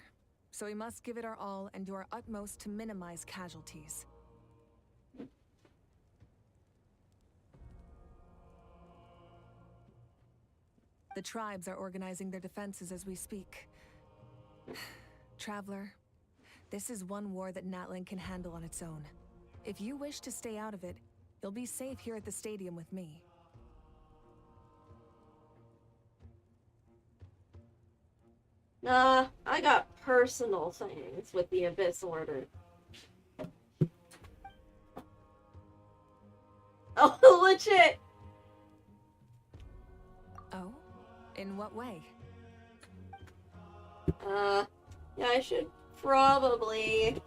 so we must give it our all and do our utmost to minimize casualties. The tribes are organizing their defenses as we speak. Traveler, this is one war that Natlan can handle on its own. If you wish to stay out of it, you'll be safe here at the stadium with me. Nah, I got personal things with the Abyss Order. Oh, legit! Oh? In what way? Yeah, I should probably...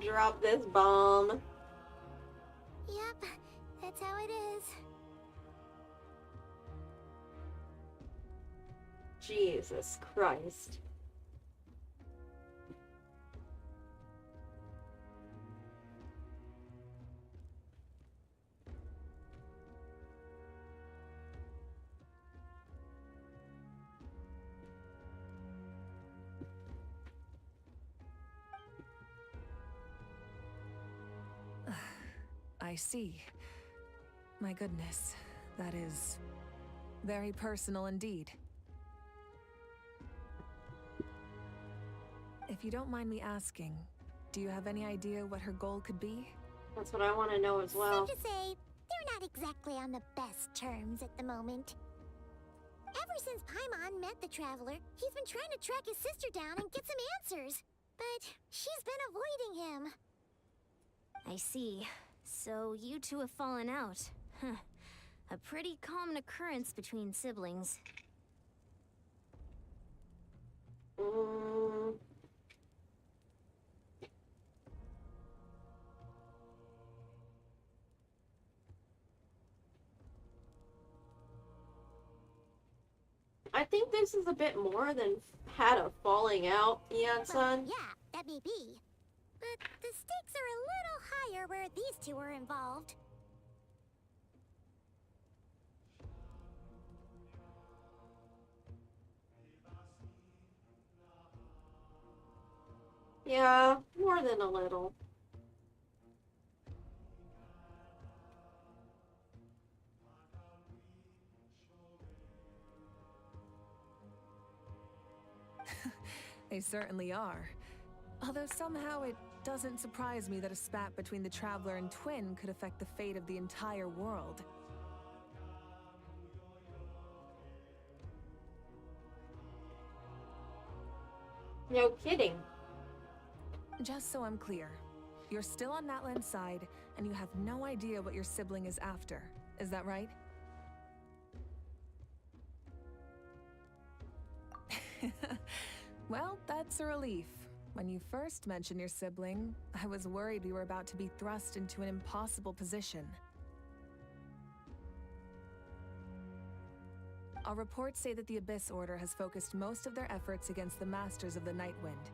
drop this bomb. Yep, that's how it is. Jesus Christ. I see. My goodness, that is very personal indeed. If you don't mind me asking, do you have any idea what her goal could be? That's what I want to know as well. Safe to say, they're not exactly on the best terms at the moment. Ever since Paimon met the Traveler, he's been trying to track his sister down and get some answers. But she's been avoiding him. I see. So you two have fallen out. Huh. A pretty common occurrence between siblings. I think this is a bit more than had a falling out, Ian-san. Yeah, that may be. But the stakes are a little higher where these two are involved. Yeah, more than a little. They certainly are. Although somehow it doesn't surprise me that a spat between the Traveler and Twin could affect the fate of the entire world. No kidding. Just so I'm clear, you're still on Natlan's side, and you have no idea what your sibling is after. Is that right? Well, that's a relief. When you first mentioned your sibling, I was worried we were about to be thrust into an impossible position. Our reports say that the Abyss Order has focused most of their efforts against the Masters of the Nightwind.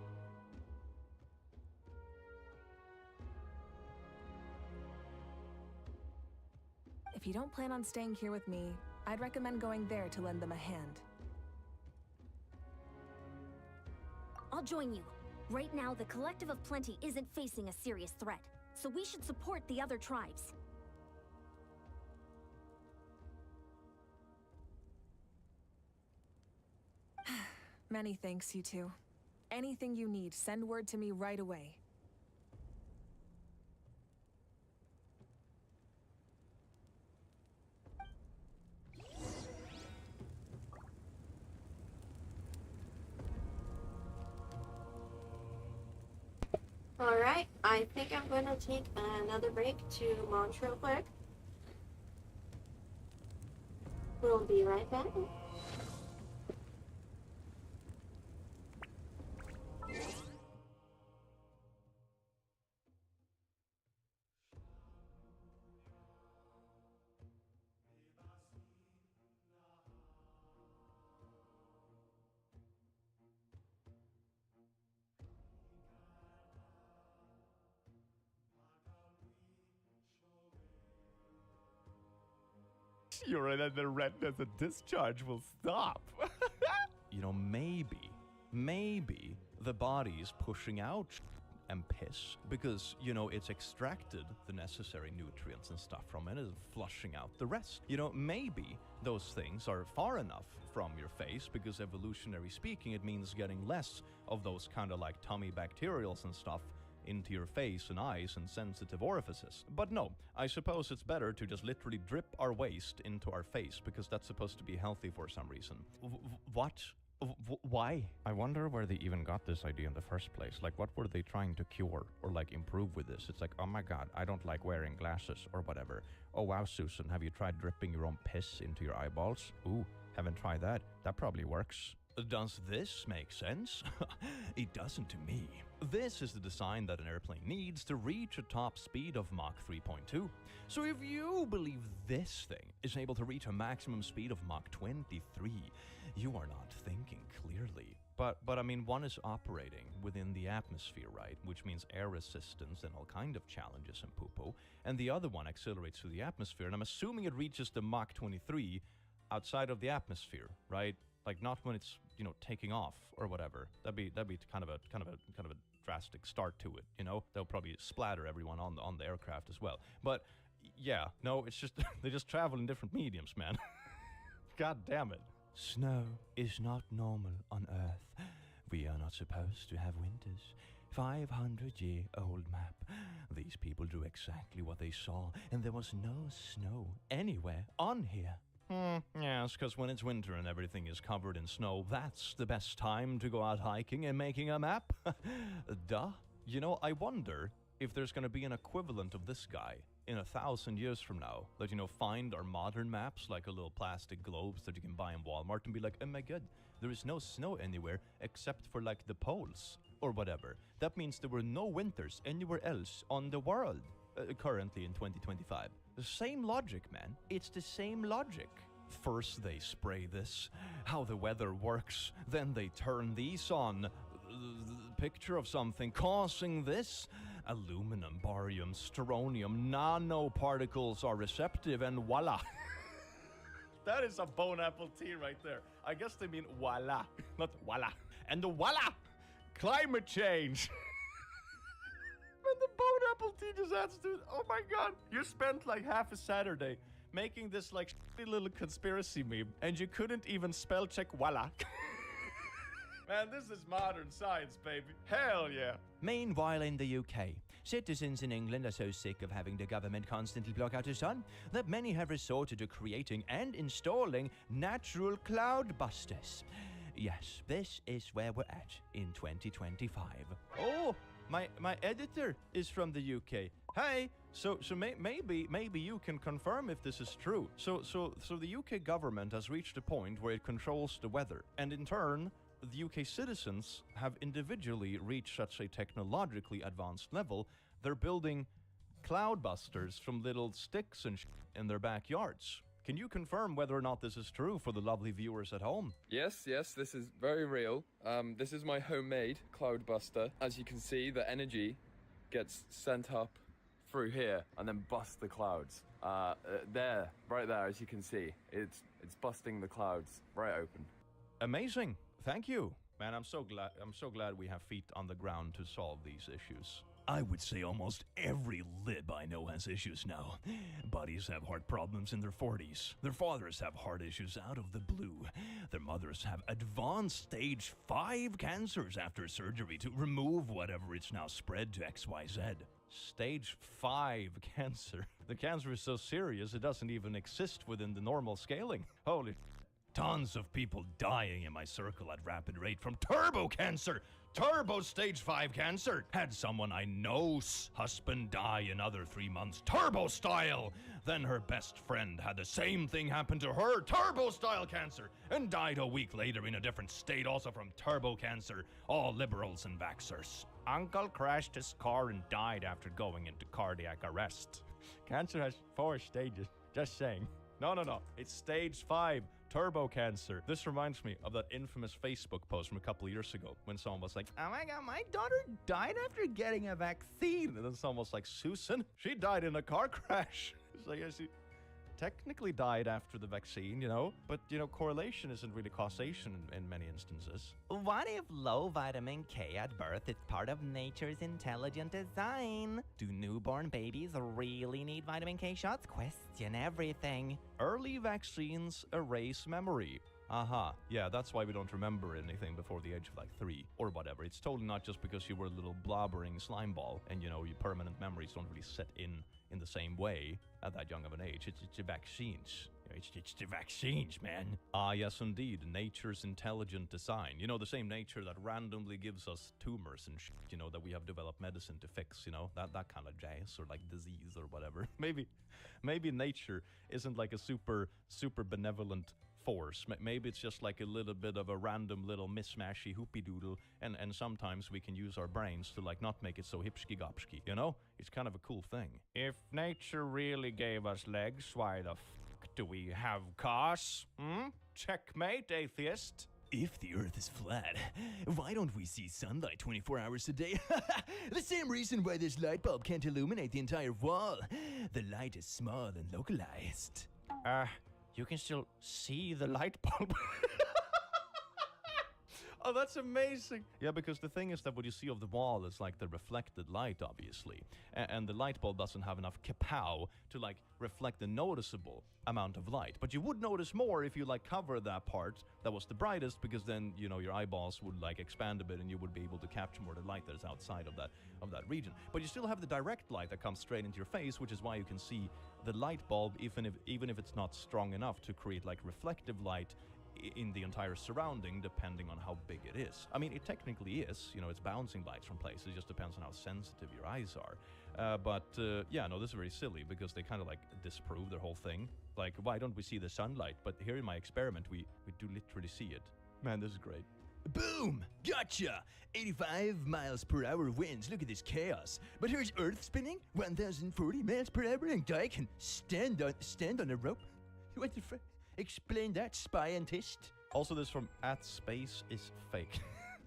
If you don't plan on staying here with me, I'd recommend going there to lend them a hand. I'll join you. Right now, the Collective of Plenty isn't facing a serious threat, so we should support the other tribes. Many thanks, you two. Anything you need, send word to me right away. Alright, I think I'm gonna take another break to launch real quick. We'll be right back. You're in the redness and discharge will stop. You know, maybe the body's pushing out and piss because, you know, it's extracted the necessary nutrients and stuff from it and is flushing out the rest. You know, maybe those things are far enough from your face because evolutionary speaking, it means getting less of those kind of like tummy bacterials and stuff into your face and eyes and sensitive orifices. But no, I suppose it's better to just literally drip our waste into our face because that's supposed to be healthy for some reason. What? Why? I wonder where they even got this idea in the first place. Like, what were they trying to cure or like improve with this? It's like, oh my god, I don't like wearing glasses or whatever. Oh wow, Susan, have you tried dripping your own piss into your eyeballs? Ooh, haven't tried that. That probably works. Does this make sense? It doesn't to me. This is the design that an airplane needs to reach a top speed of Mach 3.2. So if you believe this thing is able to reach a maximum speed of Mach 23, you are not thinking clearly. But I mean, one is operating within the atmosphere, right? Which means air resistance and all kind of challenges and poo-poo. And the other one accelerates through the atmosphere, and I'm assuming it reaches the Mach 23 outside of the atmosphere, right? Like not when it's, you know, taking off or whatever. That'd be kind of a drastic start to it, you know? They'll probably splatter everyone on the aircraft as well. But yeah, no, it's just they just travel in different mediums, man. God damn it. Snow is not normal on Earth. We are not supposed to have winters. 500-year-old map. These people drew exactly what they saw, and there was no snow anywhere on here. Yes, because when it's winter and everything is covered in snow, that's the best time to go out hiking and making a map. Duh. You know, I wonder if there's going to be an equivalent of this guy in 1,000 years from now that, you know, find our modern maps, like a little plastic globes that you can buy in Walmart and be like, oh my god, there is no snow anywhere except for like the poles or whatever. That means there were no winters anywhere else on the world currently in 2025. The same logic, man. It's the same logic. First they spray this, how the weather works, then they turn these on, picture of something causing this. Aluminum, barium, strontium, nanoparticles are receptive, and voila. That is a bone apple tea right there. I guess they mean voila, not voila. And the voila! Climate change! And the bone apple tea just adds to it. Oh my god, you spent like half a Saturday making this like shitty little conspiracy meme, and you couldn't even spell check voila. Man, this is modern science, baby. Hell yeah. Meanwhile, in the UK, citizens in England are so sick of having the government constantly block out the sun that many have resorted to creating and installing natural cloud busters. Yes, this is where we're at in 2025. Oh, my editor is from the UK. Hey, so maybe you can confirm if this is true. So the UK government has reached a point where it controls the weather, and in turn, the UK citizens have individually reached such a technologically advanced level, they're building cloudbusters from little sticks and in their backyards. Can you confirm whether or not this is true for the lovely viewers at home? Yes, this is very real. This is my homemade cloudbuster. As you can see, the energy gets sent up through here and then busts the clouds. There, right there, as you can see, it's busting the clouds right open. Amazing. Thank you. Man, I'm so glad we have feet on the ground to solve these issues. I would say almost every lib I know has issues now. Buddies have heart problems in their 40s. Their fathers have heart issues out of the blue. Their mothers have advanced stage 5 cancers after surgery to remove whatever it's now spread to XYZ. Stage 5 cancer. The cancer is so serious it doesn't even exist within the normal scaling. Holy tons of people dying in my circle at rapid rate from turbo cancer. Turbo stage 5 cancer. Had someone I know's husband die another 3 months. Turbo style. Then her best friend had the same thing happen to her. Turbo style cancer. And died a week later in a different state also from turbo cancer. All liberals and vaxxers. Uncle crashed his car and died after going into cardiac arrest. Cancer has 4 stages. Just saying. No. It's stage 5. Turbo cancer. This reminds me of that infamous Facebook post from a couple of years ago when someone was like, oh my god, my daughter died after getting a vaccine. And then someone was like, Susan, she died in a car crash. It's like, she technically died after the vaccine, you know? But, you know, correlation isn't really causation in many instances. What if low vitamin K at birth is part of nature's intelligent design? Do newborn babies really need vitamin K shots? Question everything. Early vaccines erase memory. Yeah, that's why we don't remember anything before the age of like 3 or whatever. It's totally not just because you were a little blobbering slime ball and, you know, your permanent memories don't really set in the same way at that young of an age. It's the vaccines. It's the vaccines, man. Yes, indeed. Nature's intelligent design. You know, the same nature that randomly gives us tumors and shit, you know, that we have developed medicine to fix, you know, that kind of jazz, or like disease or whatever. Maybe nature isn't like a super benevolent force. Maybe it's just like a little bit of a random little mismatchy hoopy doodle, and sometimes we can use our brains to like not make it so hipsky gopsky, you know? It's kind of a cool thing. If nature really gave us legs, why the do we have cars? Checkmate, atheist. If the Earth is flat, why don't we see sunlight 24 hours a day? The same reason why this light bulb can't illuminate the entire wall. The light is small and localized. You can still see the light bulb. Oh, that's amazing. Yeah, because the thing is that what you see of the wall is like the reflected light, obviously. And the light bulb doesn't have enough kapow to like reflect a noticeable amount of light. But you would notice more if you like cover that part that was the brightest, because then, you know, your eyeballs would like expand a bit and you would be able to capture more of the light that is outside of that region. But you still have the direct light that comes straight into your face, which is why you can see the light bulb even if it's not strong enough to create like reflective light in the entire surrounding, depending on how big it is. I mean, it technically is, you know, it's bouncing lights from places. It just depends on how sensitive your eyes are. Yeah, no, this is very silly because they kind of like disprove their whole thing. Like, why don't we see the sunlight? But here in my experiment, we do literally see it. Man, this is great. Boom! Gotcha! 85 miles per hour winds. Look at this chaos. But here's Earth spinning 1,040 miles per hour, and I can stand on a rope. What the frick? Explain that, scientist. Also, this from @space is fake.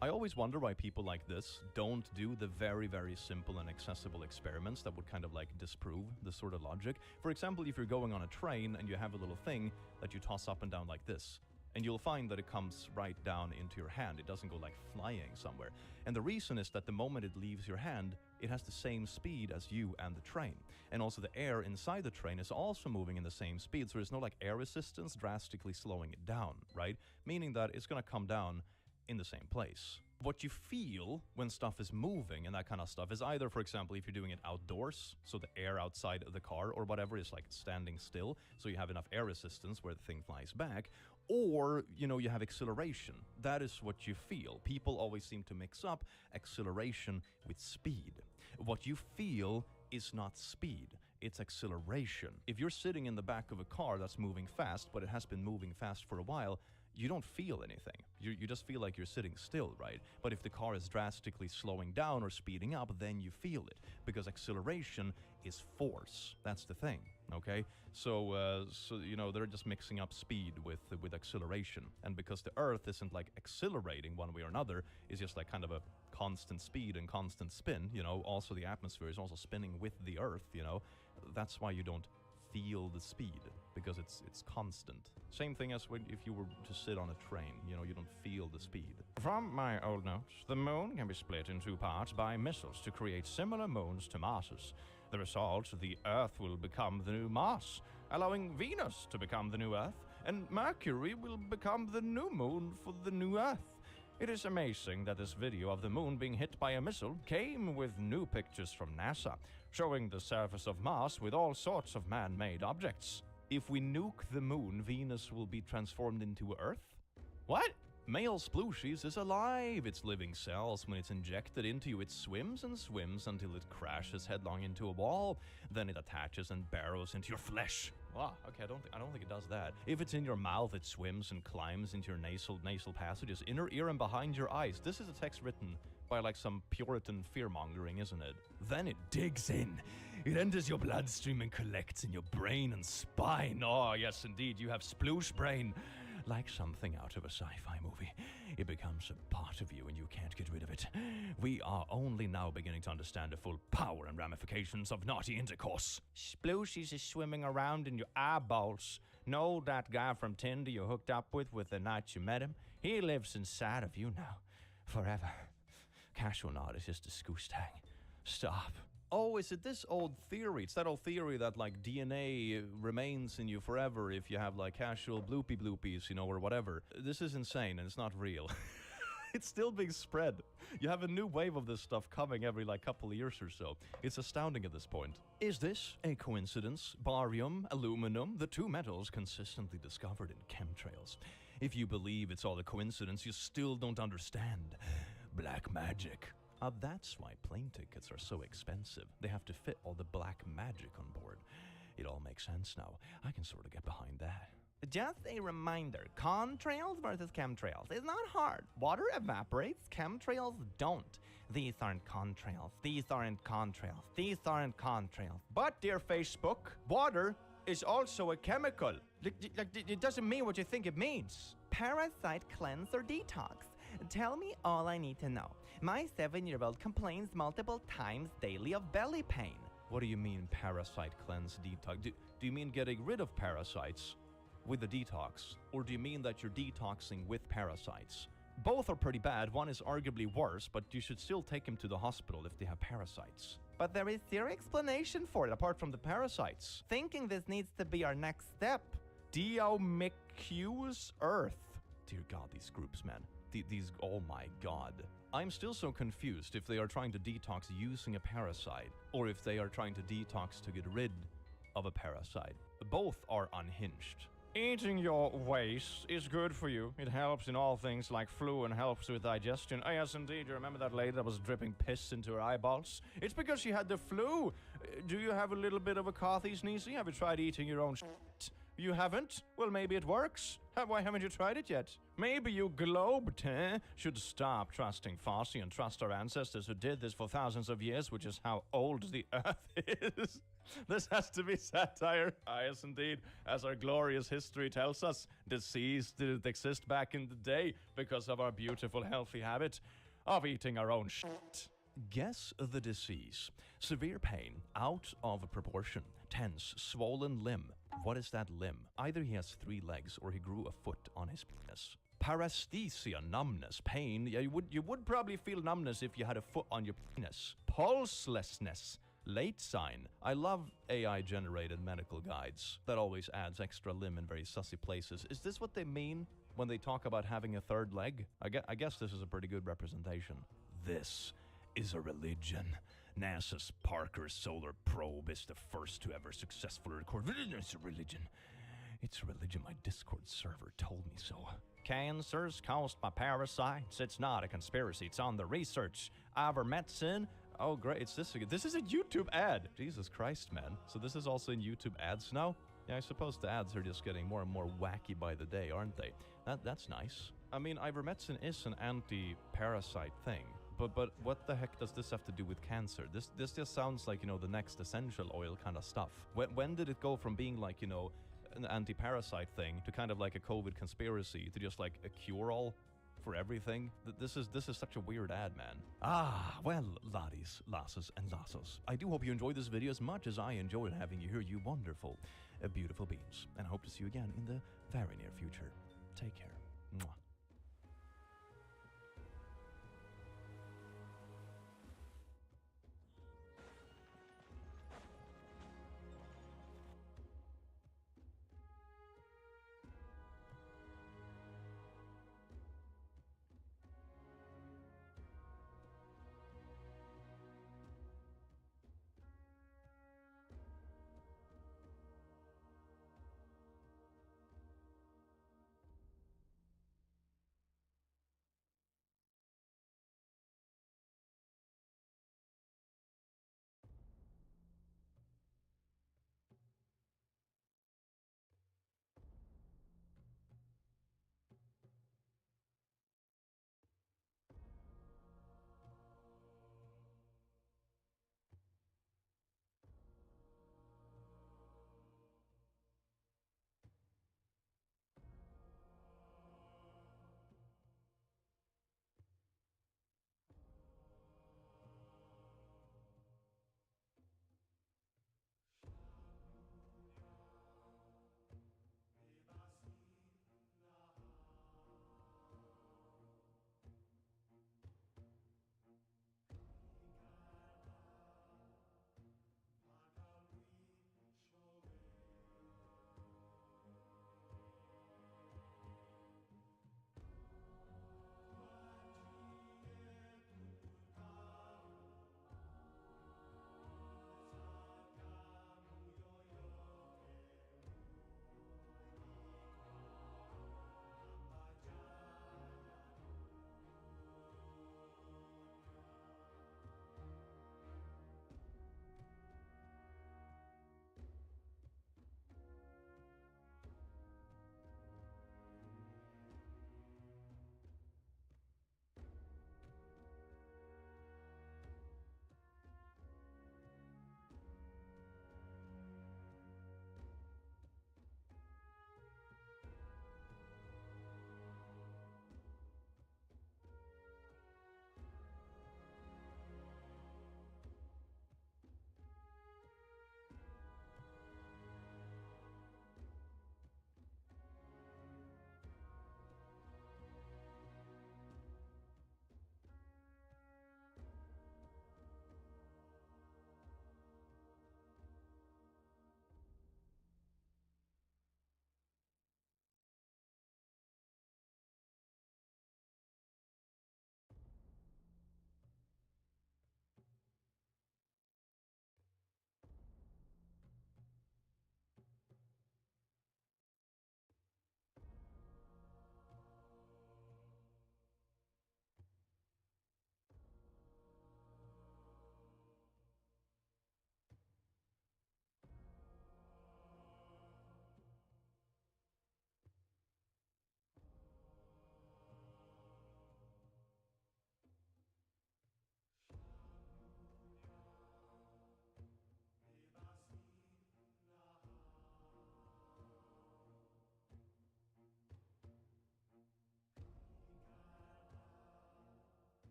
I always wonder why people like this don't do the very, very simple and accessible experiments that would kind of like disprove this sort of logic. For example, if you're going on a train and you have a little thing that you toss up and down like this, and you'll find that it comes right down into your hand. It doesn't go like flying somewhere. And the reason is that the moment it leaves your hand, it has the same speed as you and the train. And also the air inside the train is also moving in the same speed, so there's no like air resistance drastically slowing it down, right? Meaning that it's gonna come down in the same place. What you feel when stuff is moving and that kind of stuff is either, for example, if you're doing it outdoors, so the air outside of the car or whatever is like standing still, so you have enough air resistance where the thing flies back, or, you know, you have acceleration. That is what you feel. People always seem to mix up acceleration with speed. What you feel is not speed, it's acceleration. If you're sitting in the back of a car that's moving fast, but it has been moving fast for a while, you don't feel anything. You just feel like you're sitting still, right? But if the car is drastically slowing down or speeding up, then you feel it, because acceleration is force. That's the thing, okay? So you know, they're just mixing up speed with acceleration. And because the Earth isn't like accelerating one way or another, it's just like kind of a constant speed and constant spin, you know, also the atmosphere is also spinning with the Earth, you know. That's why you don't feel the speed because it's constant. Same thing as when if you were to sit on a train, you know, you don't feel the speed. From my old notes, the moon can be split in two parts by missiles to create similar moons to Mars's. The result, the Earth will become the new Mars, allowing Venus to become the new Earth, and Mercury will become the new moon for the new Earth. It is amazing that this video of the moon being hit by a missile came with new pictures from NASA, showing the surface of Mars with all sorts of man-made objects. If we nuke the moon, Venus will be transformed into Earth? What? Male Splooshies is alive. Its living cells, when it's injected into you, it swims and swims until it crashes headlong into a wall. Then it attaches and burrows into your flesh. Wow, okay, I don't think it does that. If it's in your mouth, it swims and climbs into your nasal passages, inner ear and behind your eyes. This is a text written by like some Puritan fear-mongering, isn't it? Then it digs in. It enters your bloodstream and collects in your brain and spine. Oh, yes, indeed, you have sploosh brain. Like something out of a sci-fi movie. It becomes a part of you and you can't get rid of it. We are only now beginning to understand the full power and ramifications of naughty intercourse. Splooshies is swimming around in your eyeballs. Know that guy from Tinder you hooked up with the night you met him? He lives inside of you now. Forever. Casual not is just a scoosh tag. Stop. Oh, is it this old theory? It's that old theory that, like, DNA remains in you forever if you have, like, casual bloopies, you know, or whatever. This is insane, and it's not real. It's still being spread. You have a new wave of this stuff coming every, like, couple of years or so. It's astounding at this point. Is this a coincidence? Barium, aluminum, the two metals consistently discovered in chemtrails. If you believe it's all a coincidence, you still don't understand. Black magic. That's why plane tickets are so expensive. They have to fit all the black magic on board. It all makes sense now. I can sort of get behind that. Just a reminder, contrails versus chemtrails is not hard. Water evaporates, chemtrails don't. These aren't contrails, these aren't contrails, these aren't contrails. But, dear Facebook, water is also a chemical. It doesn't mean what you think it means. Parasite cleanse or detox? Tell me all I need to know. My 7-year-old complains multiple times daily of belly pain. What do you mean parasite cleanse detox? Do you mean getting rid of parasites with the detox? Or do you mean that you're detoxing with parasites? Both are pretty bad. One is arguably worse, but you should still take him to the hospital if they have parasites. But there is zero explanation for it apart from the parasites. Thinking this needs to be our next step. Deomicuse Earth. Dear God, these groups, man. These, oh my God. I'm still so confused if they are trying to detox using a parasite, or if they are trying to detox to get rid of a parasite. Both are unhinged. Eating your waste is good for you. It helps in all things like flu and helps with digestion. Oh yes, indeed. You remember that lady that was dripping piss into her eyeballs? It's because she had the flu. Do you have a little bit of a coughy sneezy? Have you tried eating your own shit? You haven't? Well, maybe it works. Why haven't you tried it yet? Maybe you globed, should stop trusting Fossey and trust our ancestors who did this for thousands of years, which is how old the Earth is. This has to be satire. Yes, indeed. As our glorious history tells us, disease didn't exist back in the day because of our beautiful, healthy habit of eating our own shit. Guess the disease. Severe pain, out of proportion, tense, swollen limb. What is that limb? Either he has 3 legs or he grew a foot on his penis. Paresthesia, numbness, pain. Yeah, you would probably feel numbness if you had a foot on your penis. Pulselessness, late sign. I love AI-generated medical guides. That always adds extra limb in very sussy places. Is this what they mean when they talk about having a 3rd leg? I guess this is a pretty good representation. This is a religion. NASA's Parker Solar Probe is the first to ever successfully record. It's a religion. It's a religion. My Discord server told me so. Cancers caused by parasites. It's not a conspiracy. It's on the research. Ivermectin. Oh, great. It's this again. This is a YouTube ad. Jesus Christ, man. So this is also in YouTube ads now? Yeah, I suppose the ads are just getting more and more wacky by the day, aren't they? That's nice. I mean, ivermectin is an anti-parasite thing. But what the heck does this have to do with cancer? This just sounds like, you know, the next essential oil kind of stuff. When did it go from being like, you know, an anti-parasite thing to kind of like a COVID conspiracy to just like a cure-all for everything. This is such a weird ad, man. Ah, well, laddies, lasses, and lassos. I do hope you enjoyed this video as much as I enjoyed having you here, you wonderful, beautiful beings. And I hope to see you again in the very near future. Take care. Mwah.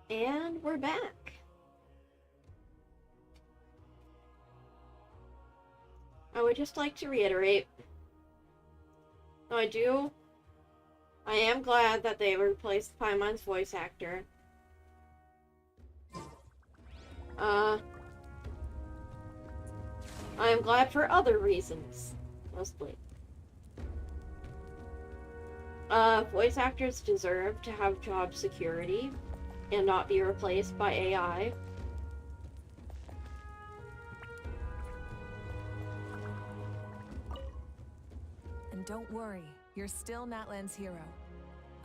And we're back. I would just like to reiterate, I am glad that they replaced Paimon's voice actor. I am glad for other reasons, mostly. Voice actors deserve to have job security and not be replaced by AI. And don't worry, you're still Natlan's hero.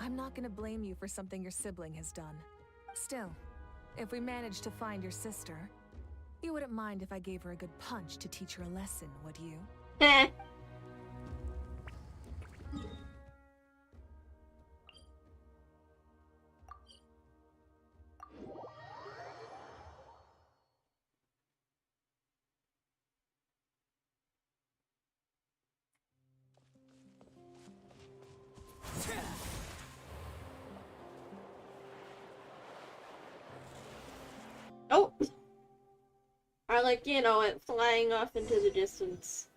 I'm not gonna blame you for something your sibling has done. Still, if we manage to find your sister, you wouldn't mind if I gave her a good punch to teach her a lesson, would you? Heh. Oh! I like, you know, it flying off into the distance.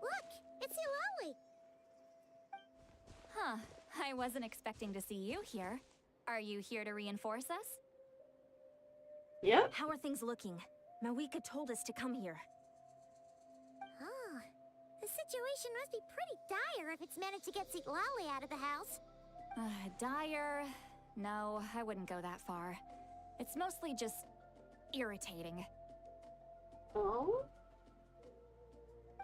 Look! It's Eulalie! Huh. I wasn't expecting to see you here. Are you here to reinforce us? Yep. How are things looking? Mawika told us to come here. Oh, the situation must be pretty dire if it's managed to get Eulalie out of the house. Dire? No, I wouldn't go that far. It's mostly just irritating. Oh?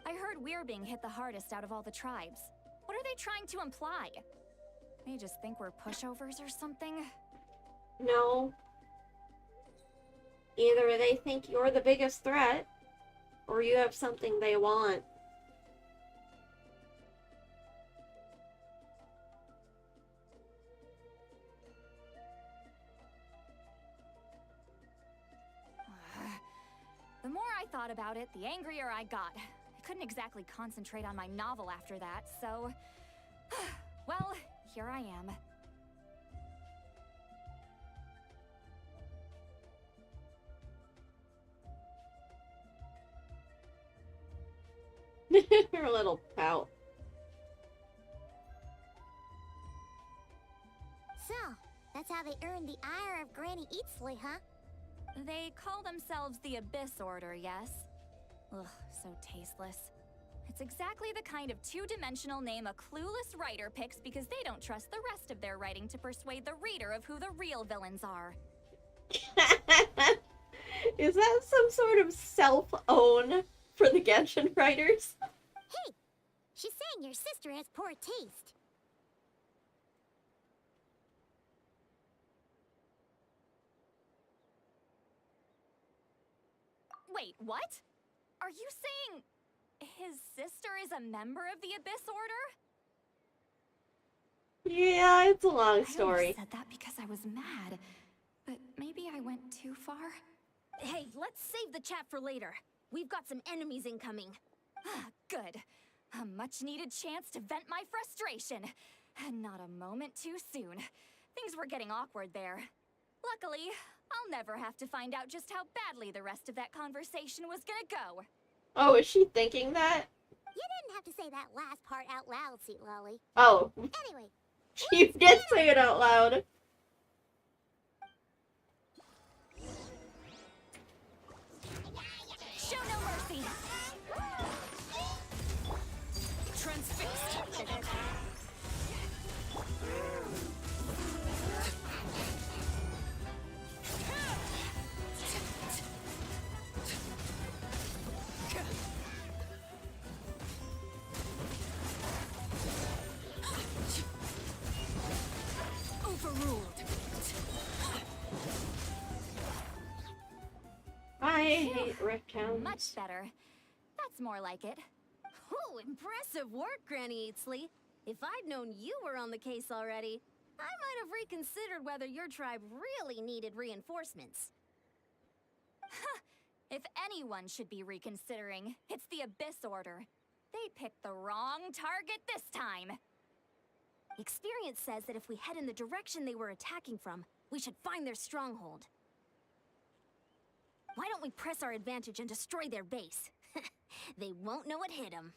I heard we're being hit the hardest out of all the tribes. What are they trying to imply? They just think we're pushovers or something? No. Either they think you're the biggest threat, or you have something they want. The more I thought about it, the angrier I got. I couldn't exactly concentrate on my novel after that, so... well, here I am. Her little pout. So, that's how they earned the ire of Granny Eatsley, huh? They call themselves the Abyss Order, yes? Ugh, so tasteless. It's exactly the kind of two-dimensional name a clueless writer picks because they don't trust the rest of their writing to persuade the reader of who the real villains are. Is that some sort of self-own for the Genshin writers? Hey! She's saying your sister has poor taste. Wait, what? Are you saying his sister is a member of the Abyss Order? Yeah, it's a long story. I said that because I was mad, but maybe I went too far. Hey, let's save the chat for later. We've got some enemies incoming. Good. A much-needed chance to vent my frustration. And not a moment too soon. Things were getting awkward there. Luckily, I'll never have to find out just how badly the rest of that conversation was gonna go. Oh, is she thinking that? You didn't have to say that last part out loud, Eulalie. Oh. Anyway. She did say it out loud. Show no mercy! Transfixed! Overruled. I hate Rift Hounds. Much better. That's more like it. Oh, impressive work, Granny Eatsley. If I'd known you were on the case already, I might have reconsidered whether your tribe really needed reinforcements. If anyone should be reconsidering, it's the Abyss Order. They picked the wrong target this time. Experience says that if we head in the direction they were attacking from, we should find their stronghold. Why don't we press our advantage and destroy their base? They won't know what hit them.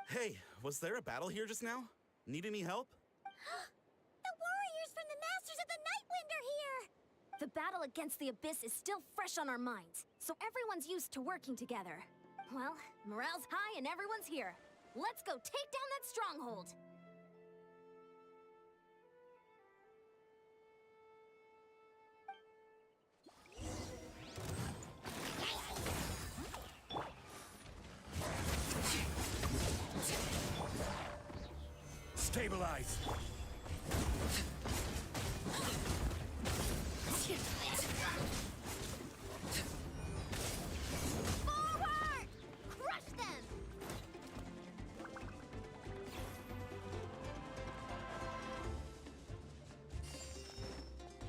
Hey, was there a battle here just now? Need any help? The warriors from the Masters of the Nightwind are here! The battle against the Abyss is still fresh on our minds, so everyone's used to working together. Well, morale's high and everyone's here. Let's go take down that stronghold! Stabilize! Forward! Crush them!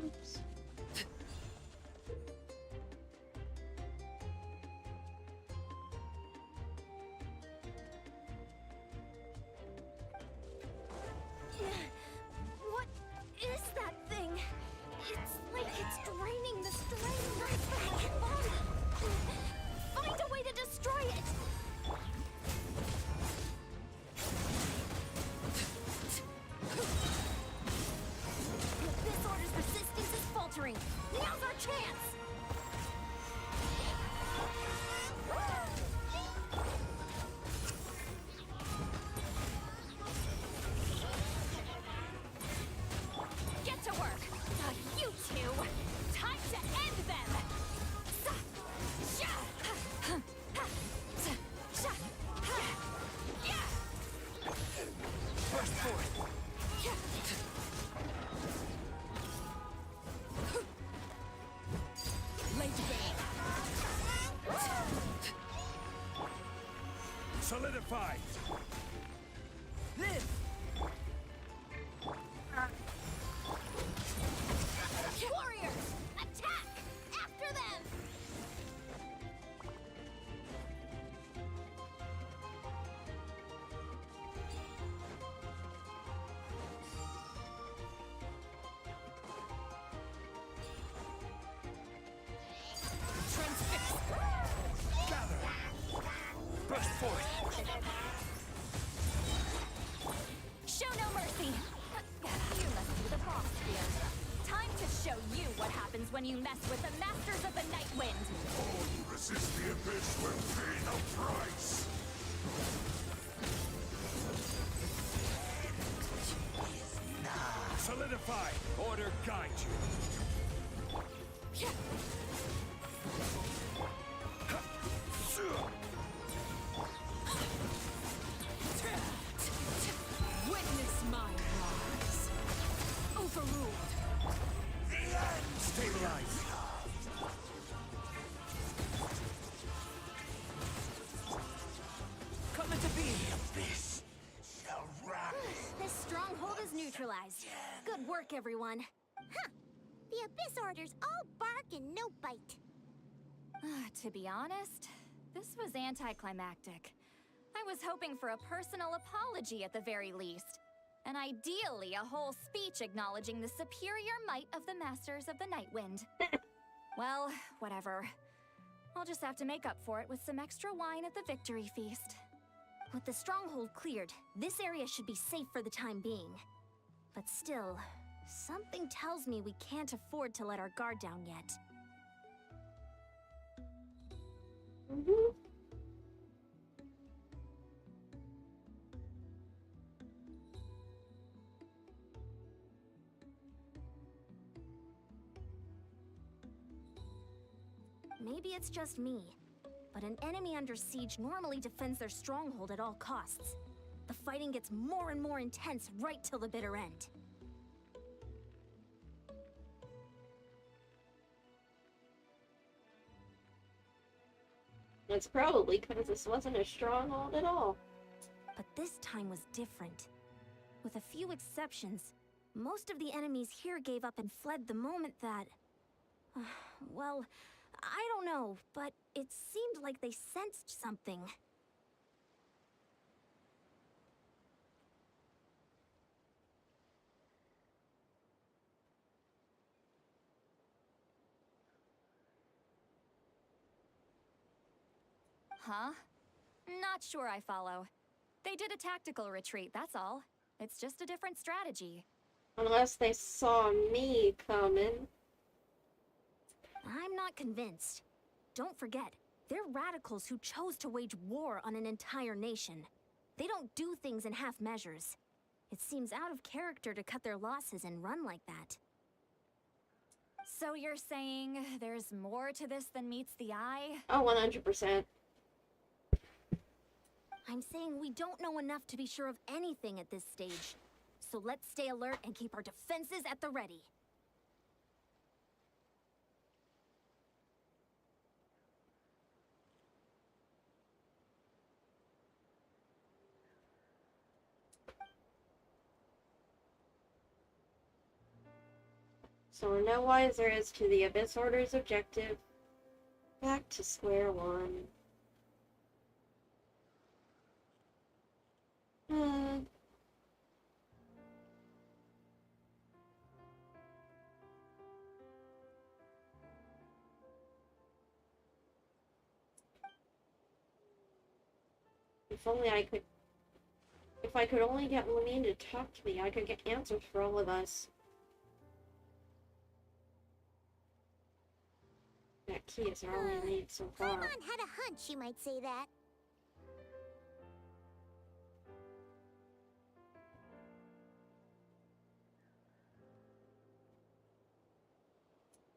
Oops. What is that thing? It's like it's draining the strength right from my body. Find a way to destroy it! This order's resistance is faltering. Now's our chance! Get to work! You two! Time to end them! Burst forth! Late Solidify! Live! Warriors! Attack! After them! Transfix! Gather! Burst forth! Show no mercy! You must be the boss here. Time to show you what happens when you mess with the Masters of the Nightwind! All who resist the Abyss will pay the price! Solidify! Order guide you! Witness my rise! Overruled! Stabilize! Come into being! Abyss shall rise! This stronghold is neutralized. Good work, everyone. Huh! The Abyss orders all bark and no bite. To be honest, this was anticlimactic. I was hoping for a personal apology at the very least. And ideally, a whole speech acknowledging the superior might of the Masters of the Nightwind. Well, whatever. I'll just have to make up for it with some extra wine at the victory feast. With the stronghold cleared, this area should be safe for the time being. But still, something tells me we can't afford to let our guard down yet. Maybe it's just me, but an enemy under siege normally defends their stronghold at all costs. The fighting gets more and more intense right till the bitter end. It's probably because this wasn't a stronghold at all. But this time was different. With a few exceptions, most of the enemies here gave up and fled the moment that... well, I don't know, but it seemed like they sensed something. Huh? Not sure I follow. They did a tactical retreat, that's all. It's just a different strategy. Unless they saw me coming. I'm not convinced. Don't forget, they're radicals who chose to wage war on an entire nation. They don't do things in half measures. It seems out of character to cut their losses and run like that. So you're saying there's more to this than meets the eye? Oh, 100%. I'm saying we don't know enough to be sure of anything at this stage. So let's stay alert and keep our defenses at the ready. So we're no wiser as to the Abyss Order's objective. Back to square one. If only I could... If I could only get Lamine to talk to me, I could get answers for all of us. That key is our only lead so far. Paimon had a hunch you might say that.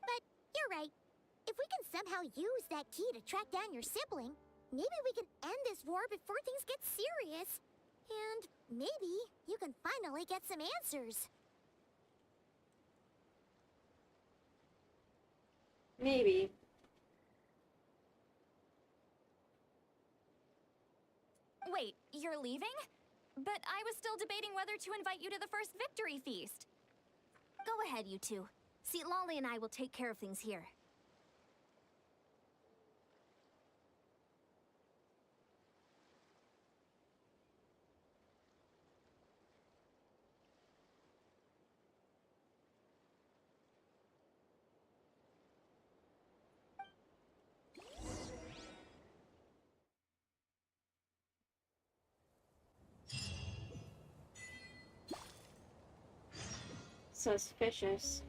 But you're right. If we can somehow use that key to track down your sibling, maybe we can end this war before things get serious. And maybe you can finally get some answers. Maybe. Wait, you're leaving? But I was still debating whether to invite you to the first victory feast. Go ahead, you two. See, Lolly and I will take care of things here. Suspicious.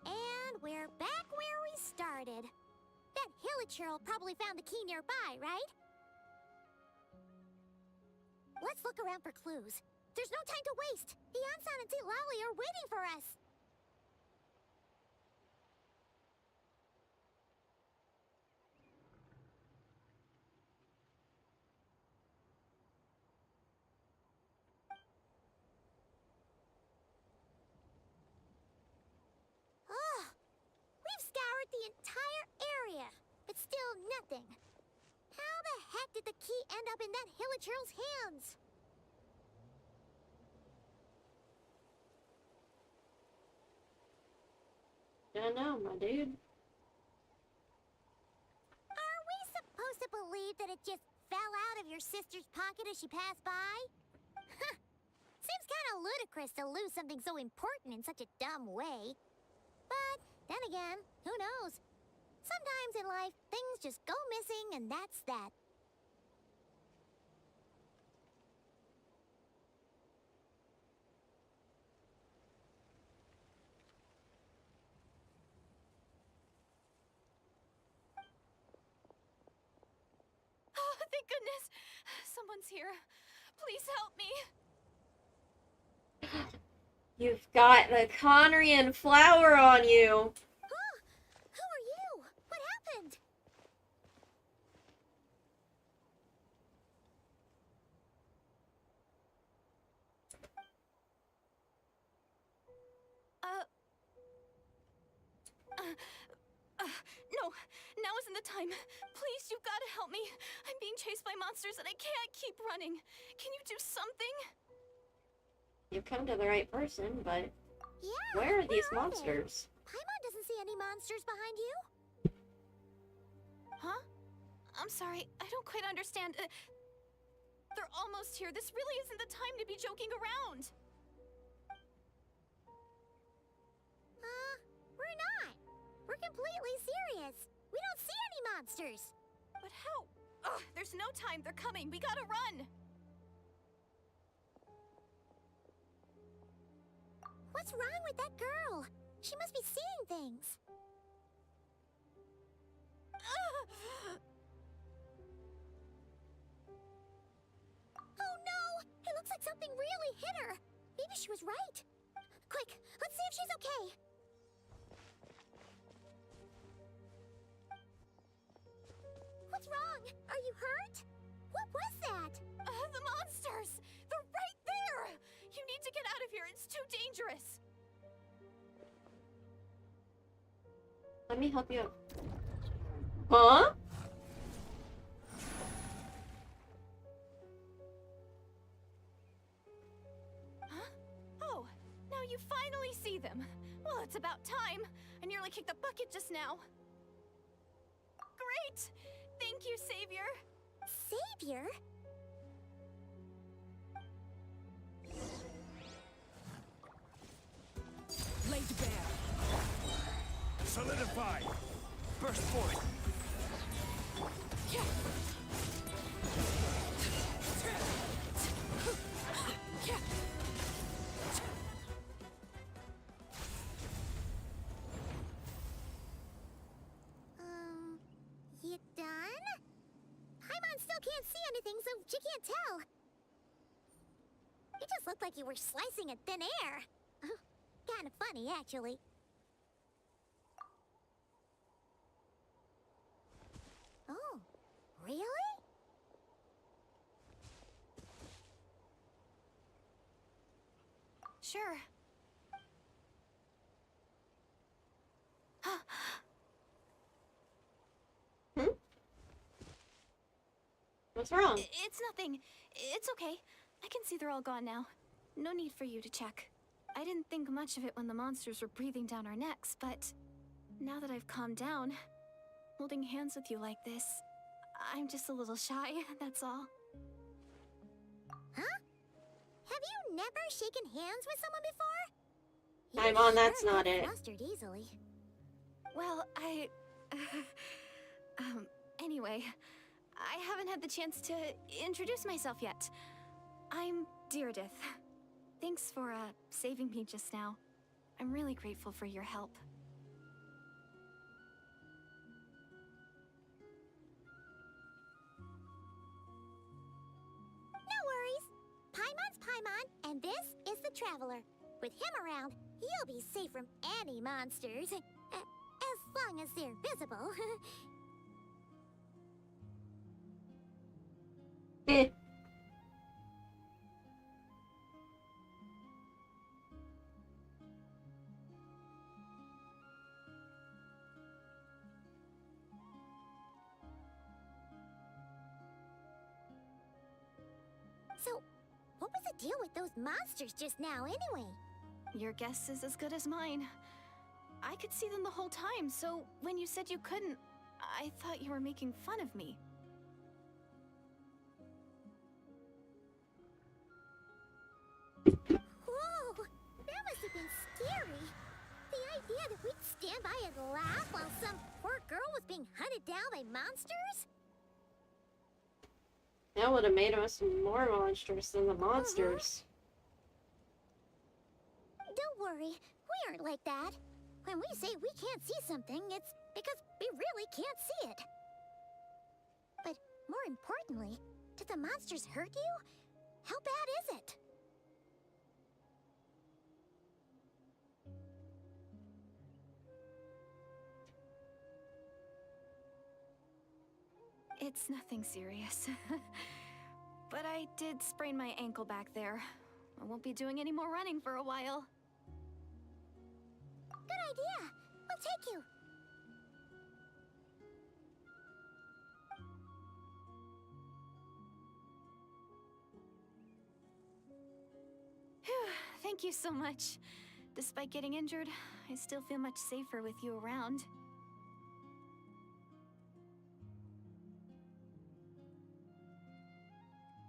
And we're back where we started. That Hilichurl probably found the key nearby, right? Let's look around for clues. There's no time to waste. The Ansan and Lolly are waiting for us. Ugh. We've scoured the entire area, but still nothing. How the heck did the key end up in that Hilichurl's hands? Don't know, my dude. Are we supposed to believe that it just fell out of your sister's pocket as she passed by? Seems kind of ludicrous to lose something so important in such a dumb way. But then again, who knows? Sometimes in life, things just go missing and that's that. Oh, thank goodness. Someone's here. Please help me. You've got the Conrian flower on you. Who are you? What happened? No, now isn't the time. Please, you've got to help me. I'm being chased by monsters and I can't keep running. Can you do something? You've come to the right person, but Yeah, where are these they? monsters? Paimon doesn't see any monsters behind you. Huh? I'm sorry, I don't quite understand. They're almost here. This really isn't the time to be joking around. We're not. We're completely serious. We don't see any monsters. But how? Ugh, there's no time. They're coming. We gotta run. What's wrong with that girl? She must be seeing things. Oh no! It looks like something really hit her. Maybe she was right. Quick, let's see if she's okay. What's wrong? Are you hurt? What was that? The monsters! They're right there! You need to get out of here. It's too dangerous. Let me help you out. Huh? Huh? Oh, now you finally see them. Well, it's about time. I nearly kicked the bucket just now. Great! Thank you, Savior. Savior? Lay to bear. Solidify! Burst forth. You done? Paimon still can't see anything, so she can't tell. It just looked like you were slicing at thin air. Kind of funny, actually. Oh, really? Sure. What's wrong? It's nothing. It's okay. I can see they're all gone now. No need for you to check. I didn't think much of it when the monsters were breathing down our necks, but now that I've calmed down, holding hands with you like this, I'm just a little shy, that's all. Huh? Have you never shaken hands with someone before? Paimon, that's not it. Flustered easily. Well, anyway, I haven't had the chance to introduce myself yet. I'm Deirdith. Thanks for, saving me just now. I'm really grateful for your help. No worries. Paimon's Paimon, and this is the Traveler. With him around, you'll be safe from any monsters. As long as they're visible. So, what was the deal with those monsters just now, anyway? Your guess is as good as mine. I could see them the whole time, so when you said you couldn't, I thought you were making fun of me. scary. The idea that we'd stand by and laugh while some poor girl was being hunted down by monsters? That would have made us more monstrous than the monsters. Don't worry, we aren't like that. When we say we can't see something, it's because we really can't see it. But more importantly, did the monsters hurt you? How bad is it? It's nothing serious. But I did sprain my ankle back there. I won't be doing any more running for a while. Good idea. We'll take you. Phew, thank you so much. Despite getting injured, I still feel much safer with you around.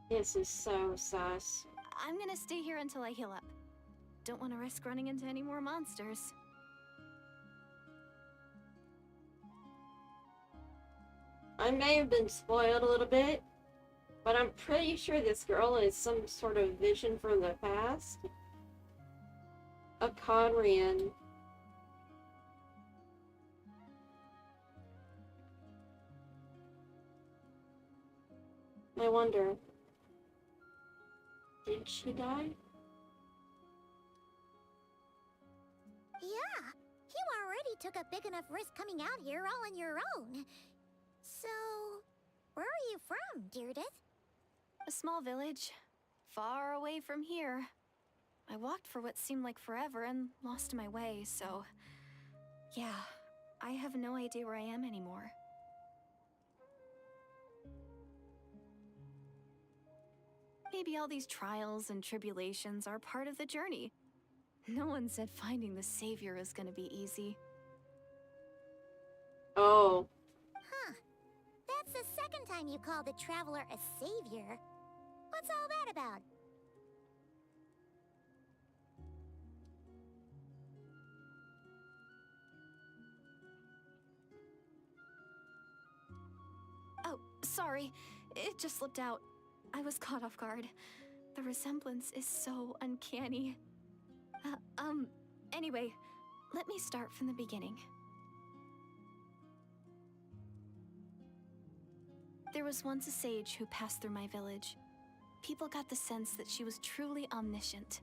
This is so sus. I'm gonna stay here until I heal up. Don't want to risk running into any more monsters. I may have been spoiled a little bit, but I'm pretty sure this girl is some sort of vision from the past. A Conrian. I wonder, did she die? Yeah, you already took a big enough risk coming out here all on your own. So, where are you from, Deirdre? A small village, far away from here. I walked for what seemed like forever and lost my way, so... yeah, I have no idea where I am anymore. Maybe all these trials and tribulations are part of the journey. No one said finding the savior is gonna be easy. Oh. Huh. That's the second time you called the traveler a savior. What's all that about? Oh, sorry. It just slipped out. I was caught off guard. The resemblance is so uncanny. Anyway, let me start from the beginning. There was once a sage who passed through my village. People got the sense that she was truly omniscient.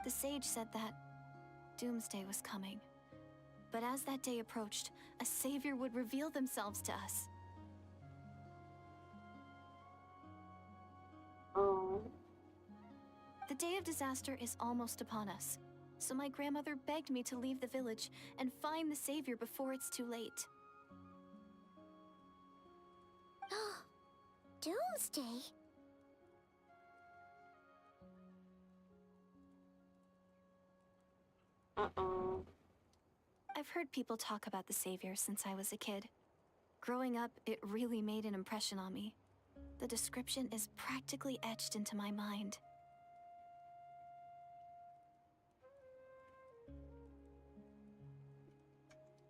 The sage said that doomsday was coming. But as that day approached, a savior would reveal themselves to us. Oh. The day of disaster is almost upon us, so my grandmother begged me to leave the village and find the savior before it's too late. Doomsday? Uh-oh. I've heard people talk about the savior since I was a kid. Growing up, it really made an impression on me. The description is practically etched into my mind.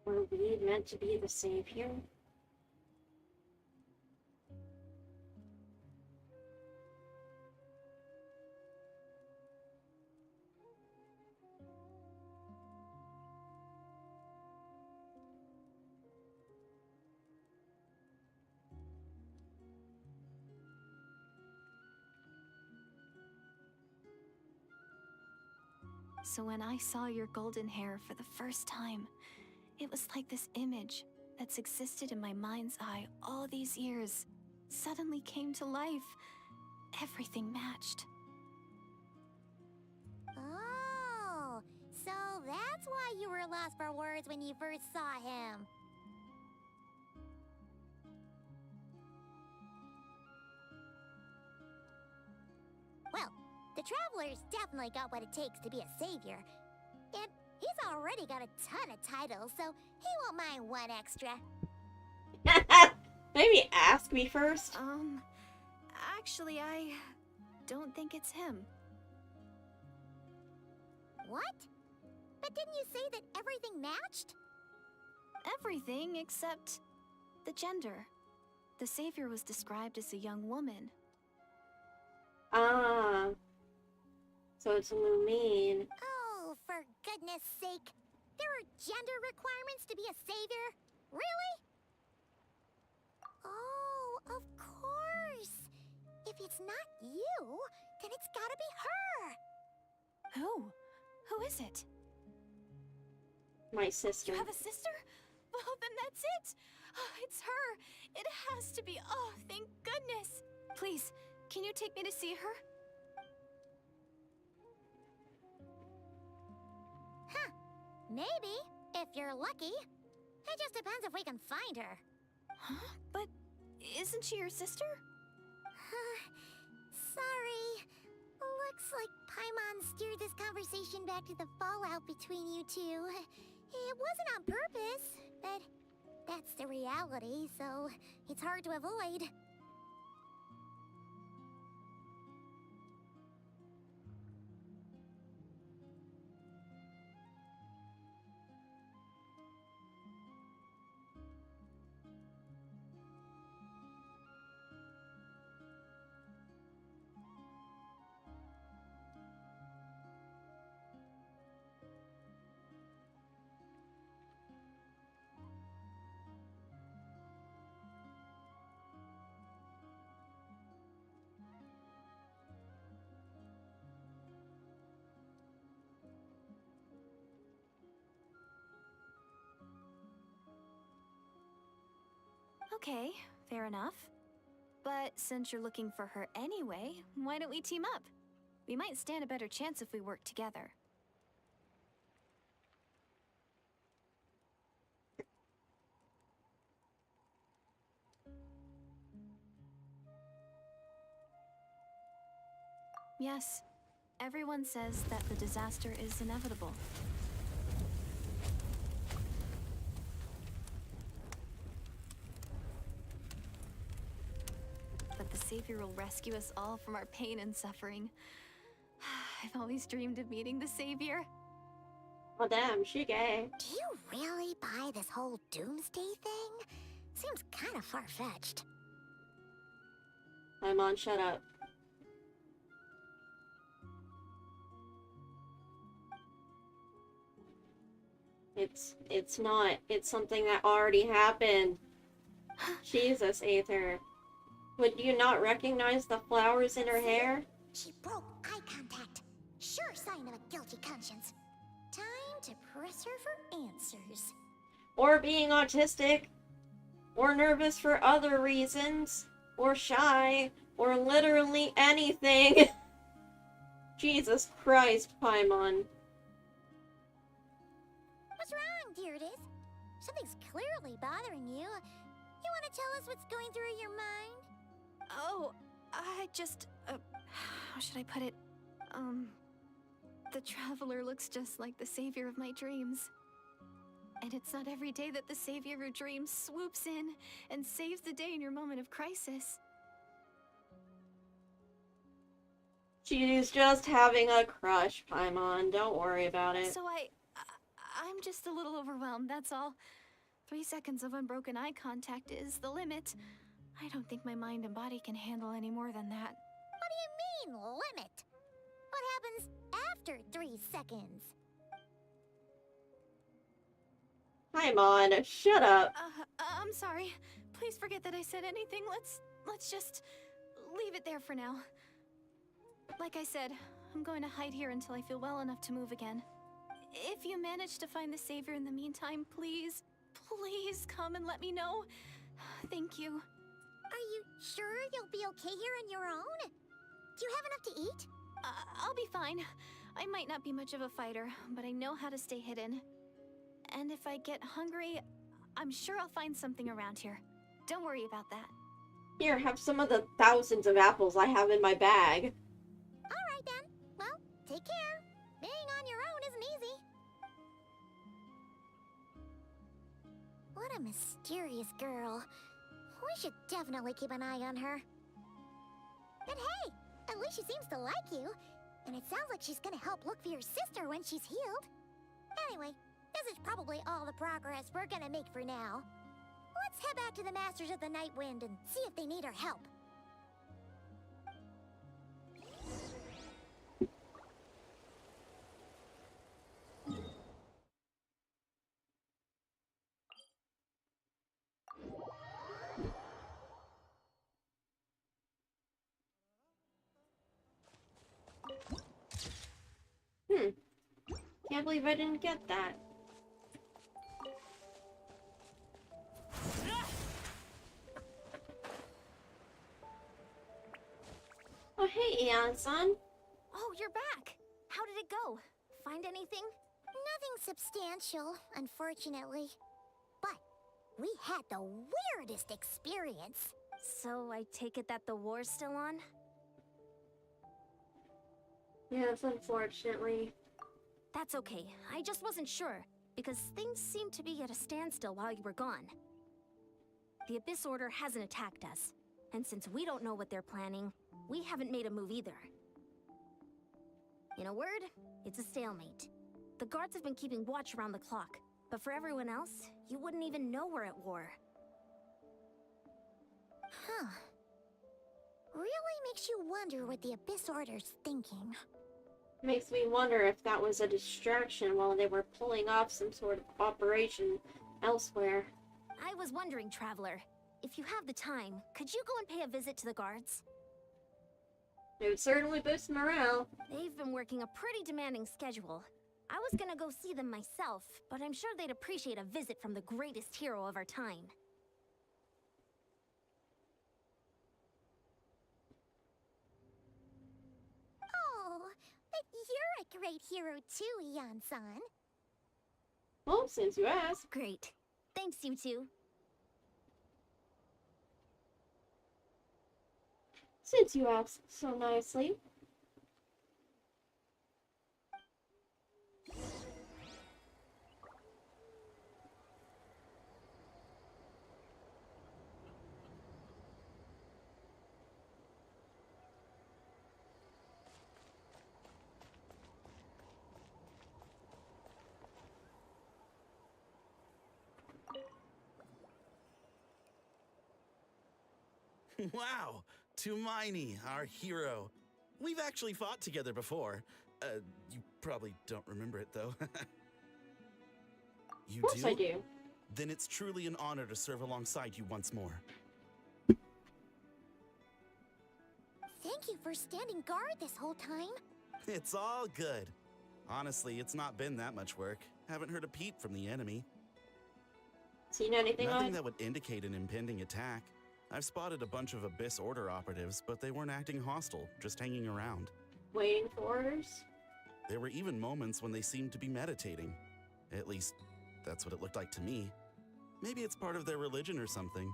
Were we meant to be the savior? So when I saw your golden hair for the first time, it was like this image that's existed in my mind's eye all these years suddenly came to life. Everything matched. Oh, so that's why you were lost for words when you first saw him. Well, the Traveler's definitely got what it takes to be a savior. And he's already got a ton of titles, so he won't mind one extra. Maybe ask me first. Actually, I don't think it's him. What? But didn't you say that everything matched? Everything except the gender. The savior was described as a young woman. Ah. So it's Lumine. Oh, for goodness sake. There are gender requirements to be a savior? Really? Oh, of course. If it's not you, then it's gotta be her. Who? Who is it? My sister. You have a sister? Well, then that's it. Oh, it's her. It has to be. Oh, thank goodness. Please, can you take me to see her? Huh. Maybe, if you're lucky. It just depends if we can find her. Huh? But isn't she your sister? Sorry. Looks like Paimon steered this conversation back to the fallout between you two. It wasn't on purpose, but that's the reality, so it's hard to avoid. Okay, fair enough. But since you're looking for her anyway, why don't we team up? We might stand a better chance if we work together. Yes, everyone says that the disaster is inevitable. But the Savior will rescue us all from our pain and suffering. I've always dreamed of meeting the Savior. Oh damn, she gay. Do you really buy this whole doomsday thing? Seems kind of far-fetched. Paimon, shut up. It's not. It's something that already happened. Jesus, Aether. Would you not recognize the flowers in her hair? She broke eye contact. Sure sign of a guilty conscience. Time to press her for answers. Or being autistic. Or nervous for other reasons. Or shy. Or literally anything. Jesus Christ, Paimon. What's wrong, Deirdis? Something's clearly bothering you. You want to tell us what's going through your mind? Oh, I just, how should I put it? The Traveler looks just like the savior of my dreams. And it's not every day that the savior of your dreams swoops in and saves the day in your moment of crisis. She's just having a crush, Paimon. Don't worry about it. So I'm just a little overwhelmed, that's all. 3 seconds of unbroken eye contact is the limit. I don't think my mind and body can handle any more than that. What do you mean, limit? What happens after 3 seconds? Paimon, shut up. I'm sorry. Please forget that I said anything. Let's just leave it there for now. Like I said, I'm going to hide here until I feel well enough to move again. If you manage to find the Savior in the meantime, please come and let me know. Thank you. Are you sure you'll be okay here on your own? Do you have enough to eat? I'll be fine. I might not be much of a fighter, but I know how to stay hidden. And if I get hungry, I'm sure I'll find something around here. Don't worry about that. Here, have some of the thousands of apples I have in my bag. Alright then. Well, take care. Being on your own isn't easy. What a mysterious girl. We should definitely keep an eye on her. But hey, at least she seems to like you. And it sounds like she's gonna help look for your sister when she's healed. Anyway, this is probably all the progress we're gonna make for now. Let's head back to the Masters of the Night Wind and see if they need our help. Can't believe I didn't get that. Oh, hey, Eon-san. Oh, you're back. How did it go? Find anything? Nothing substantial, unfortunately. But we had the weirdest experience. So I take it that the war's still on? Yes, unfortunately. That's okay. I just wasn't sure, because things seemed to be at a standstill while you were gone. The Abyss Order hasn't attacked us, and since we don't know what they're planning, we haven't made a move either. In a word, it's a stalemate. The guards have been keeping watch around the clock, but for everyone else, you wouldn't even know we're at war. Huh. Really makes you wonder what the Abyss Order's thinking. Makes me wonder if that was a distraction while they were pulling off some sort of operation elsewhere. I was wondering, Traveler, if you have the time, could you go and pay a visit to the guards? It would certainly boost morale. They've been working a pretty demanding schedule. I was gonna go see them myself, but I'm sure they'd appreciate a visit from the greatest hero of our time. Oh, but you're a great hero too, Eon-san. Well, since you asked. Great. Thanks, you two. Since you asked so nicely. Wow, Tumaini, our hero. We've actually fought together before. You probably don't remember it, though. You Of course I do. Then it's truly an honor to serve alongside you once more. Thank you for standing guard this whole time. It's all good. Honestly, it's not been that much work. Haven't heard a peep from the enemy. Seen anything Nothing on? that would indicate an impending attack. I've spotted a bunch of Abyss Order operatives, but they weren't acting hostile, just hanging around. Waiting for orders? There were even moments when they seemed to be meditating. At least, that's what it looked like to me. Maybe it's part of their religion or something.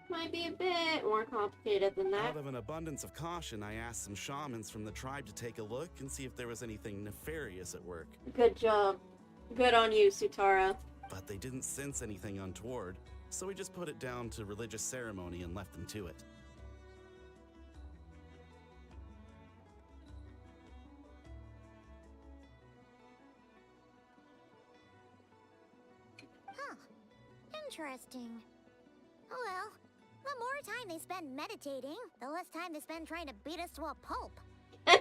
Might be a bit more complicated than that. Out of an abundance of caution, I asked some shamans from the tribe to take a look and see if there was anything nefarious at work. Good job. Good on you, Sutara. But they didn't sense anything untoward, so we just put it down to religious ceremony and left them to it. Huh. Interesting. Oh well. The more time they spend meditating, the less time they spend trying to beat us to a pulp. It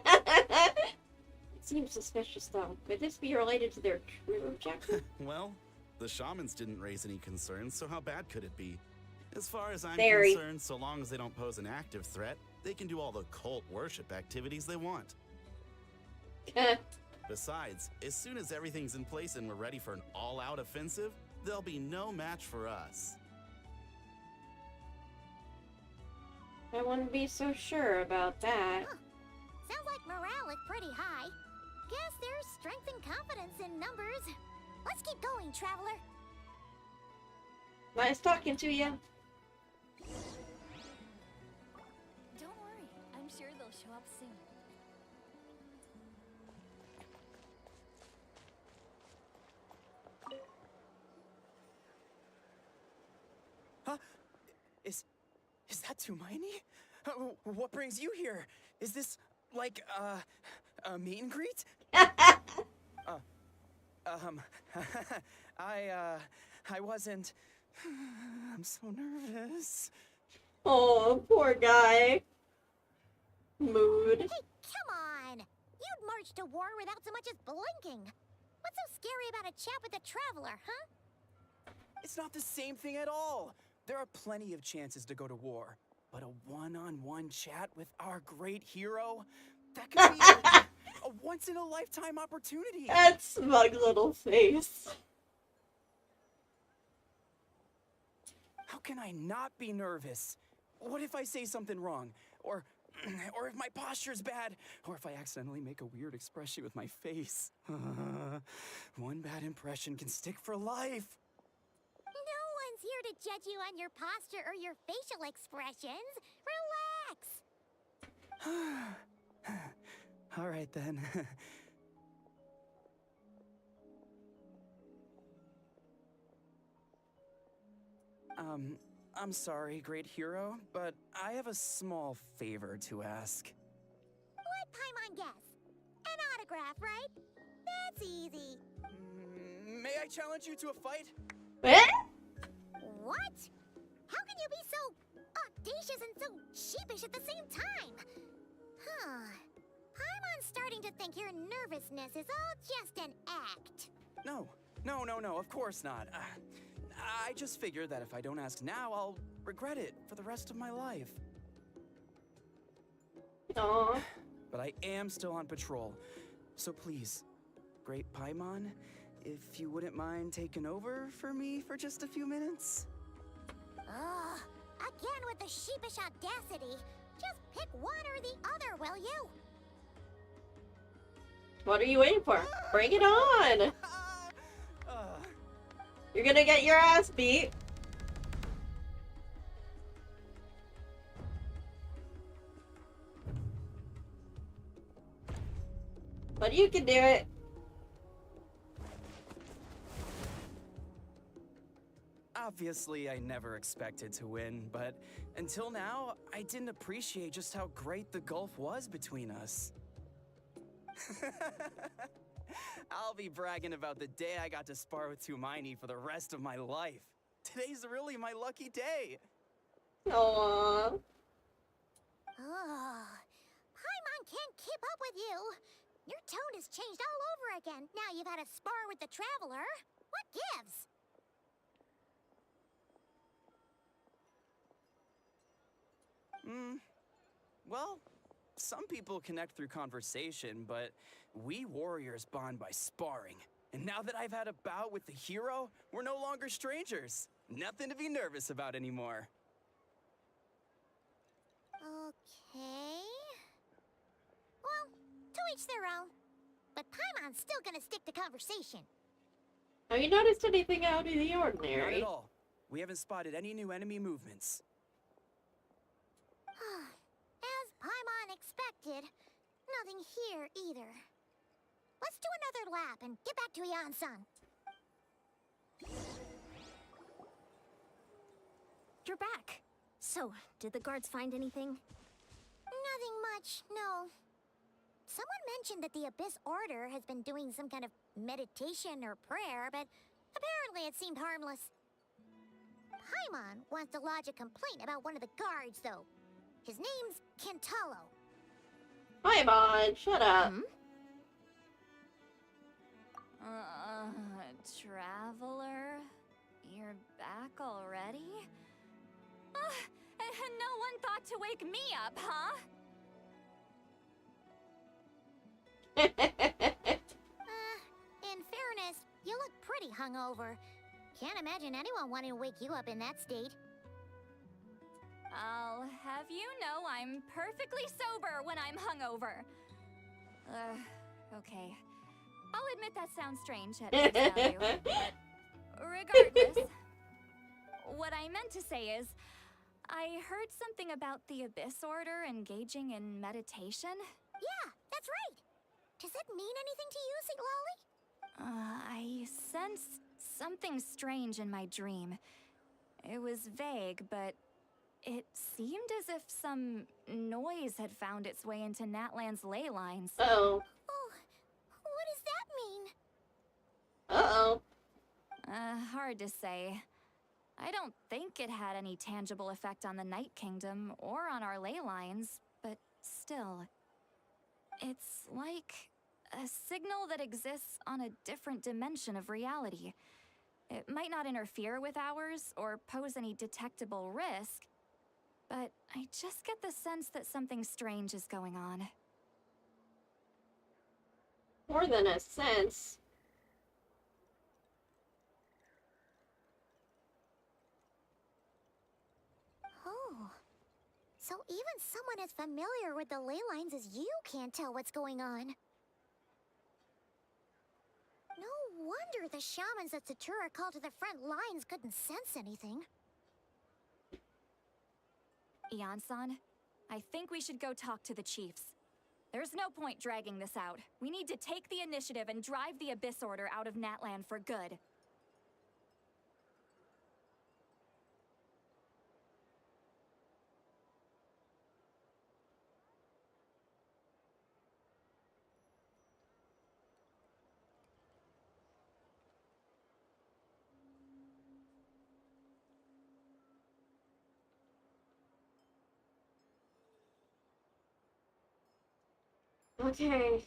seems suspicious, though. Could this be related to their true objective? Well, the shamans didn't raise any concerns, so how bad could it be? As far as I'm Very. concerned, so long as they don't pose an active threat, they can do all the cult worship activities they want. Besides, as soon as everything's in place and we're ready for an all-out offensive, there'll be no match for us. I wouldn't be so sure about that. Huh. Sounds like morale is pretty high. Guess there's strength and confidence in numbers. Let's keep going, Traveler. Nice talking to you. Don't worry, I'm sure they'll show up soon. Huh? Is that Tumaini? What brings you here? Is this, like, a meet and greet? I wasn't... I'm so nervous. Oh, poor guy. Mood. Hey, come on! You'd march to war without so much as blinking. What's so scary about a chat with a traveler, huh? It's not the same thing at all. There are plenty of chances to go to war. But a one-on-one chat with our great hero? That could be a once-in-a-lifetime opportunity. That smug little face. How can I not be nervous? What if I say something wrong? Or if my posture's bad? Or if I accidentally make a weird expression with my face? One bad impression can stick for life. No one's here to judge you on your posture or your facial expressions. Relax. All right, then. I'm sorry, great hero, but I have a small favor to ask. Let Paimon guess. An autograph, right? That's easy. May I challenge you to a fight? What? How can you be so audacious and so sheepish at the same time? Huh. Paimon's starting to think your nervousness is all just an act. No, of course not. I just figured that if I don't ask now, I'll regret it for the rest of my life. Aww. But I am still on patrol, so please, Great Paimon, if you wouldn't mind taking over for me for just a few minutes? Ugh, again with the sheepish audacity. Just pick one or the other, will you? What are you waiting for? Bring it on! You're gonna get your ass beat. But you can do it. Obviously, I never expected to win, but until now, I didn't appreciate just how great the gulf was between us. I'll be bragging about the day I got to spar with Tumaini for the rest of my life. Today's really my lucky day. Aww. Oh, Paimon can't keep up with you. Your tone has changed all over again. Now you've had a spar with the Traveler. What gives? Well, some people connect through conversation, but we warriors bond by sparring. And now that I've had a bout with the hero, we're no longer strangers. Nothing to be nervous about anymore. Okay. Well, to each their own. But Paimon's still gonna stick to conversation. Have you noticed anything out of the Not ordinary? at all. We haven't spotted any new enemy movements. As Paimon expected, nothing here either. Let's do another lap and get back to Yan-san. You're back. So, did the guards find anything? Nothing much, no. Someone mentioned that the Abyss Order has been doing some kind of meditation or prayer, but apparently it seemed harmless. Paimon wants to lodge a complaint about one of the guards, though. His name's Kentaro. Paimon, shut up. Traveler? You're back already? And no one thought to wake me up, huh? In fairness, you look pretty hungover. Can't imagine anyone wanting to wake you up in that state. I'll have you know I'm perfectly sober when I'm hungover. Okay. I'll admit that sounds strange at face value, but regardless, what I meant to say is, I heard something about the Abyss Order engaging in meditation. Yeah, that's right. Does that mean anything to you, Sweet Lolly? I sensed something strange in my dream. It was vague, but It seemed as if some noise had found its way into Natlan's ley lines. Oh. Oh, what does that mean? Uh-oh. Hard to say. I don't think it had any tangible effect on the Night Kingdom or on our ley lines, but still. It's like a signal that exists on a different dimension of reality. It might not interfere with ours or pose any detectable risk, but I just get the sense that something strange is going on. More than a sense. Oh. So even someone as familiar with the ley lines as you can't tell what's going on. No wonder the shamans that Satura called to the front lines couldn't sense anything. Ian-san, I think we should go talk to the chiefs. There's no point dragging this out. We need to take the initiative and drive the Abyss Order out of Natlan for good. Okay.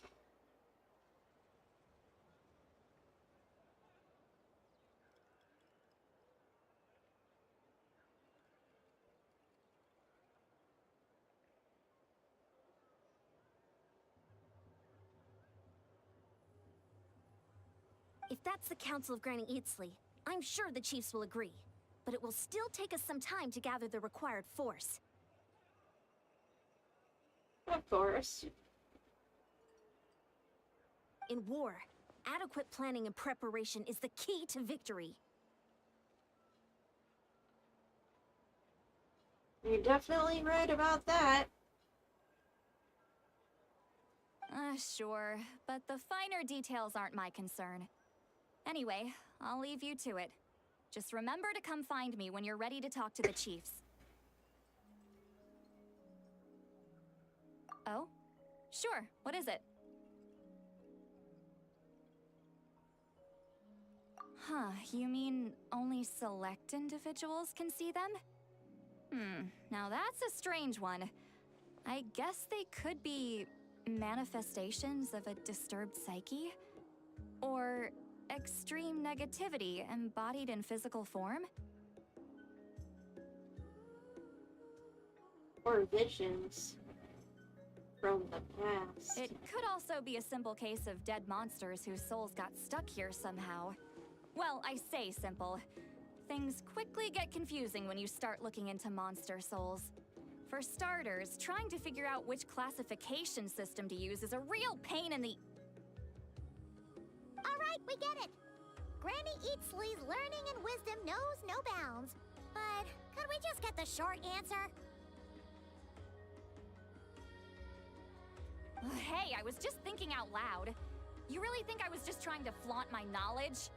If that's the Council of Granny Eatsley, I'm sure the chiefs will agree. But it will still take us some time to gather the required force. Of course. In war, adequate planning and preparation is the key to victory. You're definitely right about that. Sure, but the finer details aren't my concern. Anyway, I'll leave you to it. Just remember to come find me when you're ready to talk to the chiefs. Oh? Sure, what is it? Huh, you mean only select individuals can see them? Now that's a strange one. I guess they could be manifestations of a disturbed psyche? Or extreme negativity embodied in physical form? Or visions from the past. It could also be a simple case of dead monsters whose souls got stuck here somehow. Well, I say simple. Things quickly get confusing when you start looking into monster souls. For starters, trying to figure out which classification system to use is a real pain in the... Alright, we get it. Granny Eatsley's learning and wisdom knows no bounds. But could we just get the short answer? Hey, I was just thinking out loud. You really think I was just trying to flaunt my knowledge?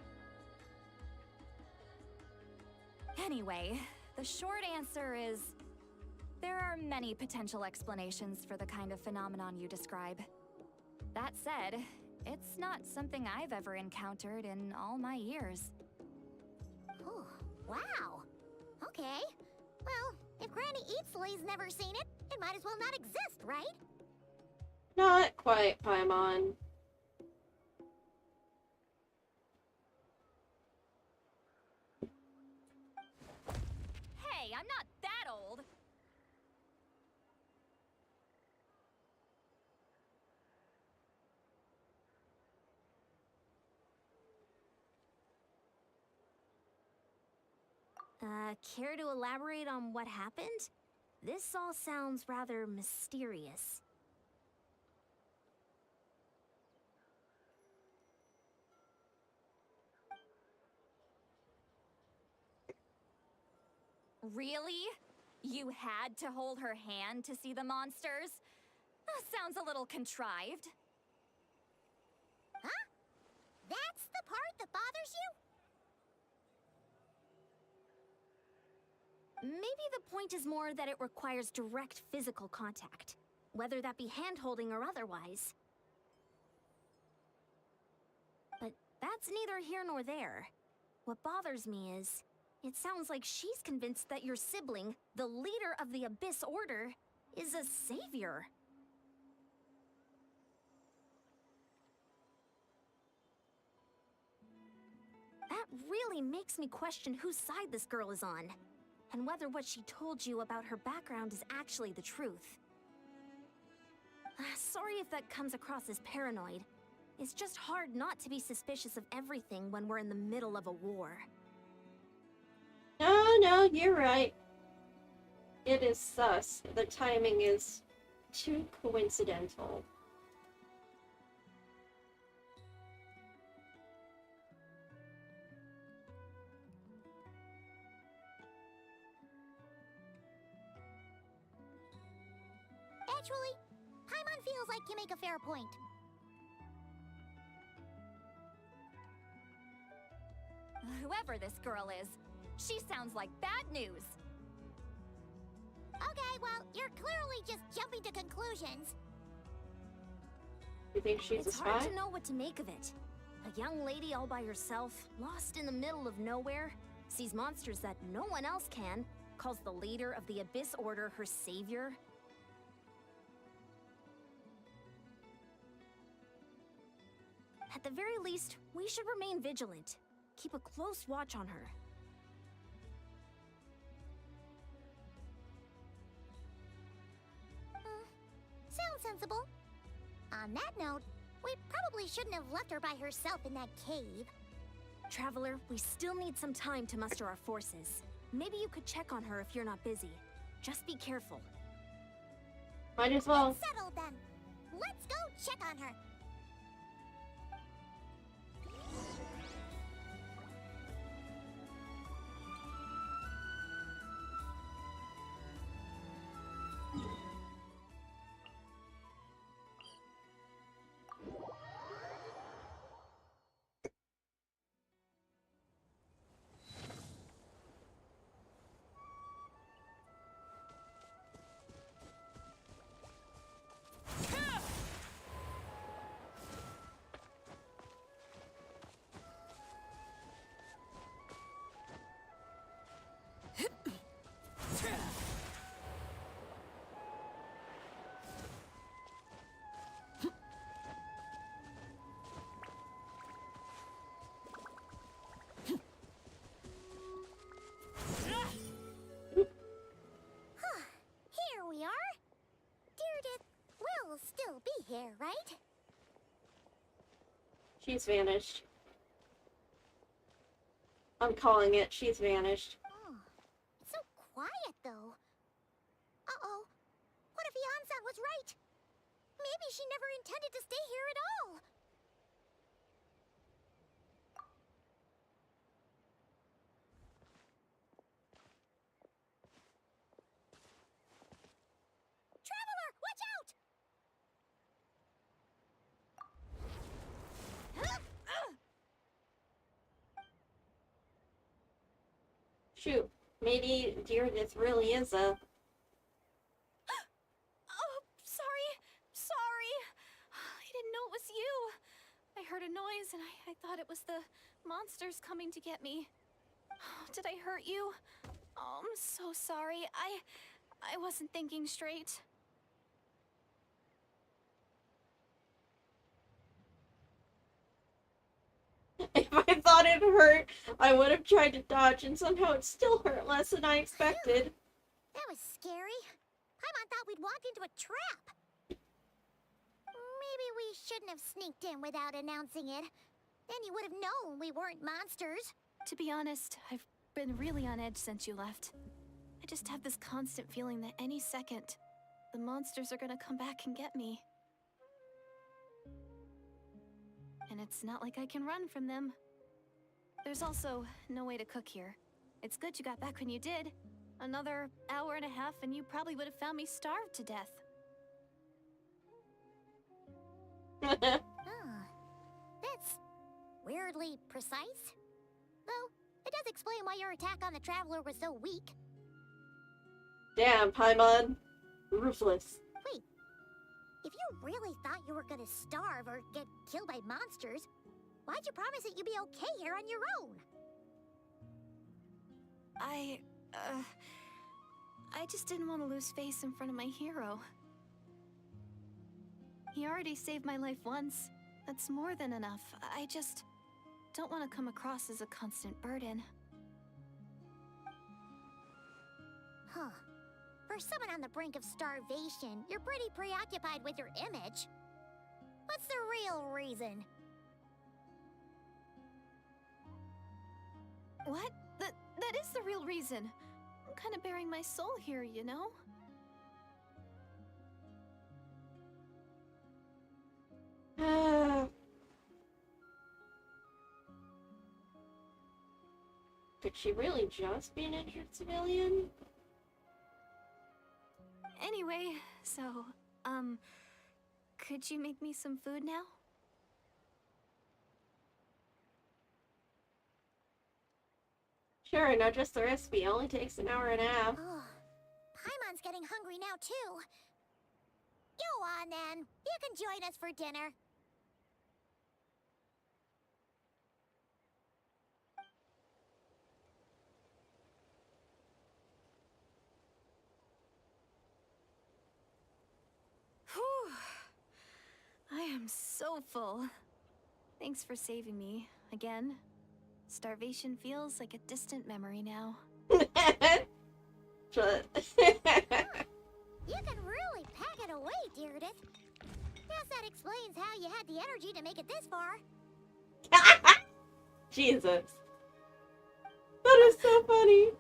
Anyway, the short answer is... there are many potential explanations for the kind of phenomenon you describe. That said, it's not something I've ever encountered in all my years. Oh, wow. Okay. Well, if Granny Eatsley's never seen it, it might as well not exist, right? Not quite, Paimon. Hey, I'm not that old! Care to elaborate on what happened? This all sounds rather mysterious. Really? You had to hold her hand to see the monsters? Sounds a little contrived. Huh? That's the part that bothers you? Maybe the point is more that it requires direct physical contact, whether that be hand-holding or otherwise. But that's neither here nor there. What bothers me is, it sounds like she's convinced that your sibling, the leader of the Abyss Order, is a savior. That really makes me question whose side this girl is on, and whether what she told you about her background is actually the truth. Sorry if that comes across as paranoid. It's just hard not to be suspicious of everything when we're in the middle of a war. No, you're right. It is sus. The timing is too coincidental. Actually, Paimon feels like you make a fair point. Whoever this girl is, she sounds like bad news. Okay, well, you're clearly just jumping to conclusions. You think she's a It's spy? hard to know what to make of it. A young lady all by herself, lost in the middle of nowhere, sees monsters that no one else can, calls the leader of the Abyss Order her savior. At the very least, we should remain vigilant. Keep a close watch on her. Sounds sensible. On that note, we probably shouldn't have left her by herself in that cave. Traveler, we still need some time to muster our forces. Maybe you could check on her if you're not busy. Just be careful. Might as well. It's settled then. Let's go check on her. Here we are. Deirdre will still be here, right? She's vanished. I'm calling it. She's vanished. Oh, it's so quiet, though. Uh-oh. What if Yansan was right? Maybe she never intended to stay here at all. Traveler, watch out! Shoot. Maybe Deirdre really is a... Oh, sorry. I didn't know it was you. I heard a noise and I thought it was the monsters coming to get me. Did I hurt you? Oh, I'm so sorry. I wasn't thinking straight. If I thought it hurt, I would have tried to dodge, and somehow it still hurt less than I expected. That was scary. Paimon thought we'd walked into a trap. Maybe we shouldn't have sneaked in without announcing it. Then you would have known we weren't monsters. To be honest, I've been really on edge since you left. I just have this constant feeling that any second, the monsters are gonna come back and get me. And it's not like I can run from them. There's also no way to cook here. It's good you got back when you did. Another hour and a half and you probably would have found me starved to death. That's weirdly precise. Though, it does explain why your attack on the Traveler was so weak. Damn, Paimon. Ruthless. Wait, if you really thought you were gonna starve or get killed by monsters, why'd you promise that you'd be okay here on your own? I just didn't want to lose face in front of my hero. He already saved my life once. That's more than enough. I just don't want to come across as a constant burden. Huh. For someone on the brink of starvation, you're pretty preoccupied with your image. What's the real reason? What? That is the real reason. I'm kind of bearing my soul here, you know? Could she really just be an injured civilian? Anyway, so, could you make me some food now? Sure, no, just the recipe. Only takes an hour and a half. Oh, Paimon's getting hungry now, too. Go on, then. You can join us for dinner. Whew. I am so full. Thanks for saving me, again. Starvation feels like a distant memory now. You can really pack it away, Deardith. Guess that explains how you had the energy to make it this far. Jesus. That is so funny.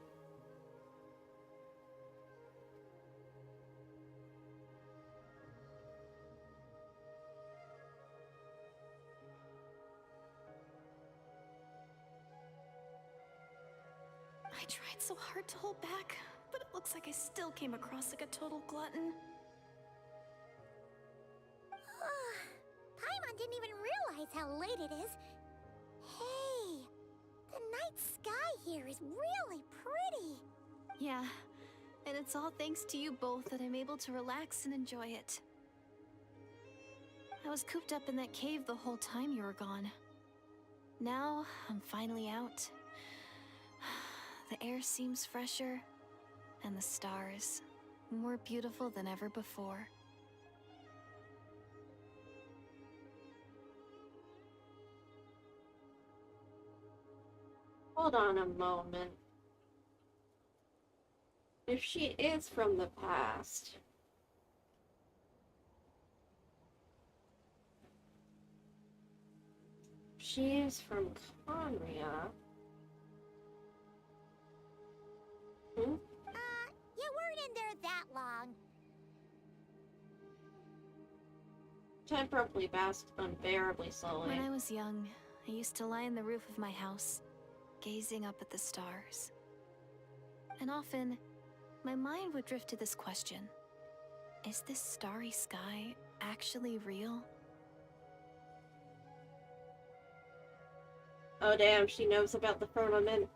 I tried so hard to hold back, but it looks like I still came across like a total glutton. Paimon didn't even realize how late it is. Hey, the night sky here is really pretty. Yeah, and it's all thanks to you both that I'm able to relax and enjoy it. I was cooped up in that cave the whole time you were gone. Now, I'm finally out. The air seems fresher, and the stars more beautiful than ever before. Hold on a moment. If she is from the past, she is from Conria. You weren't in there that long. Time probably passed unbearably slowly. When I was young, I used to lie on the roof of my house, gazing up at the stars. And often, my mind would drift to this question. Is this starry sky actually real? Oh damn, she knows about the firmament.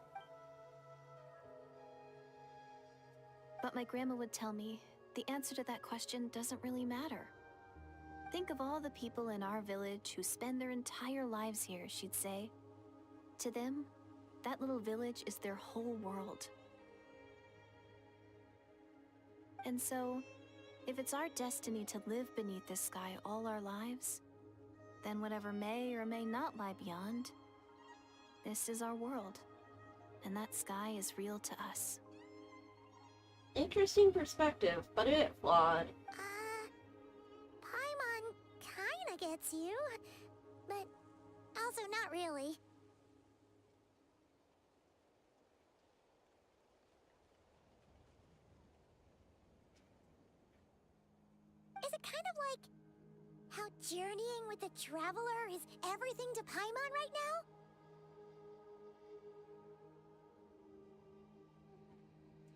But my grandma would tell me, the answer to that question doesn't really matter. Think of all the people in our village who spend their entire lives here, she'd say. To them, that little village is their whole world. And so, if it's our destiny to live beneath this sky all our lives, then whatever may or may not lie beyond, this is our world, and that sky is real to us. Interesting perspective, but a bit flawed. Paimon kinda gets you, but also not really. Is it kind of like how journeying with the Traveler is everything to Paimon right now?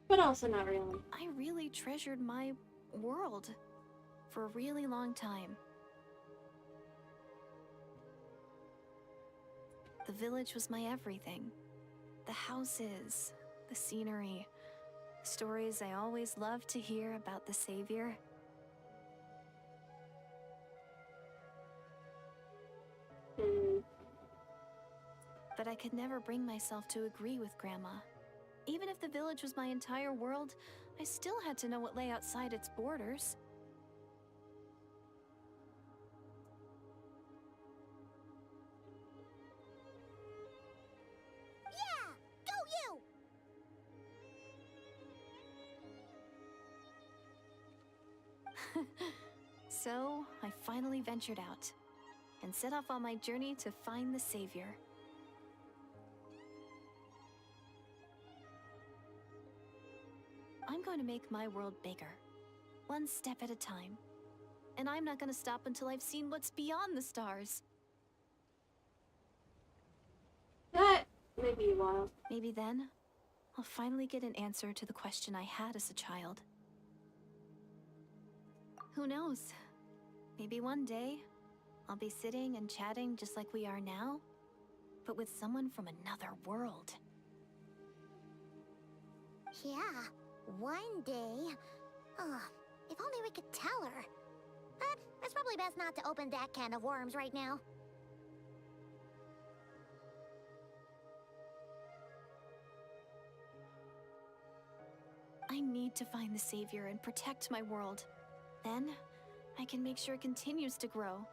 But also not really. I really treasured my world for a really long time. The village was my everything. The houses, the scenery, the stories I always loved to hear about the Savior? But I could never bring myself to agree with Grandma. Even if the village was my entire world, I still had to know what lay outside its borders. Yeah! Go you! So, I finally ventured out and set off on my journey to find the Savior. I'm going to make my world bigger, one step at a time. And I'm not going to stop until I've seen what's beyond the stars. That may be a while. Maybe then, I'll finally get an answer to the question I had as a child. Who knows? Maybe one day, I'll be sitting and chatting just like we are now, but with someone from another world. Yeah, one day. Oh, if only we could tell her. But it's probably best not to open that can of worms right now. I need to find the Savior and protect my world. Then, I can make sure it continues to grow.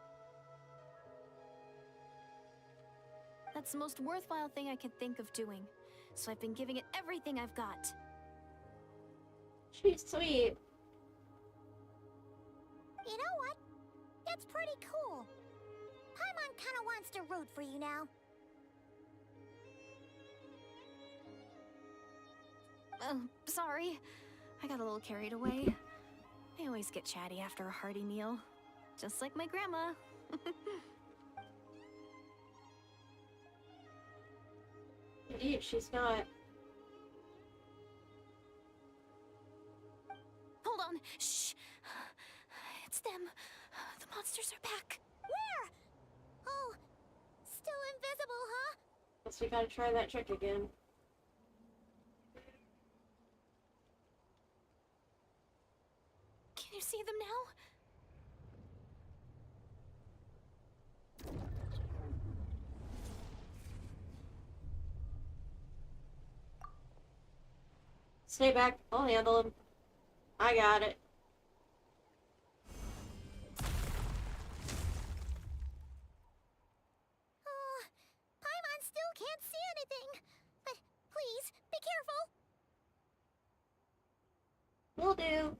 That's the most worthwhile thing I could think of doing, so I've been giving it everything I've got. She's sweet. You know what? That's pretty cool. Paimon kinda wants to root for you now. Sorry. I got a little carried away. I always get chatty after a hearty meal. Just like my grandma. Indeed, she's not. Hold on. Shh. It's them. The monsters are back. Where? Oh, still invisible, huh? Guess we gotta try that trick again. Can you see them now? Stay back. I'll handle him. I got it. Oh, Paimon still can't see anything. But please, be careful. Will do.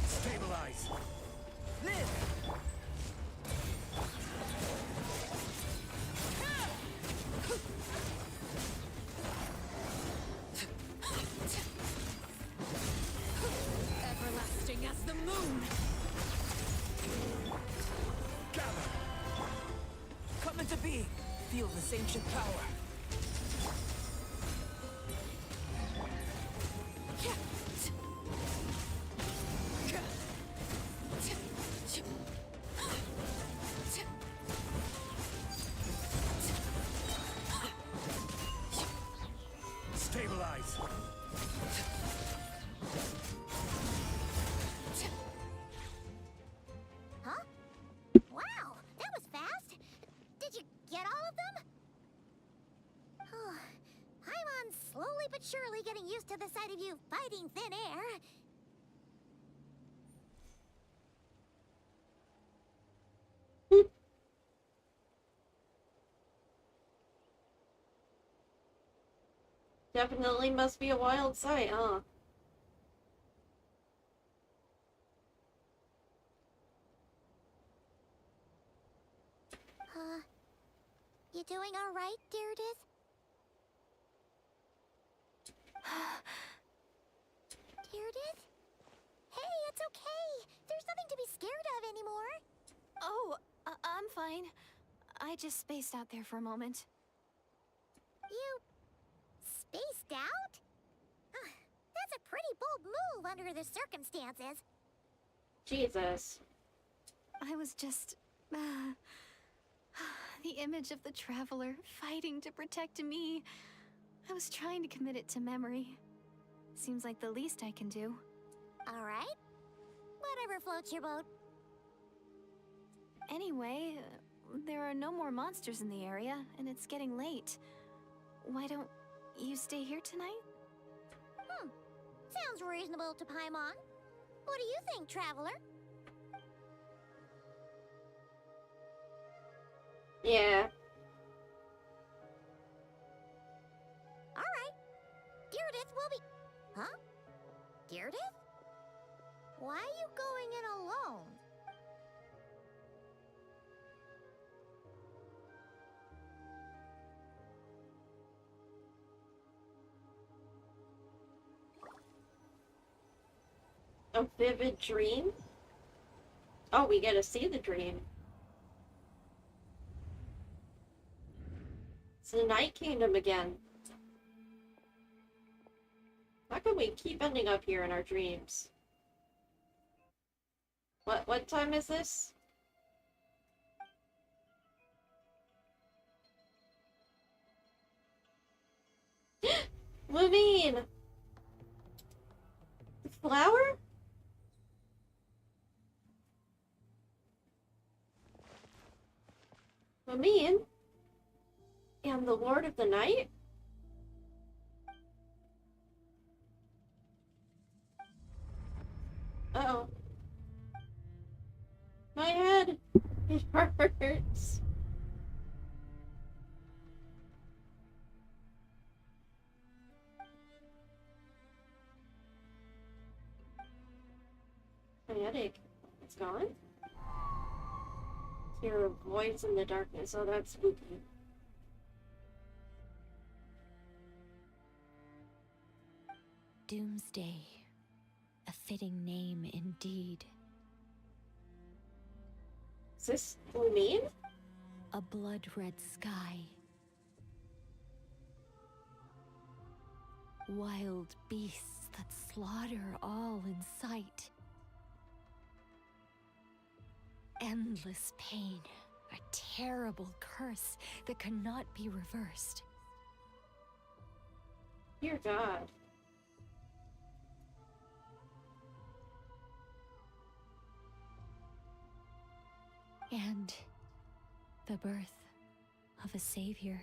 Stabilize. Live! Everlasting as the moon! Gather! Come into being! Feel this ancient power! Stabilize. Huh? Wow, that was fast. Did you get all of them? Oh, Paimon's slowly but surely getting used to the sight of you fighting thin air. Definitely must be a wild sight, huh? You doing all right, Deirdith? Deirdith? Hey, it's okay. There's nothing to be scared of anymore. Oh, I'm fine. I just spaced out there for a moment. You spaced out? That's a pretty bold move under the circumstances. Jesus. I was just... the image of the traveler fighting to protect me. I was trying to commit it to memory. Seems like the least I can do. Alright. Whatever floats your boat. Anyway, there are no more monsters in the area, and it's getting late. Why don't you stay here tonight? Sounds reasonable to Paimon. What do you think, Traveler? Yeah. Alright. Gyarados will be... Huh? Gyarados? Why are you going in alone? A vivid dream? Oh, we get to see the dream. It's the Night Kingdom again. How come we keep ending up here in our dreams? What time is this? Levine! The flower? Levine? And the Lord of the Night? Uh-oh. My head! It hurts! My headache. It's gone? Hear a voice in the darkness. Oh, that's spooky. Doomsday. A fitting name indeed. Is this Lumine? A blood-red sky. Wild beasts that slaughter all in sight. Endless pain. A terrible curse that cannot be reversed. Dear God. And the birth of a savior.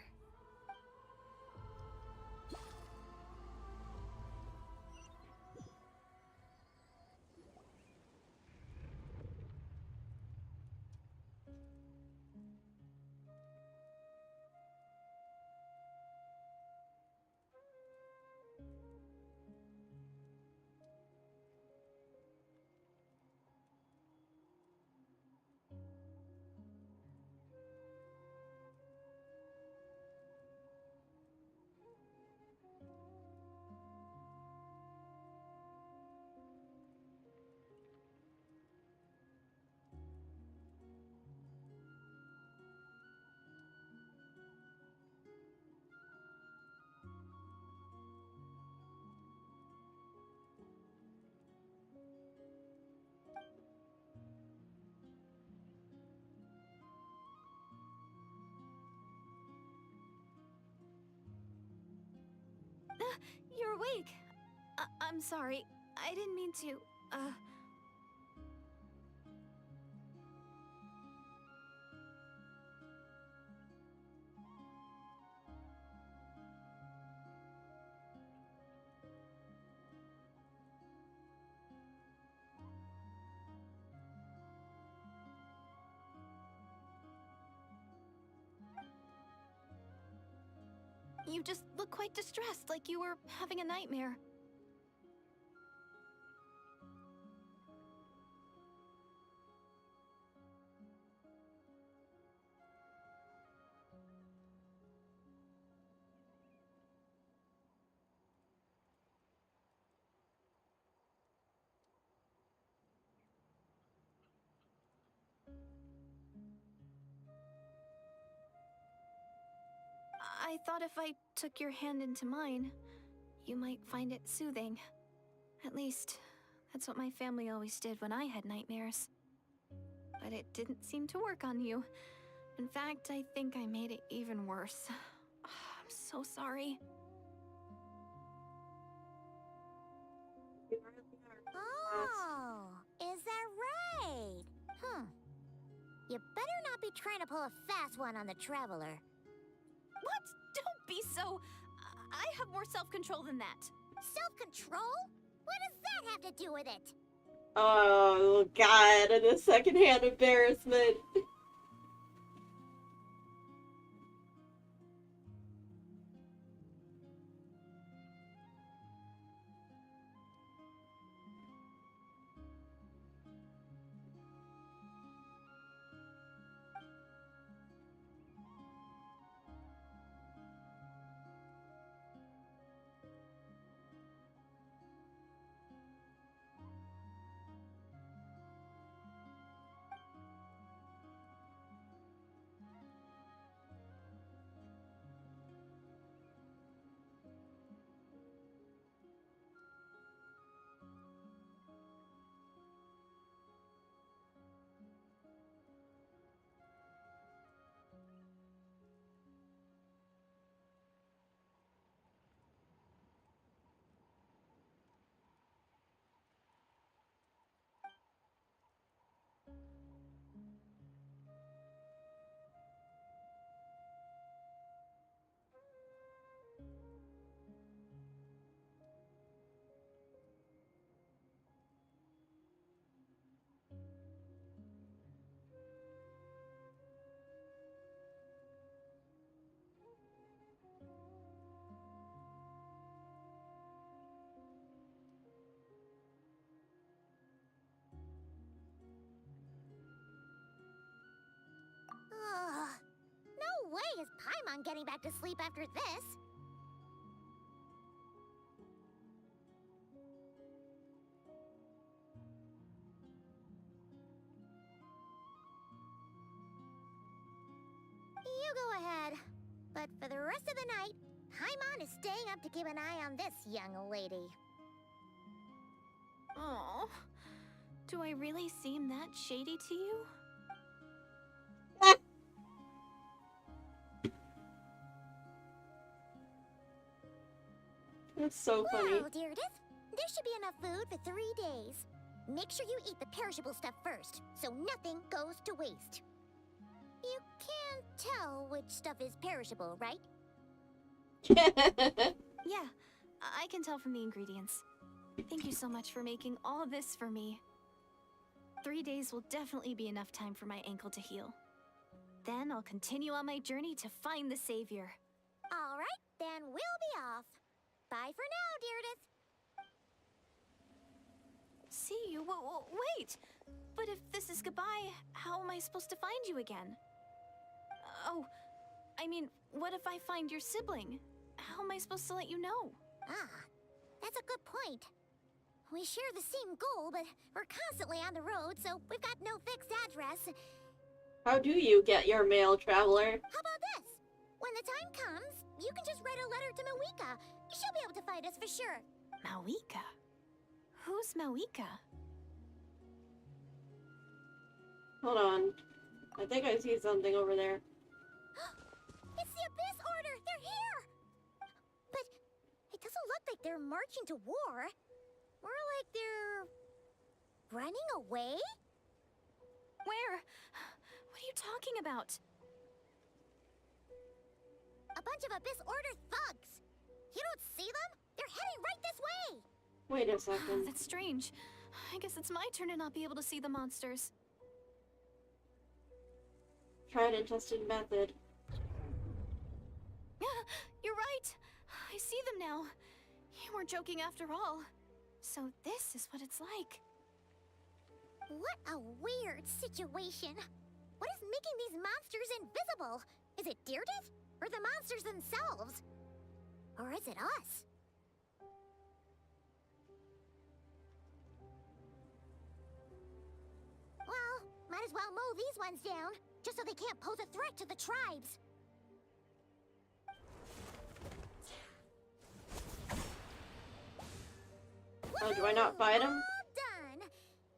You're awake. I'm sorry. I didn't mean to, You just look quite distressed, like you were having a nightmare. I thought if I took your hand into mine, you might find it soothing. At least, that's what my family always did when I had nightmares. but it didn't seem to work on you. In fact, I think I made it even worse. I'm so sorry. Oh, is that right? You better not be trying to pull a fast one on the Traveler. What? Don't be so... I have more self-control than that. Self-control? What does that have to do with it? Oh, God, and a secondhand embarrassment. Ugh. No way is Paimon getting back to sleep after this. You go ahead. But for the rest of the night, Paimon is staying up to keep an eye on this young lady. Oh, do I really seem that shady to you? That's so funny. Well, Deirdre, there should be enough food for 3 days. Make sure you eat the perishable stuff first, so nothing goes to waste. You can't tell which stuff is perishable, right? Yeah, I can tell from the ingredients. Thank you so much for making all this for me. 3 days will definitely be enough time for my ankle to heal. Then I'll continue on my journey to find the savior. All right, then we'll be off. Bye for now, Deirdre. See you? Wait! But if this is goodbye, how am I supposed to find you again? Oh, I mean, what if I find your sibling? How am I supposed to let you know? Ah, that's a good point. We share the same goal, but we're constantly on the road, so we've got no fixed address. How do you get your mail, Traveler? How about this? When the time comes, you can just write a letter to Mawika. She'll be able to find us for sure. Mawika? Who's Mawika? Hold on. I think I see something over there. It's the Abyss Order! They're here! But it doesn't look like they're marching to war. More like they're... running away? Where? What are you talking about? A bunch of Abyss Order thugs! You don't see them? They're heading right this way! Wait a second. That's strange. I guess it's my turn to not be able to see the monsters. Tried and tested method. You're right. I see them now. You weren't joking after all. So this is what it's like. What a weird situation. What is making these monsters invisible? Is it Deirdre? Or the monsters themselves? Or is it us? Well, might as well mow these ones down, just so they can't pose a threat to the tribes. Oh, do I not fight them? All done.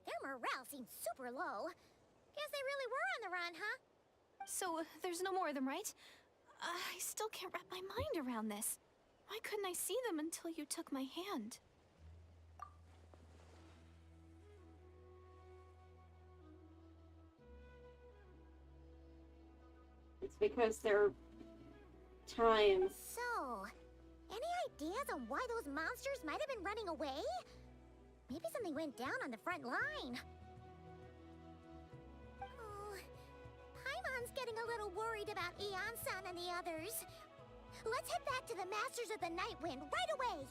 Their morale seems super low. Guess they really were on the run, huh? So, there's no more of them, right? I still can't wrap my mind around this. Why couldn't I see them until you took my hand? It's because they're times. So, any ideas on why those monsters might have been running away? Maybe something went down on the front line. Oh, Paimon's getting a little worried about Eon-san and the others. Let's head back to the Masters of the Night Wind right away.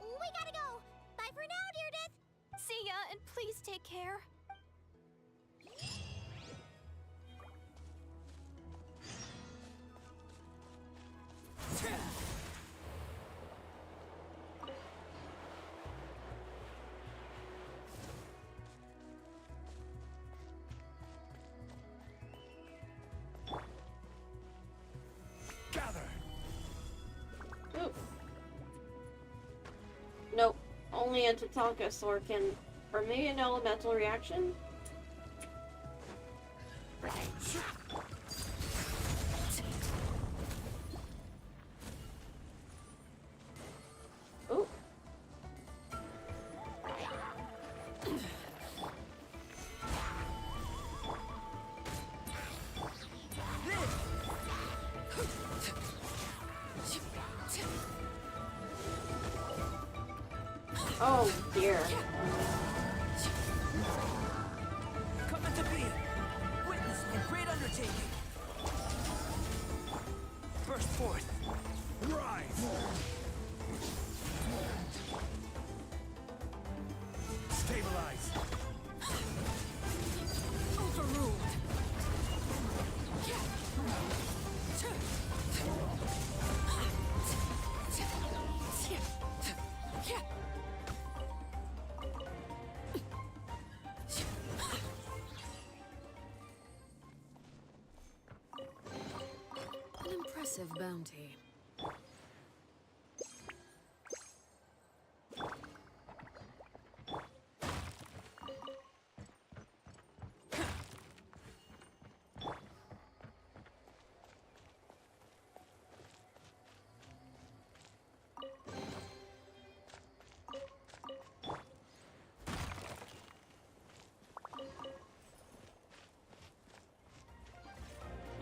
We gotta go. Bye for now, Deardith. See ya, and please take care. Ooh. Nope. Only a Tatanka can. Or maybe an elemental reaction? Ooh. Oh dear. Come into being. Witness a great undertaking. Burst forth. Rise. Stabilize. Overruled. An impressive bounty.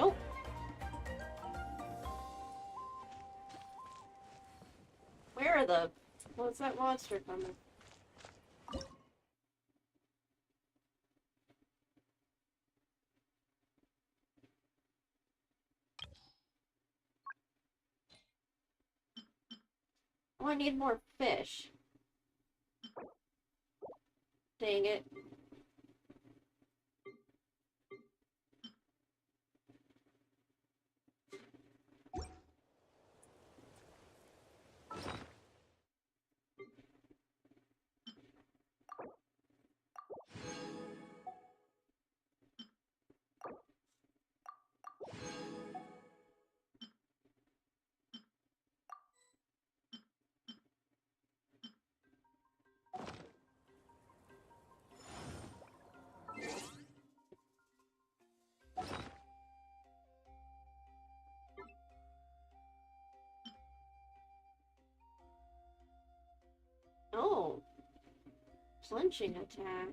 Oh. Where are the... What's that monster coming? Oh, I need more fish. Dang it. Oh. Flinching attack.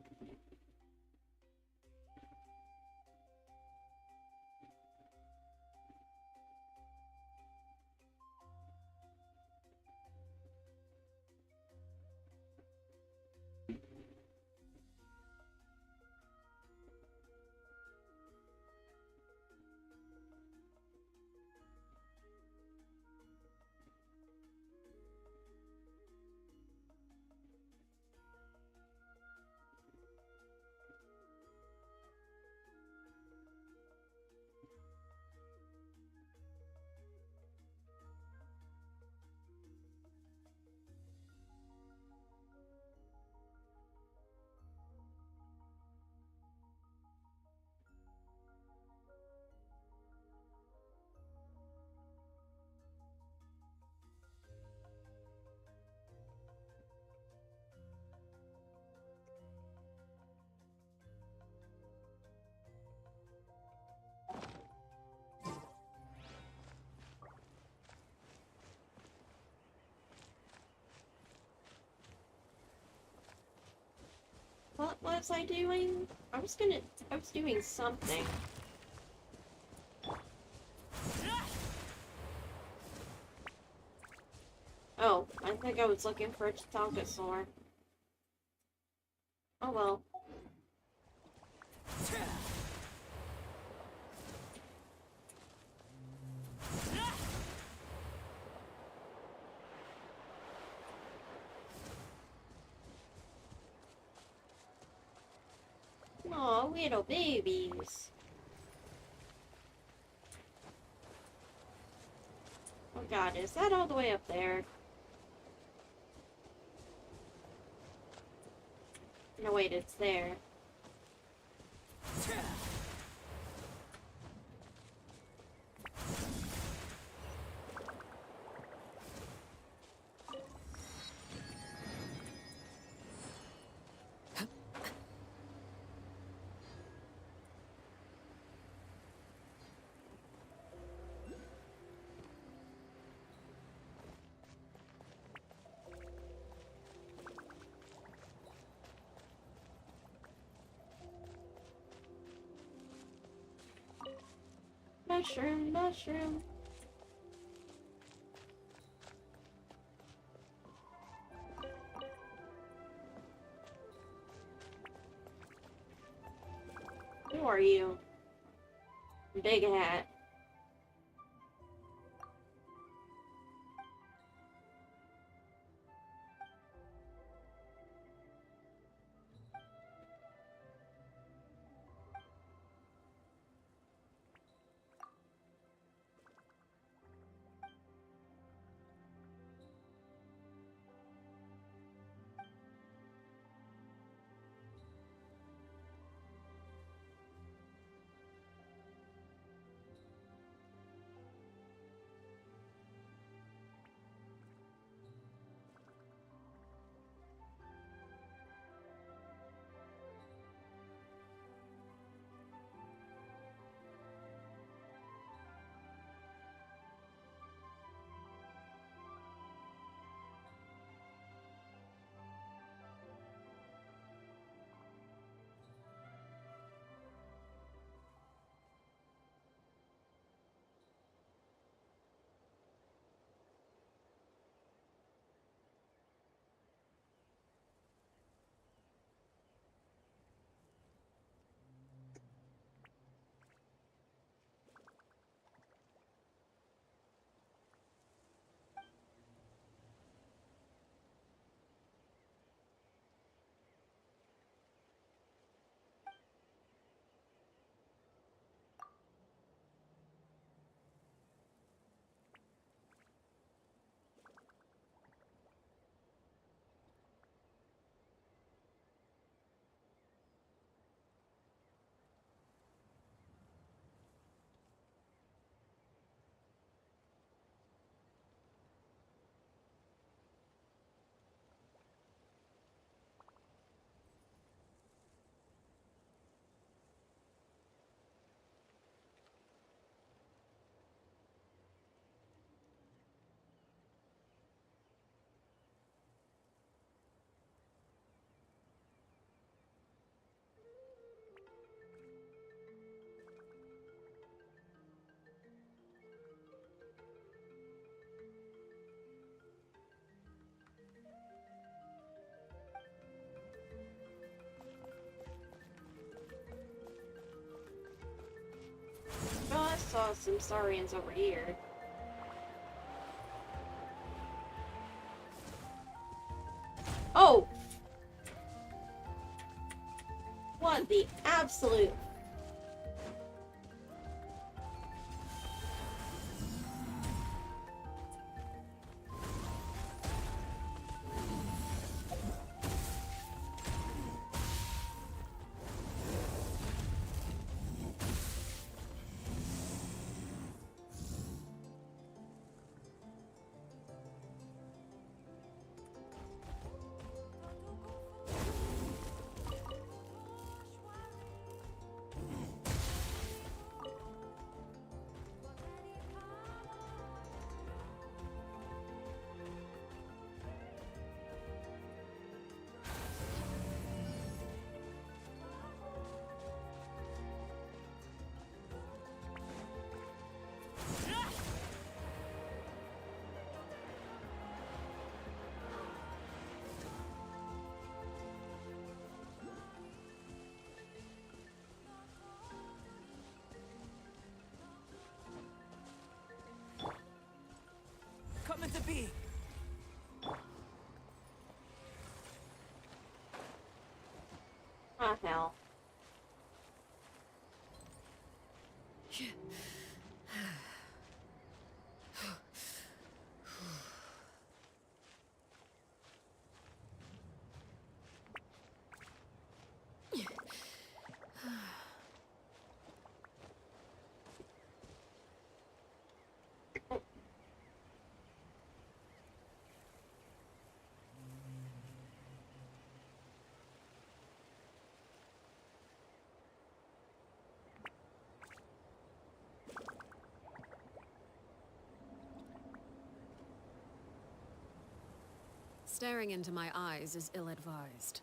What was I doing? I was doing something. Oh, I think I was looking for a Tonkasaur. Oh well. Aw, little babies. Oh god, is that all the way up there? No, wait, it's there. Mushroom, mushroom. Who are you? Big hat. Oh, I saw some saurians over here. Oh! What the absolute... it be? Oh, hell. Staring into my eyes is ill-advised.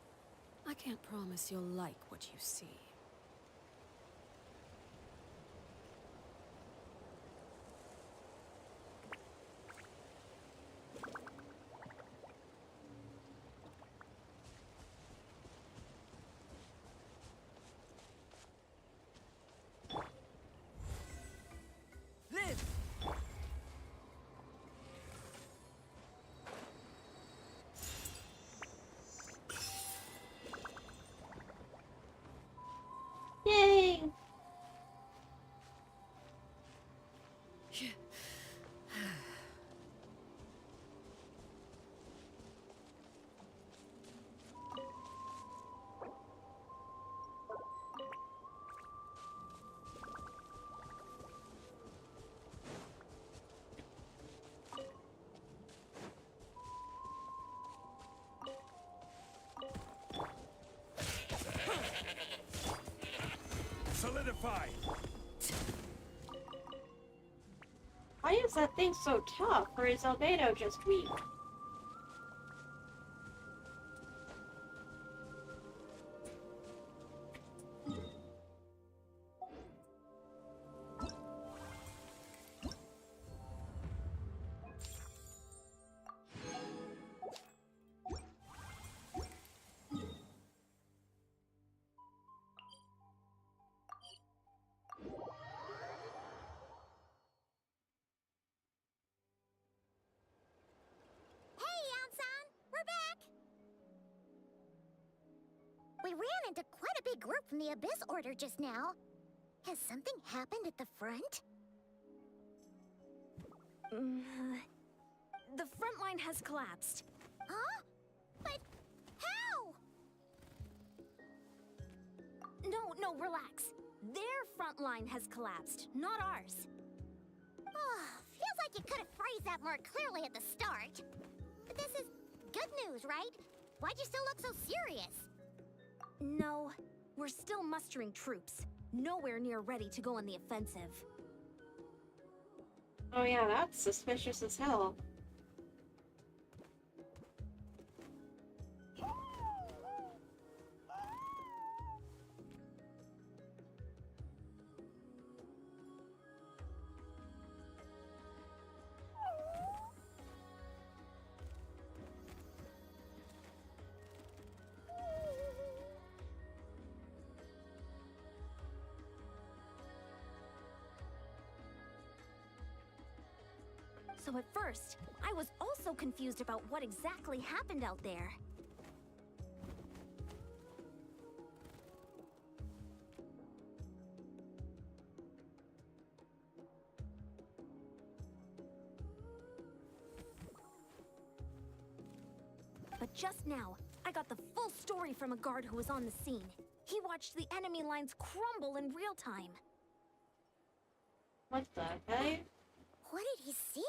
I can't promise you'll like what you see. Live! Yay! Solidify! Why is that thing so tough, or is Albedo just weak? We ran into quite a big group from the Abyss Order just now. Has something happened at the front? The front line has collapsed. Huh? But how? No, relax. Their front line has collapsed, not ours. Oh, feels like you could have phrased that more clearly at the start. But this is good news, right? Why'd you still look so serious? No, we're still mustering troops. Nowhere near ready to go on the offensive. Oh yeah, that's suspicious as hell. So at first, I was also confused about what exactly happened out there. But just now, I got the full story from a guard who was on the scene. He watched the enemy lines crumble in real time. What the heck? What did he see?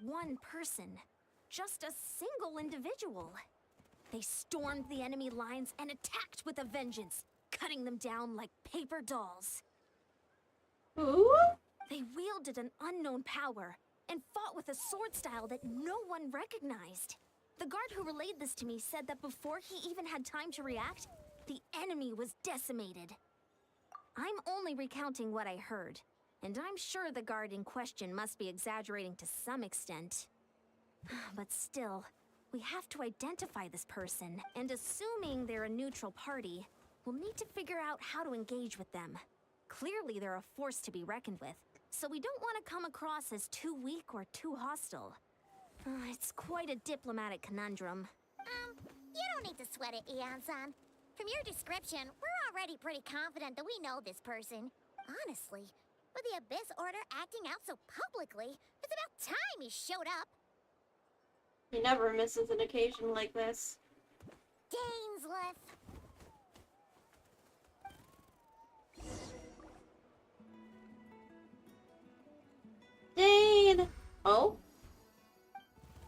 One person. Just a single individual. They stormed the enemy lines and attacked with a vengeance, cutting them down like paper dolls. Who? They wielded an unknown power and fought with a sword style that no one recognized. The guard who relayed this to me said that before he even had time to react, the enemy was decimated. I'm only recounting what I heard, and I'm sure the guard in question must be exaggerating to some extent. But still, we have to identify this person, and assuming they're a neutral party, we'll need to figure out how to engage with them. Clearly they're a force to be reckoned with, so we don't want to come across as too weak or too hostile. It's quite a diplomatic conundrum. You don't need to sweat it, Eon-san. From your description, we're already pretty confident that we know this person. Honestly, with the Abyss Order acting out so publicly, it's about time he showed up. He never misses an occasion like this. Dainsleif. Dane! Oh?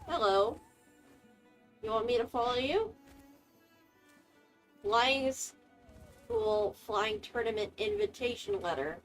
Hello. You want me to follow you? Flying School Flying Tournament Invitation Letter.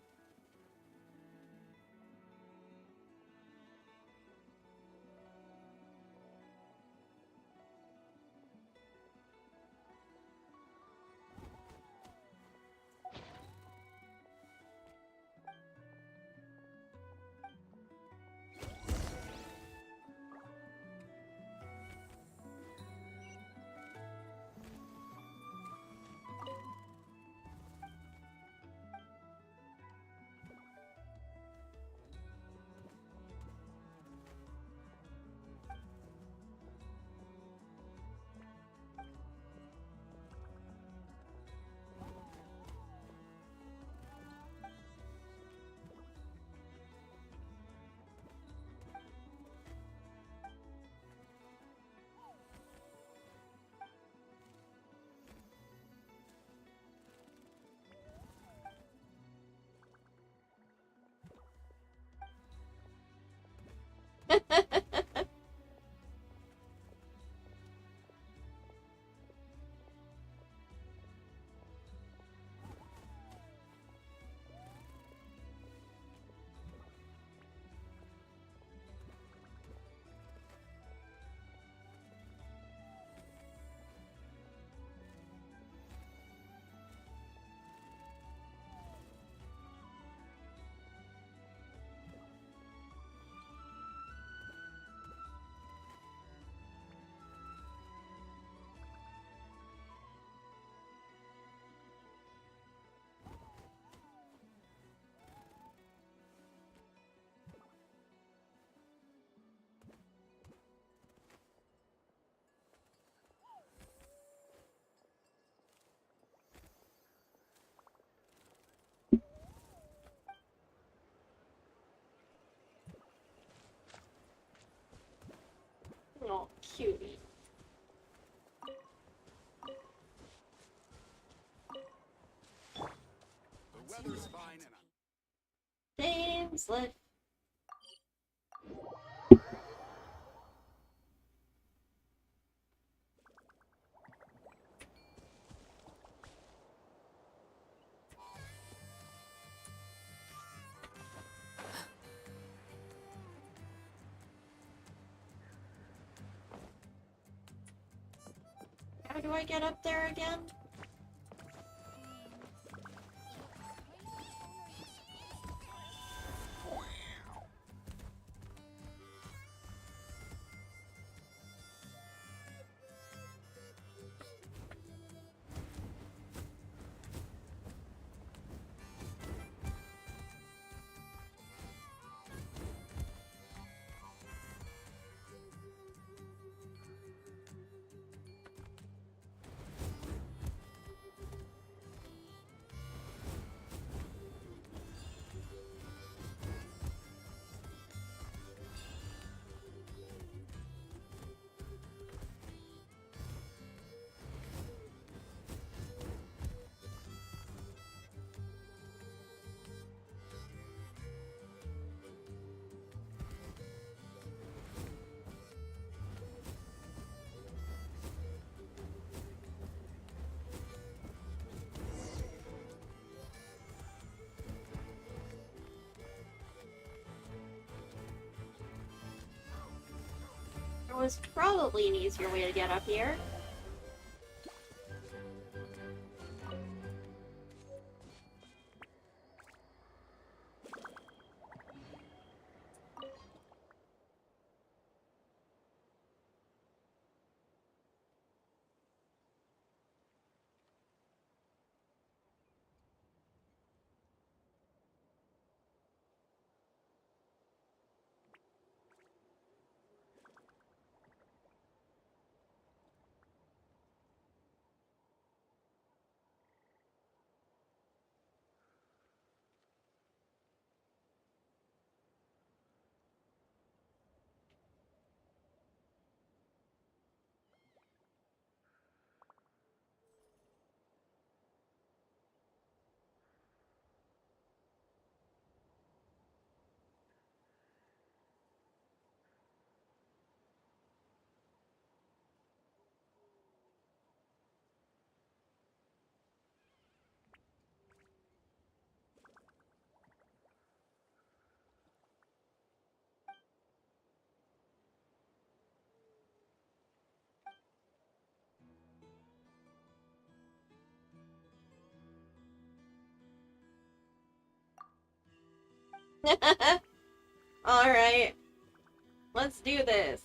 Oh, cutie. The weather's fine and Dainsleif. How do I get up there again? There was probably an easier way to get up here. Alright. Let's do this.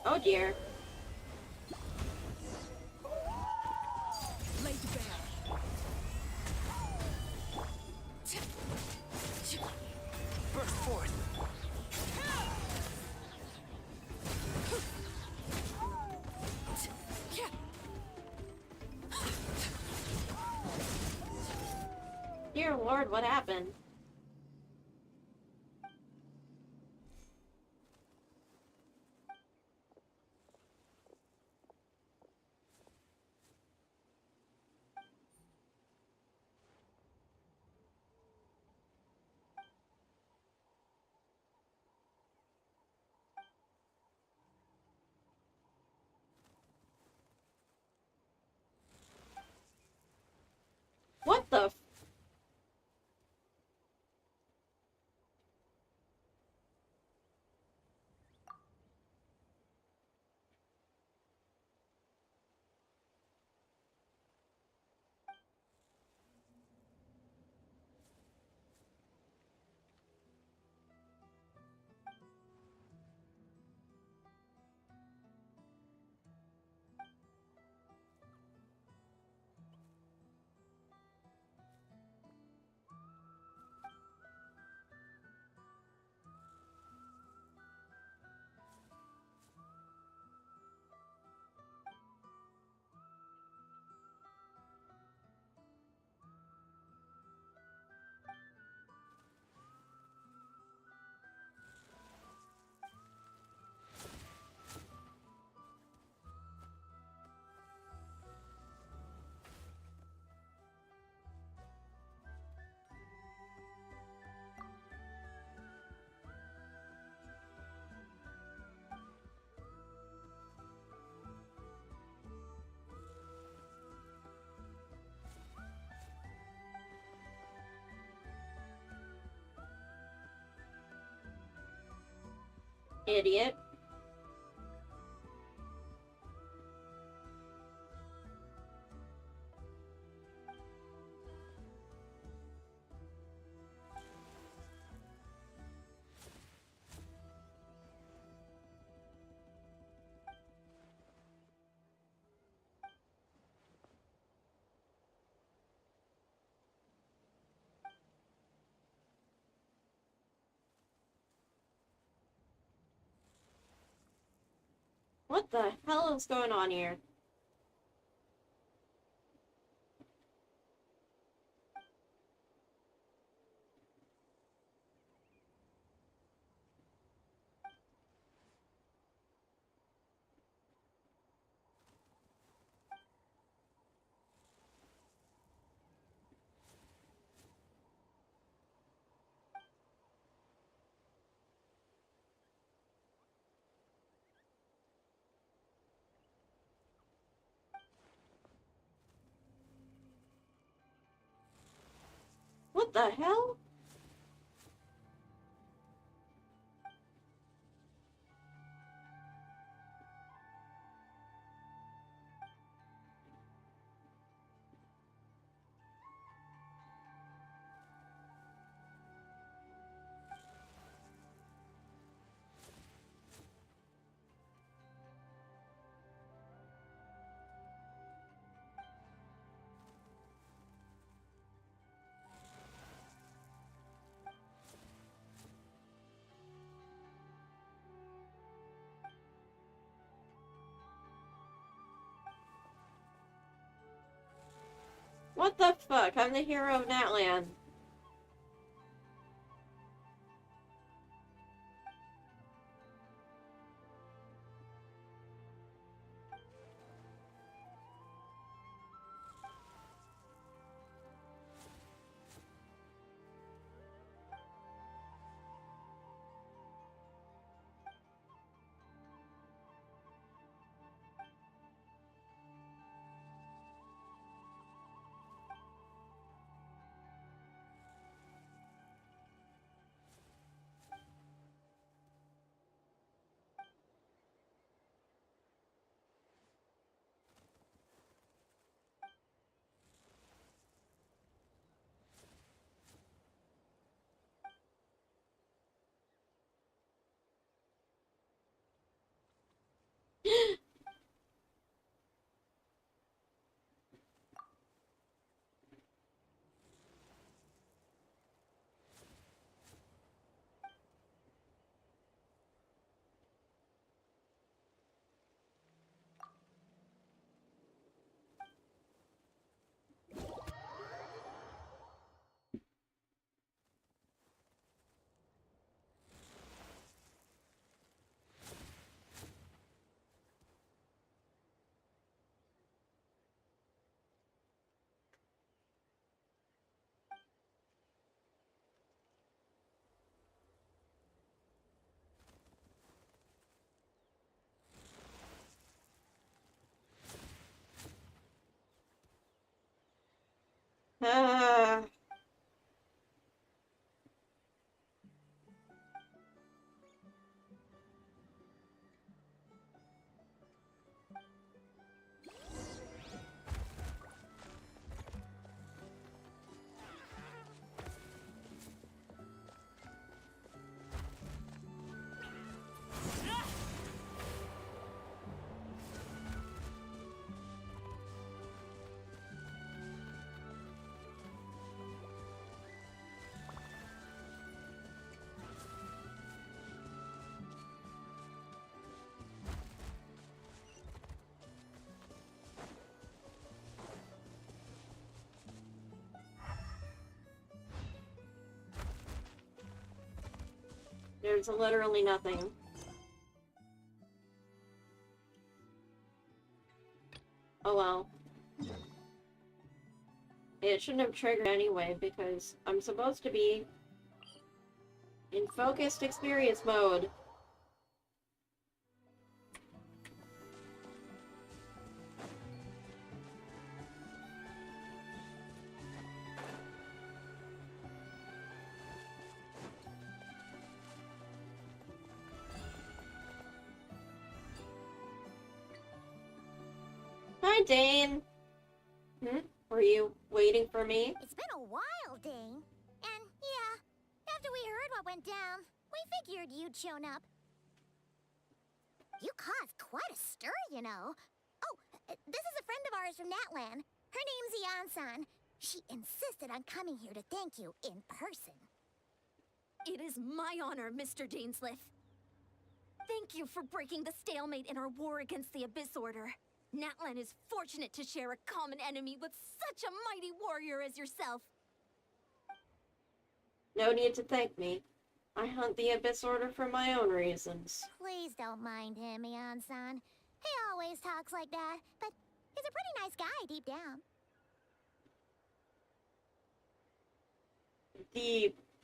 Oh dear. Laid bare. Burst forth. Dear Lord, what happened? What the f- Idiot. What the hell is going on here? What the hell? What the fuck? I'm the hero of Natlan. Ah. There's literally nothing. Oh well. It shouldn't have triggered anyway, because I'm supposed to be in focused experience mode. Hi, Dane. Were you waiting for me? It's been a while, Dane. And yeah, after we heard what went down, we figured you'd shown up. You caused quite a stir, you know. Oh, this is a friend of ours from Natlan. Her name's Ian-san. She insisted on coming here to thank you in person. It is my honor, Mr. Dainsliff. Thank you for breaking the stalemate in our war against the Abyss Order. Natlan is fortunate to share a common enemy with such a mighty warrior as yourself. No need to thank me. I hunt the Abyss Order for my own reasons. Please don't mind him, Ian-san. He always talks like that, but he's a pretty nice guy deep down.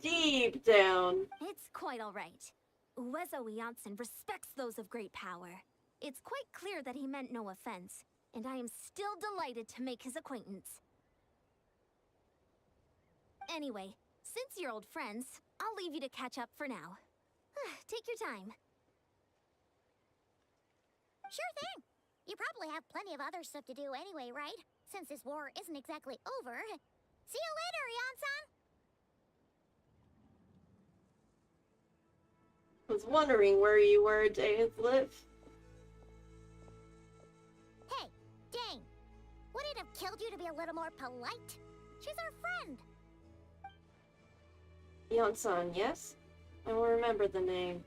Deep down. It's quite all right. Uezo Janssen respects those of great power. It's quite clear that he meant no offense, and I am still delighted to make his acquaintance. Anyway, since you're old friends, I'll leave you to catch up for now. Take your time. Sure thing. You probably have plenty of other stuff to do anyway, right? Since this war isn't exactly over. See you later, Ian-san! Was wondering where you were, Dainsliff. Hey, Dane! Would it have killed you to be a little more polite? She's our friend! Yon-san, yes? I will remember the name.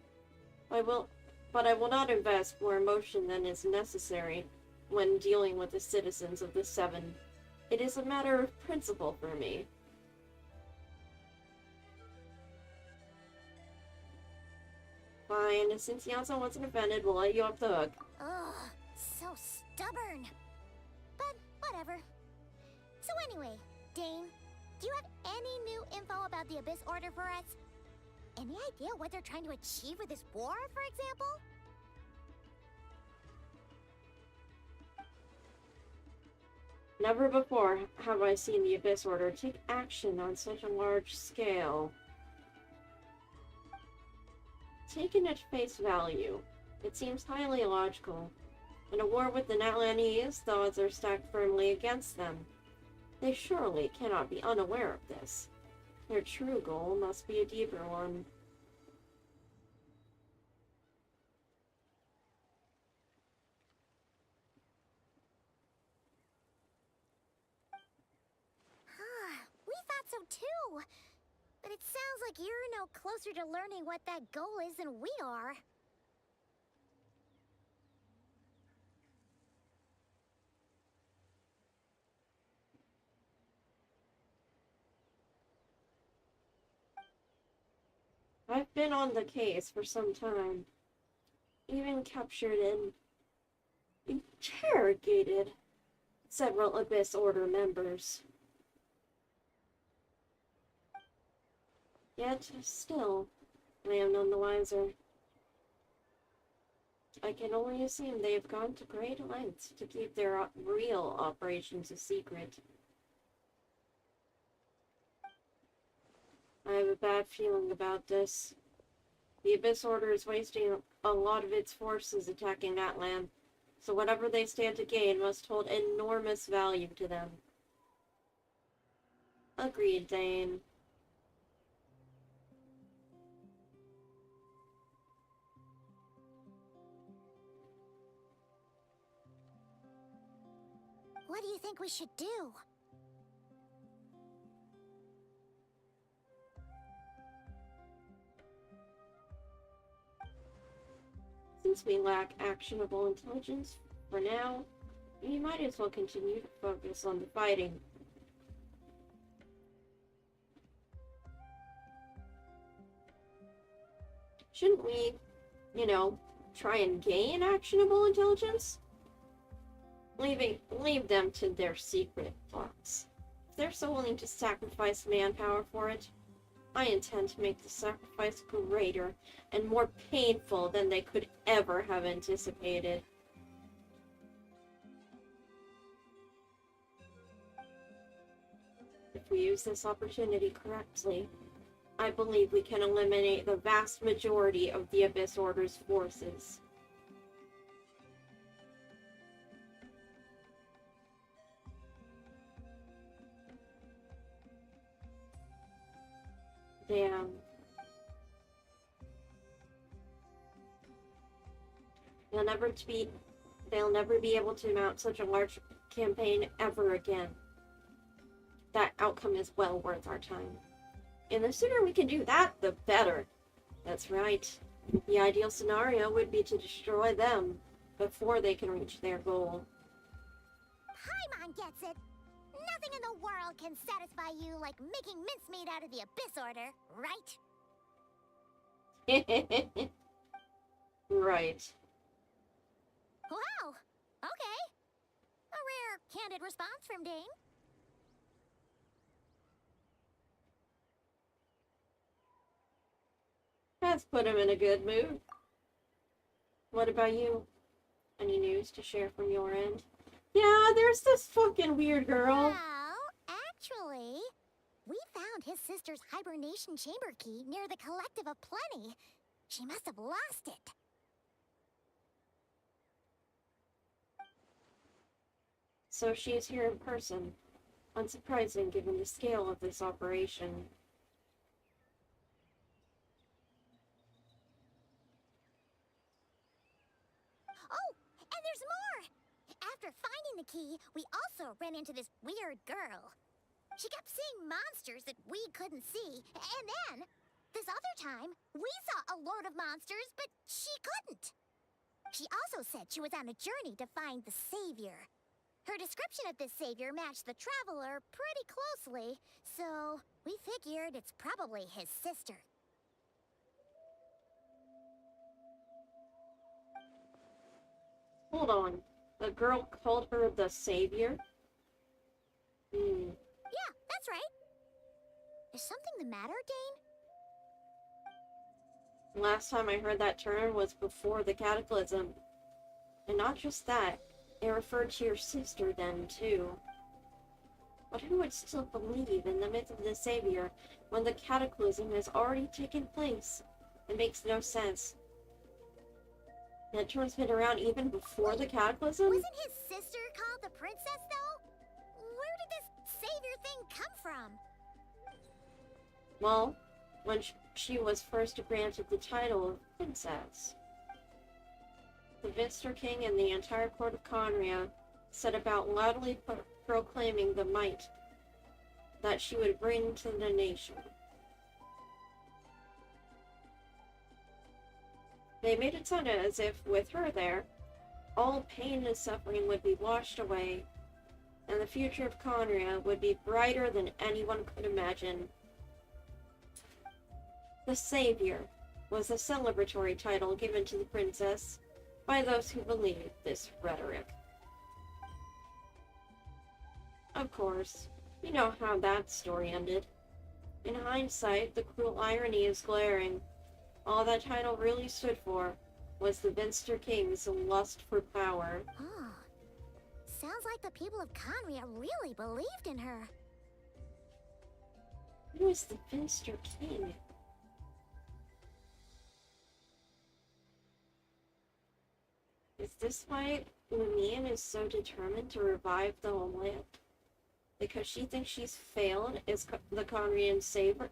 But I will not invest more emotion than is necessary when dealing with the citizens of the Seven. It is a matter of principle for me. Fine, since Yon-san wasn't offended, we'll let you off the hook. Ugh, so stubborn. But whatever. So anyway, Dane, do you have any new info about the Abyss Order for us? Any idea what they're trying to achieve with this war, for example? Never before have I seen the Abyss Order take action on such a large scale. Taken at face value, it seems highly illogical. In a war with the Natlanese, the odds are stacked firmly against them. They surely cannot be unaware of this. Their true goal must be a deeper one. We thought so too. But it sounds like you're no closer to learning what that goal is than we are. I've been on the case for some time. Even captured and interrogated several Abyss Order members. Yet, still, I am none the wiser. I can only assume they have gone to great lengths to keep their real operations a secret. I have a bad feeling about this. The Abyss Order is wasting a lot of its forces attacking Natlan, so whatever they stand to gain must hold enormous value to them. Agreed, Dane. What do you think we should do? Since we lack actionable intelligence for now, we might as well continue to focus on the fighting. Shouldn't we, try and gain actionable intelligence? Leave them to their secret plots. If they're so willing to sacrifice manpower for it, I intend to make the sacrifice greater and more painful than they could ever have anticipated. If we use this opportunity correctly, I believe we can eliminate the vast majority of the Abyss Order's forces. Damn. They'll never be able to mount such a large campaign ever again. That outcome is well worth our time. And the sooner we can do that, the better. That's right. The ideal scenario would be to destroy them before they can reach their goal. Paimon gets it. Nothing in the world can satisfy you like making mincemeat out of the Abyss Order, right? Right. Wow! Okay. A rare, candid response from Dane. That's put him in a good mood. What about you? Any news to share from your end? Yeah, there's this fucking weird girl. Well, actually, we found his sister's hibernation chamber key near the Collective of Plenty. She must have lost it. So she is here in person. Unsurprising given the scale of this operation. Oh, and there's more! After finding the key, we also ran into this weird girl. She kept seeing monsters that we couldn't see, and then, this other time, we saw a load of monsters, but she couldn't. She also said she was on a journey to find the Savior. Her description of this Savior matched the Traveler pretty closely, so we figured it's probably his sister. Hold on. The girl called her the Savior? Yeah, that's right. Is something the matter, Dane? Last time I heard that term was before the Cataclysm. And not just that, it referred to your sister then, too. But who would still believe in the myth of the Savior when the Cataclysm has already taken place? It makes no sense. That term's been around even before the Cataclysm? Wasn't his sister called the Princess, though? Where did this Savior thing come from? Well, when she was first granted the title of Princess. The Vinster King and the entire court of Conria set about loudly proclaiming the might that she would bring to the nation. They made it sound as if, with her there, all pain and suffering would be washed away, and the future of Conria would be brighter than anyone could imagine. The Savior was the celebratory title given to the princess by those who believed this rhetoric. Of course, you know how that story ended. In hindsight, the cruel irony is glaring. All that title really stood for was the Vinster King's lust for power. Oh, sounds like the people of Conria really believed in her. Who is the Vinster King? Is this why Lumian is so determined to revive the homeland? Because she thinks she's failed as the Conrian savior?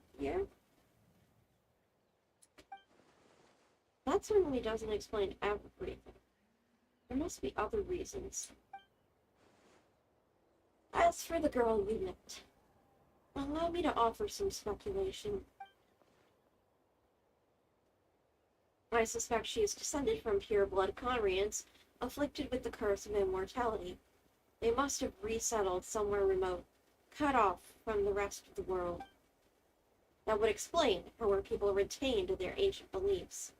That certainly doesn't explain everything. There must be other reasons. As for the girl you met, allow me to offer some speculation. I suspect she is descended from pure-blood Conrians, afflicted with the curse of immortality. They must have resettled somewhere remote, cut off from the rest of the world. That would explain how our people retained their ancient beliefs,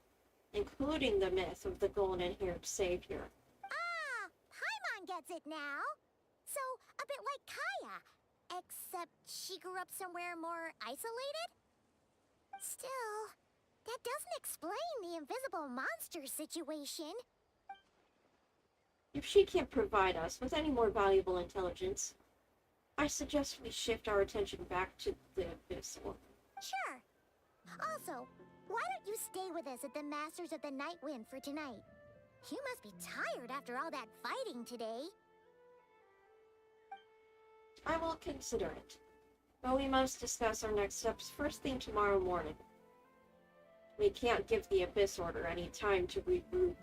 including the myth of the golden-haired savior. Ah, Paimon gets it now. So, a bit like Kaya, except she grew up somewhere more isolated? Still, that doesn't explain the invisible monster situation. If she can't provide us with any more valuable intelligence, I suggest we shift our attention back to the Abyss Order. Sure. Also, why don't you stay with us at the Masters of the Night Wind for tonight? You must be tired after all that fighting today. I will consider it, but we must discuss our next steps first thing tomorrow morning. We can't give the Abyss Order any time to regroup.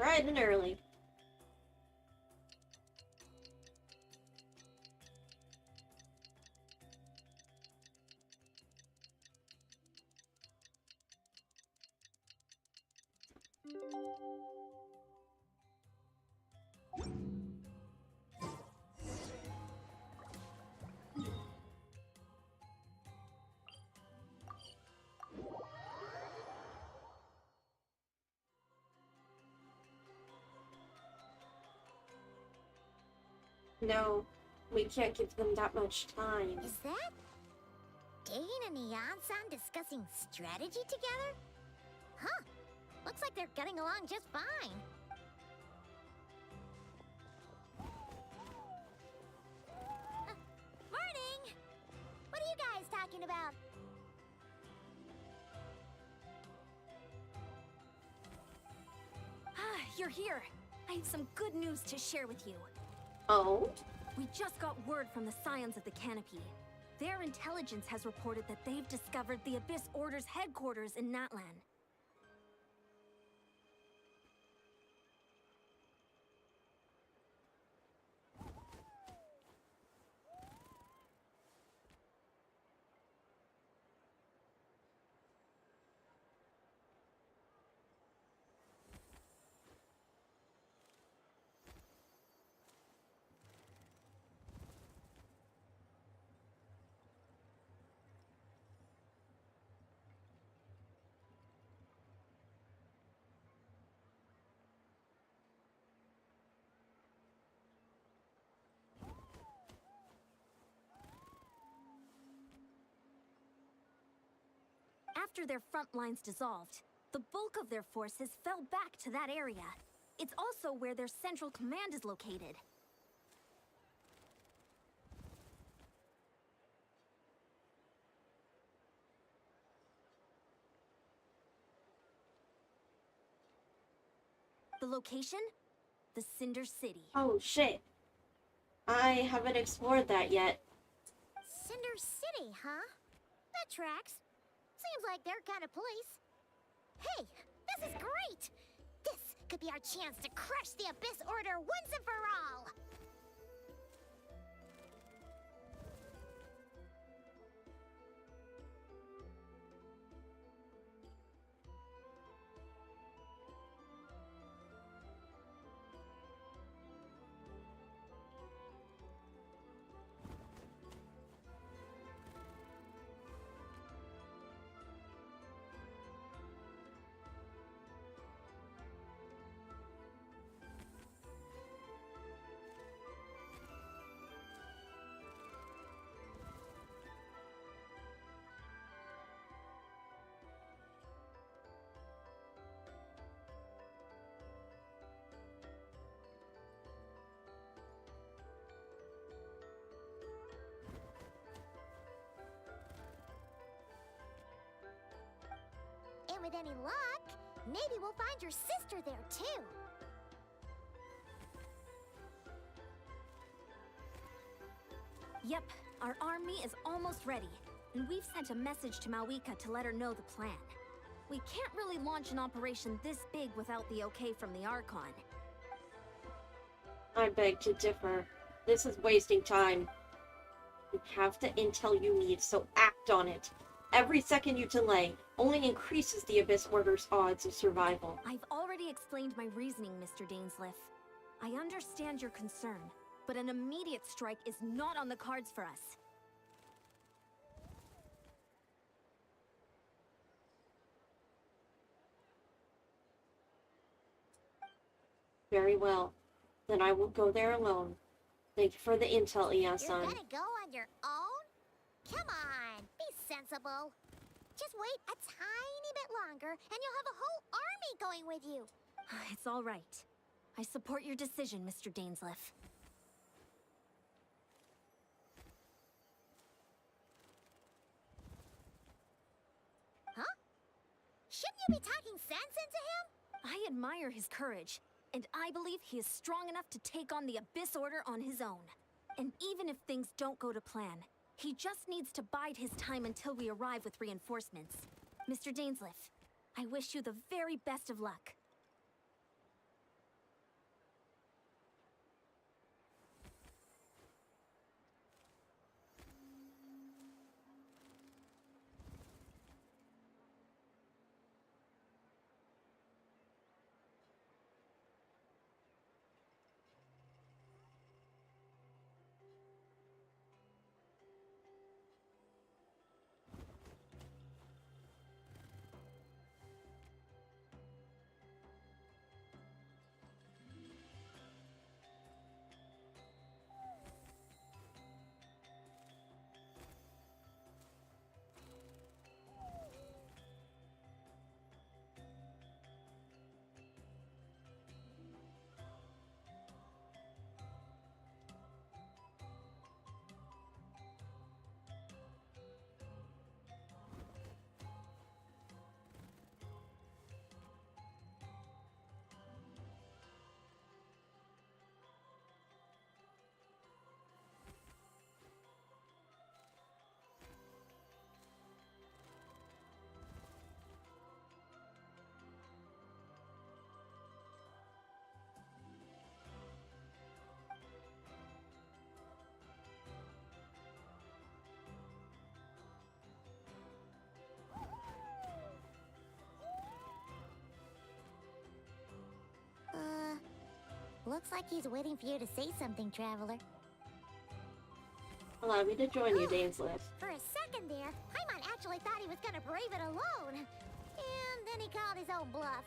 Bright and early. No, we can't give them that much time. Is that Dane and Neon-san discussing strategy together? Huh. Looks like they're getting along just fine. Morning! What are you guys talking about? Ah, you're here. I have some good news to share with you. Oh? We just got word from the Scions of the Canopy. Their intelligence has reported that they've discovered the Abyss Order's headquarters in Natlan. After their front lines dissolved, the bulk of their forces fell back to that area. It's also where their central command is located. The location? The Cinder City. Oh shit. I haven't explored that yet. Cinder City, huh? That tracks. Seems like their kind of place. Hey, this is great! This could be our chance to crush the Abyss Order once and for all! And with any luck, maybe we'll find your sister there too. Yep, our army is almost ready, and we've sent a message to Malwika to let her know the plan. We can't really launch an operation this big without the okay from the Archon. I beg to differ. This is wasting time. You have the intel you need, so act on it. Every second you delay only increases the Abyss Order's odds of survival. I've already explained my reasoning, Mr. Dainsleif. I understand your concern, but an immediate strike is not on the cards for us. Very well. Then I will go there alone. Thank you for the intel, You're Iya-san. gonna go on your own? Come on, be sensible. Just wait a tiny bit longer, and you'll have a whole army going with you. It's all right. I support your decision, Mr. Dainsleif. Huh? Shouldn't you be talking sense into him? I admire his courage, and I believe he is strong enough to take on the Abyss Order on his own. And even if things don't go to plan, he just needs to bide his time until we arrive with reinforcements. Mr. Dainsleif, I wish you the very best of luck. Looks like he's waiting for you to say something, Traveler. Allow me to join you, Dainsliff. For a second there, Paimon actually thought he was gonna brave it alone. And then he called his own bluff.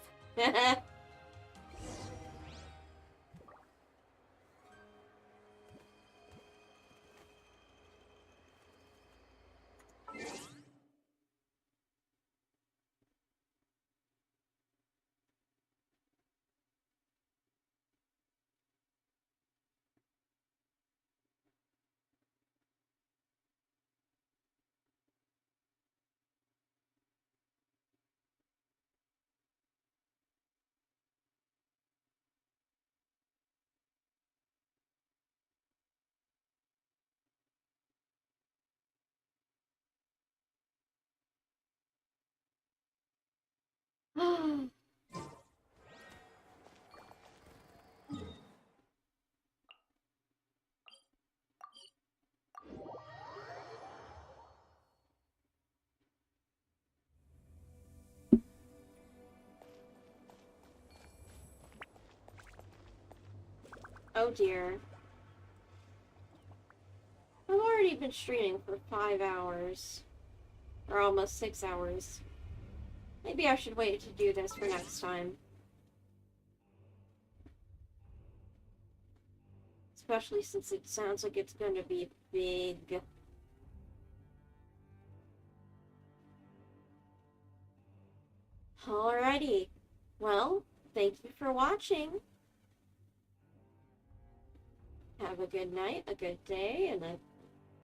Oh dear. I've already been streaming for 5 hours. Or almost 6 hours. Maybe I should wait to do this for next time. Especially since it sounds like it's going to be big. Alrighty. Well, thank you for watching. Have a good night, a good day, and a